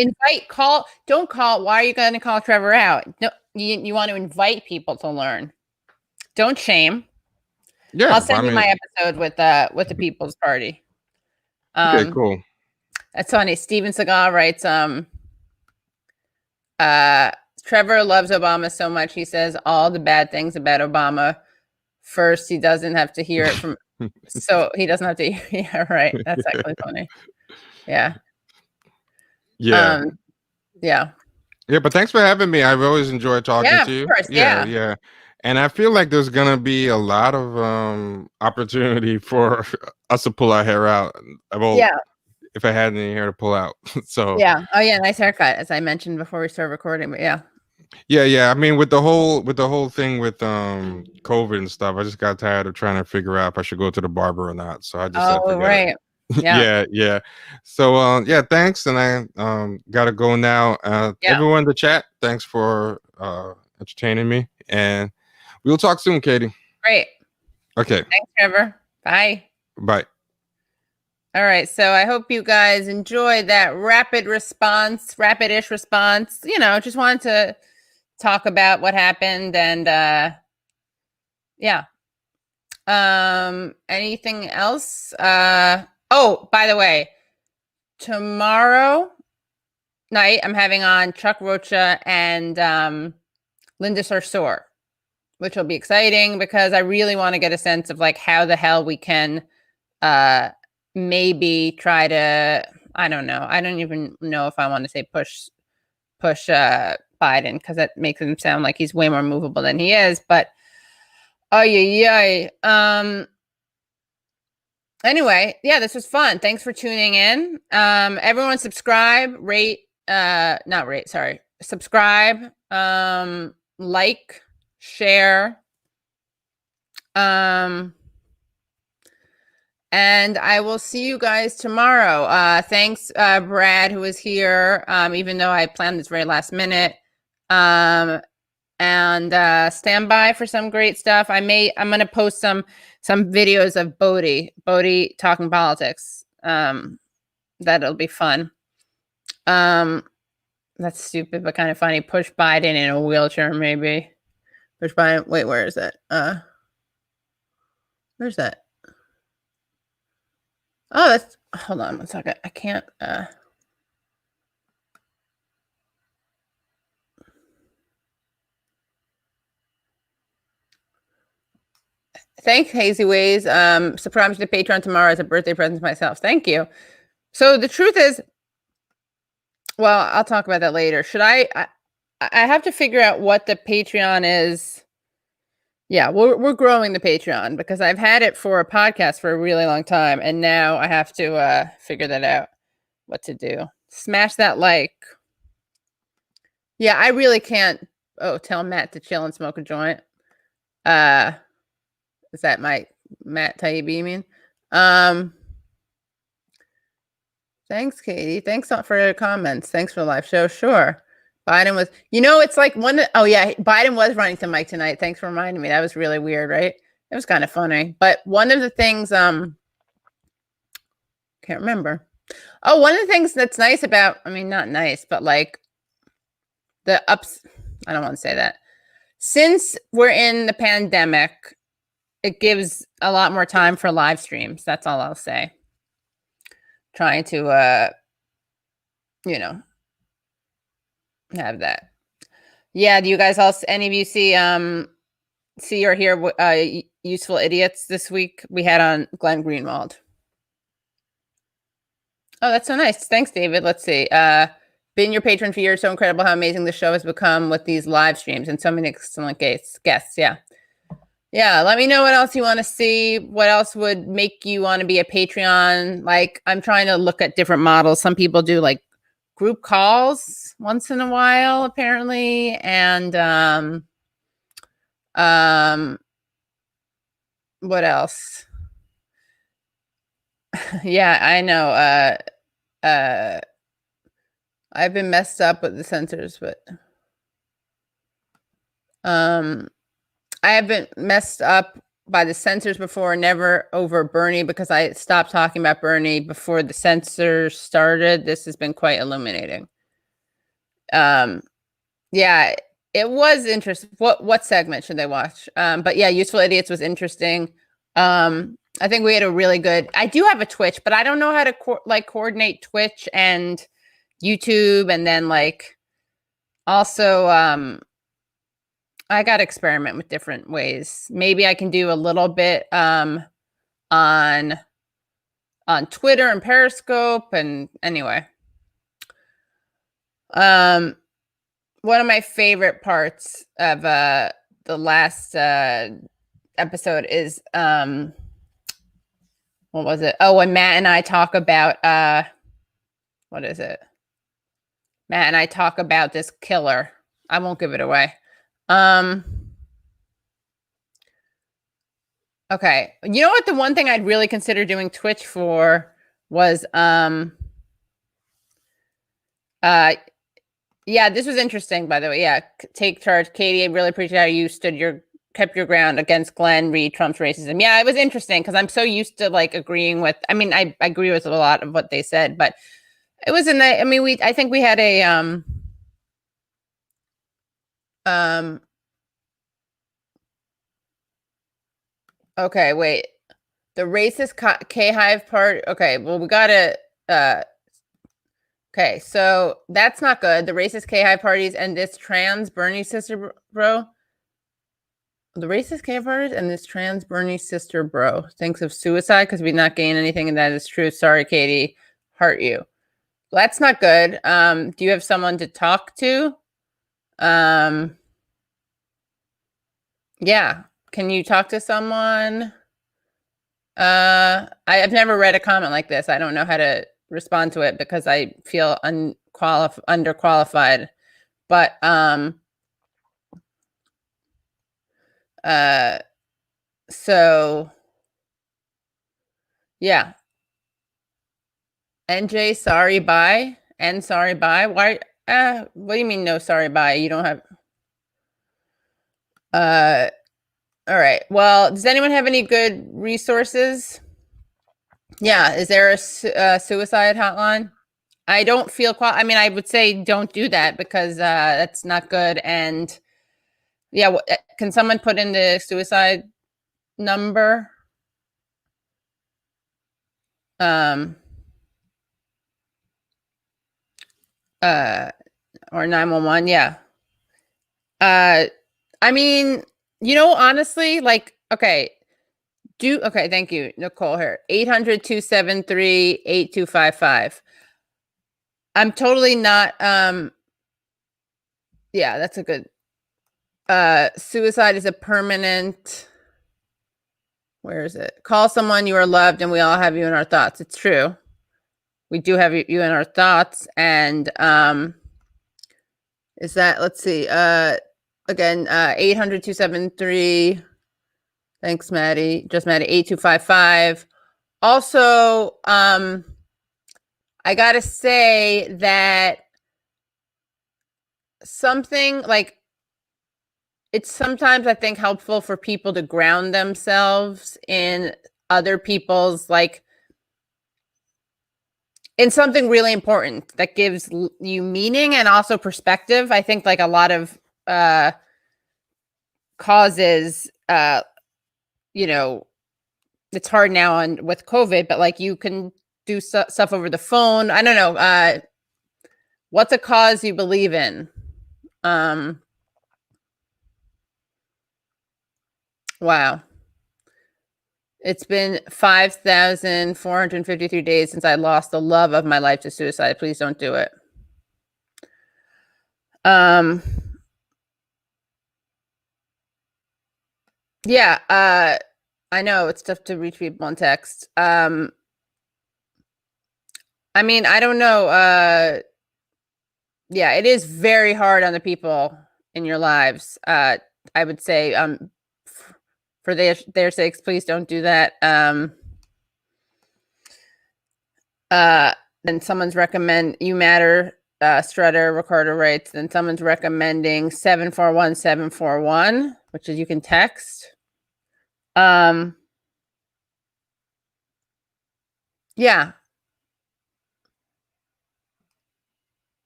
Speaker 1: don't call. Why are you going to call Trevor out? No, you want to invite people to learn. Don't shame.
Speaker 2: Yeah,
Speaker 1: I'll send you my episode with the People's Party.
Speaker 2: Okay, cool.
Speaker 1: That's funny. Steven Seagal writes, Trevor loves Obama so much, he says all the bad things about Obama. First, he doesn't have to hear it from, so he doesn't have to hear. Yeah, right. That's actually funny. Yeah.
Speaker 2: Yeah.
Speaker 1: Yeah.
Speaker 2: Yeah, but thanks for having me. I've always enjoyed talking to you.
Speaker 1: Of course,
Speaker 2: yeah. And I feel like there's gonna be a lot of opportunity for us to pull our hair out. If I had any hair to pull out. So
Speaker 1: yeah. Oh yeah, nice haircut, as I mentioned before we started recording. But yeah.
Speaker 2: I mean, with the whole thing with COVID and stuff, I just got tired of trying to figure out if I should go to the barber or not. So I just said, forget it. Yeah. So thanks, and I gotta go now. Everyone in the chat, thanks for entertaining me, and we'll talk soon, Katie.
Speaker 1: Great.
Speaker 2: Okay.
Speaker 1: Thanks, Trevor. Bye.
Speaker 2: Bye.
Speaker 1: All right. So I hope you guys enjoyed that rapid-ish response. Just wanted to talk about what happened, and anything else? Oh, by the way, tomorrow night I'm having on Chuck Rocha and Linda Sarsour, which will be exciting because I really want to get a sense of like how the hell we can maybe try to, I don't know. I don't even know if I want to say push Biden, because that makes him sound like he's way more movable than he is. But anyway, this was fun. Thanks for tuning in. Everyone subscribe, subscribe, like, share, and I will see you guys tomorrow. Thanks, Brad, who was here, even though I planned this very last minute. And stand by for some great stuff. I'm going to post some videos of Bodie talking politics. That'll be fun. That's stupid, but kind of funny. Push Biden in a wheelchair, maybe. Push Biden. Wait, where is that? Where's that? Oh, hold on one second. I can't, thanks, Hazy Ways. Subscribe to the Patreon tomorrow as a birthday present to myself. Thank you. So the truth is, well, I'll talk about that later. Should I have to figure out what the Patreon is. Yeah, we're growing the Patreon because I've had it for a podcast for a really long time, and now I have to figure that out, what to do. Smash that like. Yeah, I really can't. Oh, tell Matt to chill and smoke a joint. Is that Matt Taibbi, you mean? Thanks, Katie. Thanks for the comments. Thanks for the live show. Sure. Biden was, it's like oh yeah, Biden was running to Mike tonight. Thanks for reminding me. That was really weird, right? It was kind of funny. But one of the things, can't remember. Oh, one of the things that's nice about, not nice, but like the ups, I don't want to say that. Since we're in the pandemic, it gives a lot more time for live streams. That's all I'll say. Trying to, have that. Yeah, do you guys all, any of you see or hear Useful Idiots this week? We had on Glenn Greenwald. Oh, that's so nice. Thanks, David. Let's see. Been your patron for years. So incredible how amazing the show has become with these live streams and so many excellent guests. Yeah. Yeah. Let me know what else you want to see. What else would make you want to be a Patreon? Like, I'm trying to look at different models. Some people do like group calls once in a while, apparently. And what else? Yeah, I know. I've been messed up with the censors, but I have been messed up by the censors before, never over Bernie, because I stopped talking about Bernie before the censors started. This has been quite illuminating. Yeah, it was interesting. What segment should they watch? But yeah, Useful Idiots was interesting. I think we had a really good, I do have a Twitch, but I don't know how to coordinate Twitch and YouTube. And then like, also, I got to experiment with different ways. Maybe I can do a little bit, on Twitter and Periscope. And anyway, one of my favorite parts of, the last, episode is, what was it? Oh, when Matt and I talk about, what is it? Matt and I talk about this killer. I won't give it away. Okay. You know what? The one thing I'd really consider doing Twitch for was, yeah, this was interesting, by the way. Yeah. Take charge. Katie, I really appreciate how you kept your ground against Glenn Reed, Trump's racism. Yeah, it was interesting because I'm so used to like agreeing with, I agree with a lot of what they said, but it was I think we had a, okay, wait, the racist K-Hive part. Okay, well, we gotta, okay, so that's not good. The racist K-Hive parties and this trans Bernie sister bro. The racist K parties and this trans Bernie sister bro thinks of suicide because we not gain anything, and that is true. Sorry, Katie, hurt you. Well, that's not good. Do you have someone to talk to? Yeah, can you talk to someone? I've never read a comment like this. I don't know how to respond to it because I feel underqualified. But so yeah. NJ, sorry, bye. And sorry, bye. Why? What do you mean no sorry, bye? You don't have. All right. Well, does anyone have any good resources? Yeah. Is there a suicide hotline? I don't feel I would say don't do that because that's not good. And yeah, can someone put in the suicide number? Or 911. Yeah. Honestly, like, okay. Thank you, Nicole here. 800-273-8255. I'm totally not, yeah, that's a good, suicide is a permanent, where is it? Call someone you are loved and we all have you in our thoughts. It's true. We do have you in our thoughts. And, is that, let's see, again, 800-273, thanks, Maddie, just Maddie, 8255. Also, I gotta say that something like it's sometimes I think helpful for people to ground themselves in other people's like in something really important that gives you meaning and also perspective. I think like a lot of causes, you know, it's hard now on with COVID, but like you can do stuff over the phone. I don't know. What's a cause you believe in? Wow. It's been 5,453 days since I lost the love of my life to suicide. Please don't do it. Yeah, I know it's tough to reach people on text. I mean, I don't know. Yeah, it is very hard on the people in your lives. I would say, for their sakes, please don't do that. Then someone's recommend You Matter, Strutter, Ricardo writes, then someone's recommending 741-741, which is you can text. Yeah.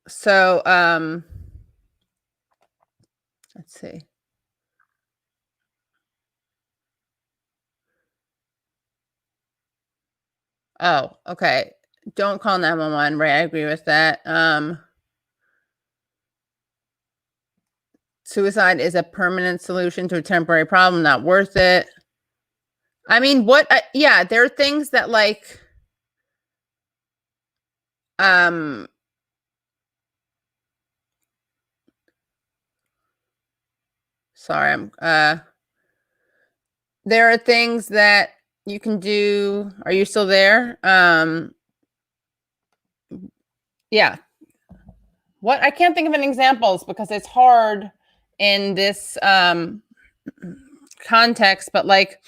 Speaker 1: So, let's see. Oh, okay. Don't call 911, right? I agree with that. Suicide is a permanent solution to a temporary problem, not worth it. I mean, yeah, there are things that like, sorry, there are things that you can do. Are you still there? Yeah. What? I can't think of any examples because it's hard in this context, but like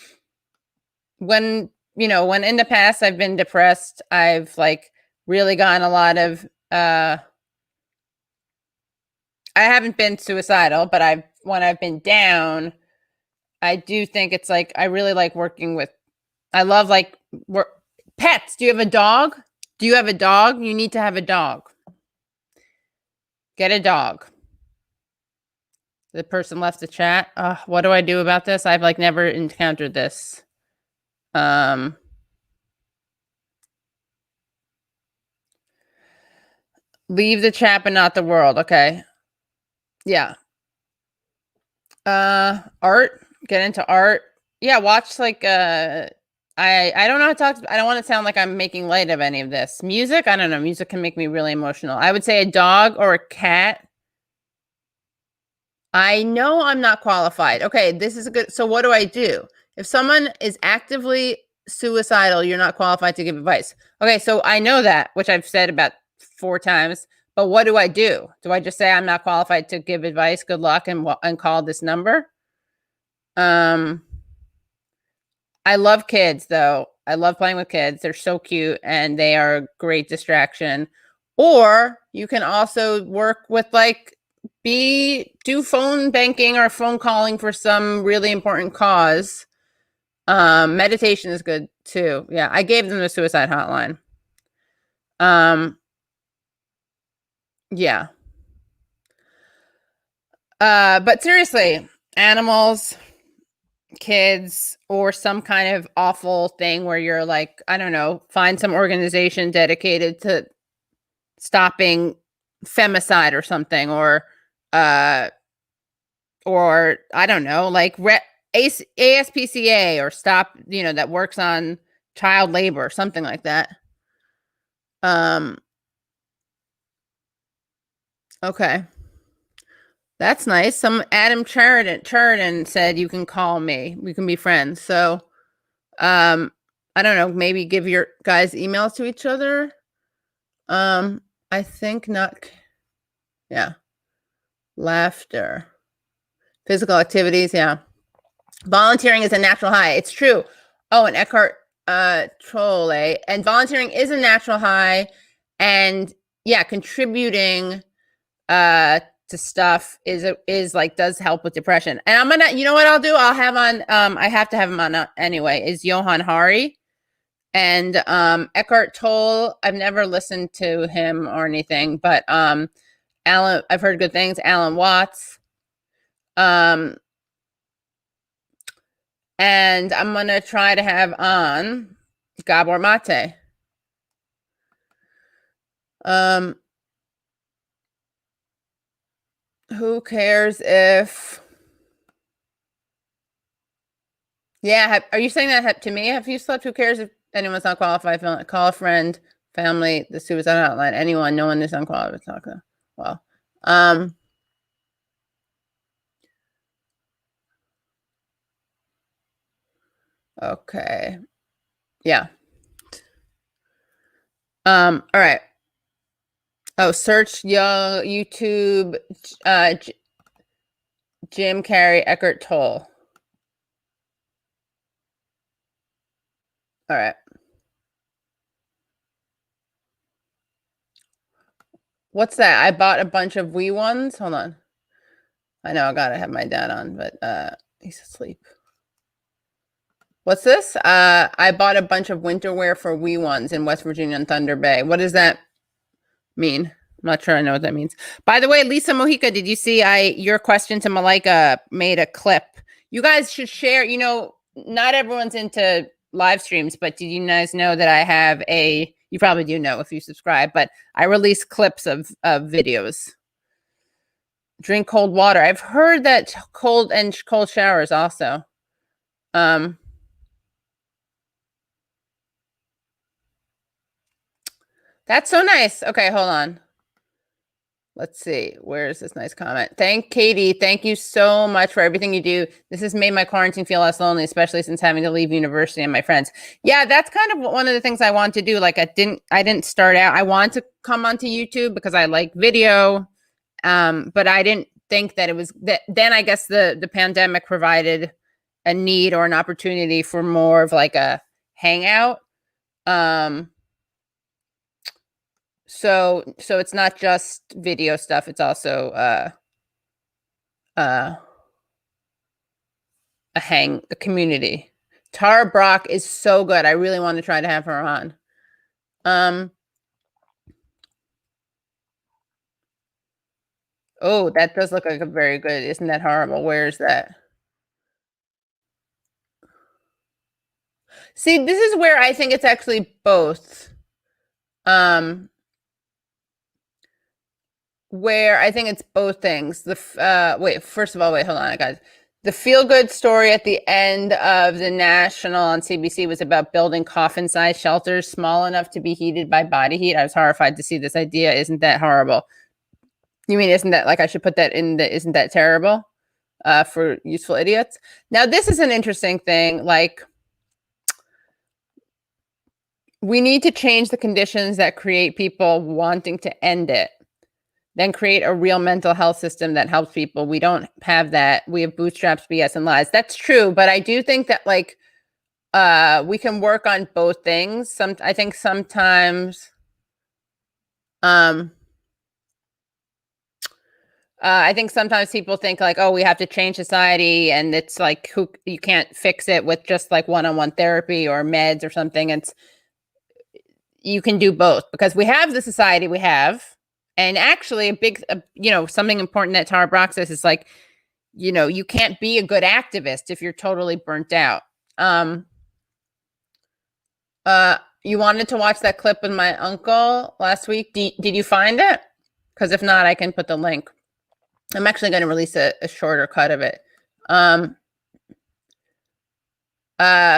Speaker 1: when in the past I've been depressed, I've like really gotten a lot of I haven't been suicidal, but when I've been down, I do think it's like I really like working with, I love like pets. Do you have a dog? Do you have a dog? You need to have a dog. Get a dog. The person left the chat. What do I do about this? I've like never encountered this. Leave the chat, but not the world. Okay. Yeah. Art. Get into art. Yeah. Watch like I don't know how to talk. I don't want to sound like I'm making light of any of this. Music. I don't know. Music can make me really emotional. I would say a dog or a cat. I know I'm not qualified. Okay, this is a good. So what do I do? If someone is actively suicidal, you're not qualified to give advice. Okay, so I know that, which I've said about 4 times, but what do I do? Do I just say I'm not qualified to give advice? Good luck and call this number? I love kids though. I love playing with kids. They're so cute and they are a great distraction. Or you can also work with like do phone banking or phone calling for some really important cause. Meditation is good too. Yeah, I gave them the suicide hotline. Yeah. But seriously, animals, kids, or some kind of awful thing where you're like, I don't know, find some organization dedicated to stopping femicide or something, or I don't know, like ASPCA or stop, that works on child labor, something like that. Okay. That's nice. Some Adam Chariton said you can call me. We can be friends. So I don't know, maybe give your guys emails to each other. I think not. Yeah. Laughter. Physical activities, yeah. Volunteering is a natural high. It's true. Oh, and Eckhart Tolle. And volunteering is a natural high. And yeah, contributing to stuff is like does help with depression. And I'm gonna, you know what I'll do? I'll have on I have to have him on anyway, is Johan Hari and Eckhart Tolle. I've never listened to him or anything, but Alan, I've heard good things. Alan Watts. And I'm gonna try to have on Gabor Mate. Who cares if? Yeah, are you saying that to me? Have you slept? Who cares if anyone's not qualified? Call a friend, family, the suicide hotline, anyone, no one is unqualified. Well, okay, yeah. All right. Oh, search YouTube, Jim Carrey, Eckhart Tolle. All right. What's that? I bought a bunch of wee ones. Hold on. I know I gotta have my dad on, but he's asleep. What's this? I bought a bunch of winter wear for wee ones in West Virginia and Thunder Bay. What does that mean? I'm not sure I know what that means. By the way, Lisa Mojica, did you see your question to Malika made a clip? You guys should share, you know, not everyone's into live streams, but did you guys know that I have you probably do know if you subscribe, but I release clips of videos. Drink cold water. I've heard that cold showers also. That's so nice. Okay, hold on. Let's see. Where is this nice comment? Katie. Thank you so much for everything you do. This has made my quarantine feel less lonely, especially since having to leave university and my friends. Yeah, that's kind of one of the things I want to do. Like I didn't start out. I want to come onto YouTube because I like video. But I didn't think that it was that. Then I guess the pandemic provided a need or an opportunity for more of like a hangout. So it's not just video stuff. It's also a community. Tara Brock is so good. I really want to try to have her on. Oh, that does look like a very good. Isn't that horrible? Where is that? See, this is where I think it's actually both. Where I think it's both things. First of all, hold on, guys. The feel-good story at the end of the National on CBC was about building coffin-sized shelters small enough to be heated by body heat. I was horrified to see this idea. Isn't that horrible? You mean, isn't that like I should put that in the, isn't that terrible for useful idiots? Now, this is an interesting thing. Like, we need to change the conditions that create people wanting to end it. Then create a real mental health system that helps people. We don't have that. We have bootstraps, BS, and lies. That's true. But I do think that like we can work on both things. I think sometimes people think like, oh, we have to change society, and it's like you can't fix it with just like one-on-one therapy or meds or something. You can do both because we have the society we have. And actually, something important that Tara Brock says is like, you can't be a good activist if you're totally burnt out. You wanted to watch that clip with my uncle last week. Did you find it? Because if not, I can put the link. I'm actually going to release a shorter cut of it.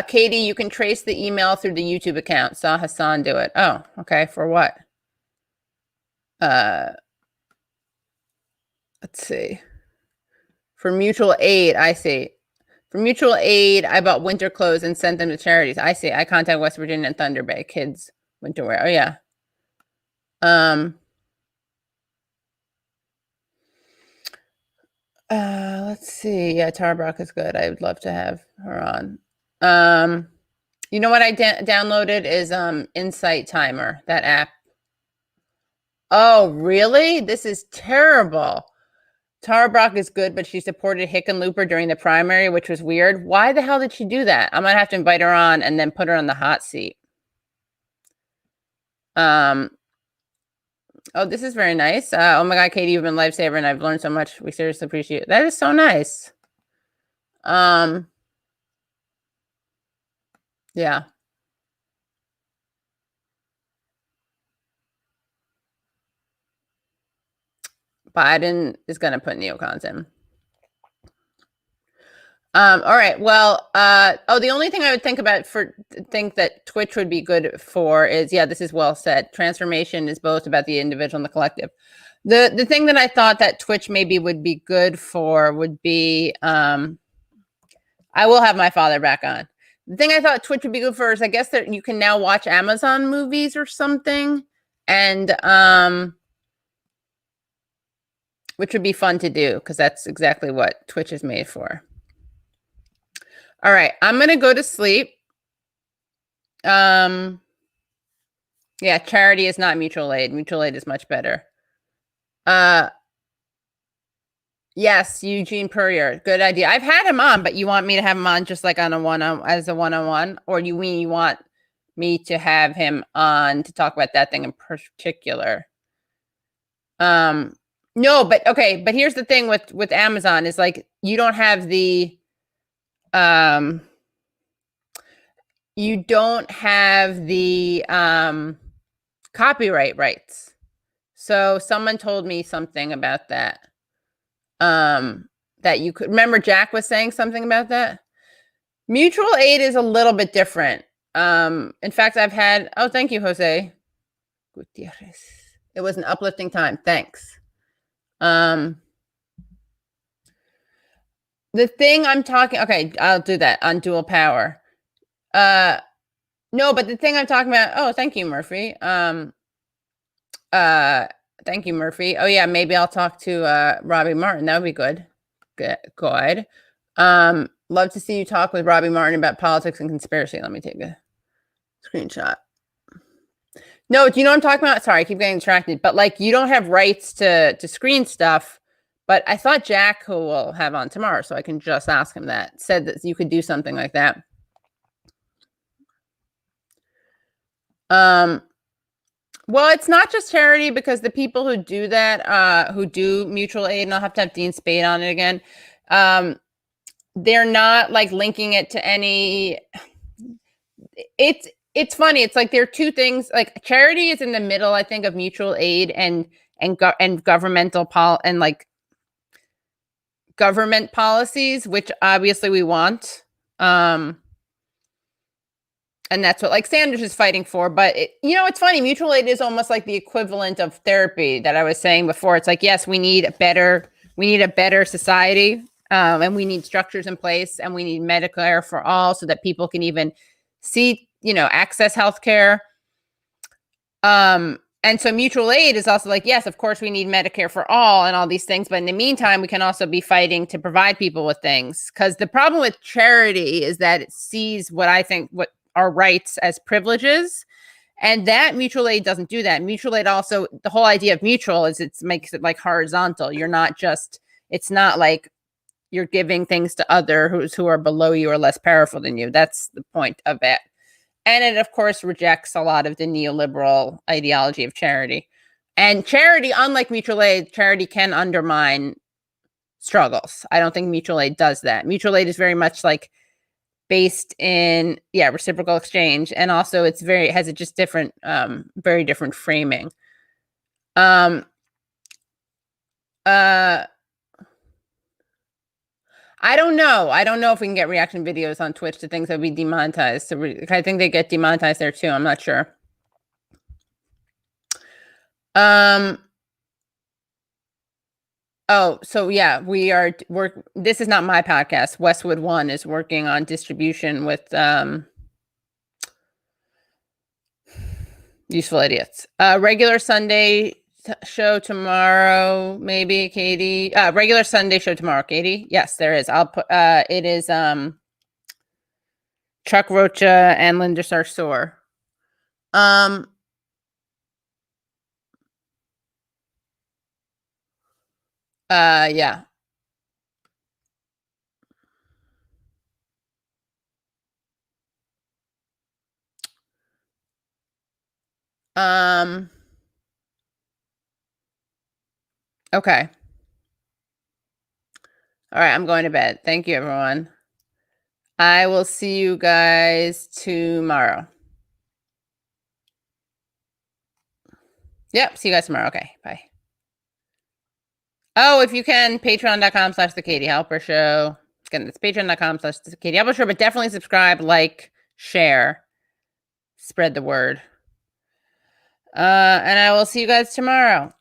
Speaker 1: Katie, you can trace the email through the YouTube account. Saw Hassan do it. Oh, okay. For what? Let's see. For mutual aid, I see. For mutual aid, I bought winter clothes and sent them to charities. I see. I contact West Virginia and Thunder Bay kids winter wear. Oh yeah. Let's see. Yeah, Tara Brock is good. I would love to have her on. You know what I downloaded is Insight Timer, that app. Oh, really? This is terrible. Tara Brock is good, but she supported Hickenlooper during the primary, which was weird. Why the hell did she do that? I might have to invite her on and then put her on the hot seat. Oh, this is very nice. Oh my God, Katie, you've been a lifesaver and I've learned so much. We seriously appreciate it. That is so nice. Yeah. Biden is going to put neocons in. All right. Well, the only thing I would think that Twitch would be good for is, yeah, this is well said. Transformation is both about the individual and the collective. The thing that I thought that Twitch maybe would be good for would be, I will have my father back on. The thing I thought Twitch would be good for is, I guess that you can now watch Amazon movies or something, and which would be fun to do because that's exactly what Twitch is made for. All right, I'm gonna go to sleep. Yeah, charity is not mutual aid. Mutual aid is much better. Yes, Eugene Purrier, good idea. I've had him on, but you want me to have him on just like on a one-on-one, or you want me to have him on to talk about that thing in particular? No, but okay, but here's the thing with Amazon is like you don't have the copyright rights. So someone told me something about that. That you could remember Jack was saying something about that. Mutual aid is a little bit different. In fact, I've had, oh, thank you, Jose Gutierrez. It was an uplifting time. Thanks. The thing I'm talking, okay, I'll do that on dual power. No, but the thing I'm talking about, oh, thank you, Murphy. Thank you, Murphy. Oh yeah, maybe I'll talk to Robbie Martin. That would be good. Good. Love to see you talk with Robbie Martin about politics and conspiracy. Let me take a screenshot. No, do you know what I'm talking about? Sorry, I keep getting distracted. But like, you don't have rights to screen stuff. But I thought Jack, who we'll have on tomorrow, so I can just ask him that, said that you could do something like that. Well, it's not just charity, because the people who do that, who do mutual aid, and I'll have to have Dean Spade on it again, they're not like linking it to any. It's funny. It's like there are two things. Like charity is in the middle, I think, of mutual aid and governmental government policies, which obviously we want. And that's what like Sanders is fighting for. But it's funny. Mutual aid is almost like the equivalent of therapy that I was saying before. It's like, yes, we need a better society, and we need structures in place, and we need Medicare for all so that people can even see, access healthcare. And so mutual aid is also like, yes, of course we need Medicare for all and all these things. But in the meantime, we can also be fighting to provide people with things. Because the problem with charity is that it sees what our rights as privileges, and that mutual aid doesn't do that. Mutual aid also, the whole idea of mutual is it makes it like horizontal. It's not like you're giving things to others who are below you or less powerful than you. That's the point of it. And it, of course, rejects a lot of the neoliberal ideology of charity. And charity, unlike mutual aid, charity can undermine struggles. I don't think mutual aid does that. Mutual aid is very much like based in reciprocal exchange, and also it's has a just different very different framing. I don't know if we can get reaction videos on Twitch to things that would be demonetized. So I think they get demonetized there too. I'm not sure. Oh, so yeah, this is not my podcast. Westwood One is working on distribution with Useful Idiots. Regular Sunday show tomorrow, maybe, Katie. Regular Sunday show tomorrow, Katie. Yes, there is. I'll put it is Chuck Rocha and Linda Sarsour. Yeah. Okay. All right, I'm going to bed. Thank you, everyone. I will see you guys tomorrow. Yep, see you guys tomorrow. Okay, bye. Oh, if you can, patreon.com/The Katie Halper Show. Again, it's patreon.com/The Katie Halper Show, but definitely subscribe, like, share, spread the word. And I will see you guys tomorrow.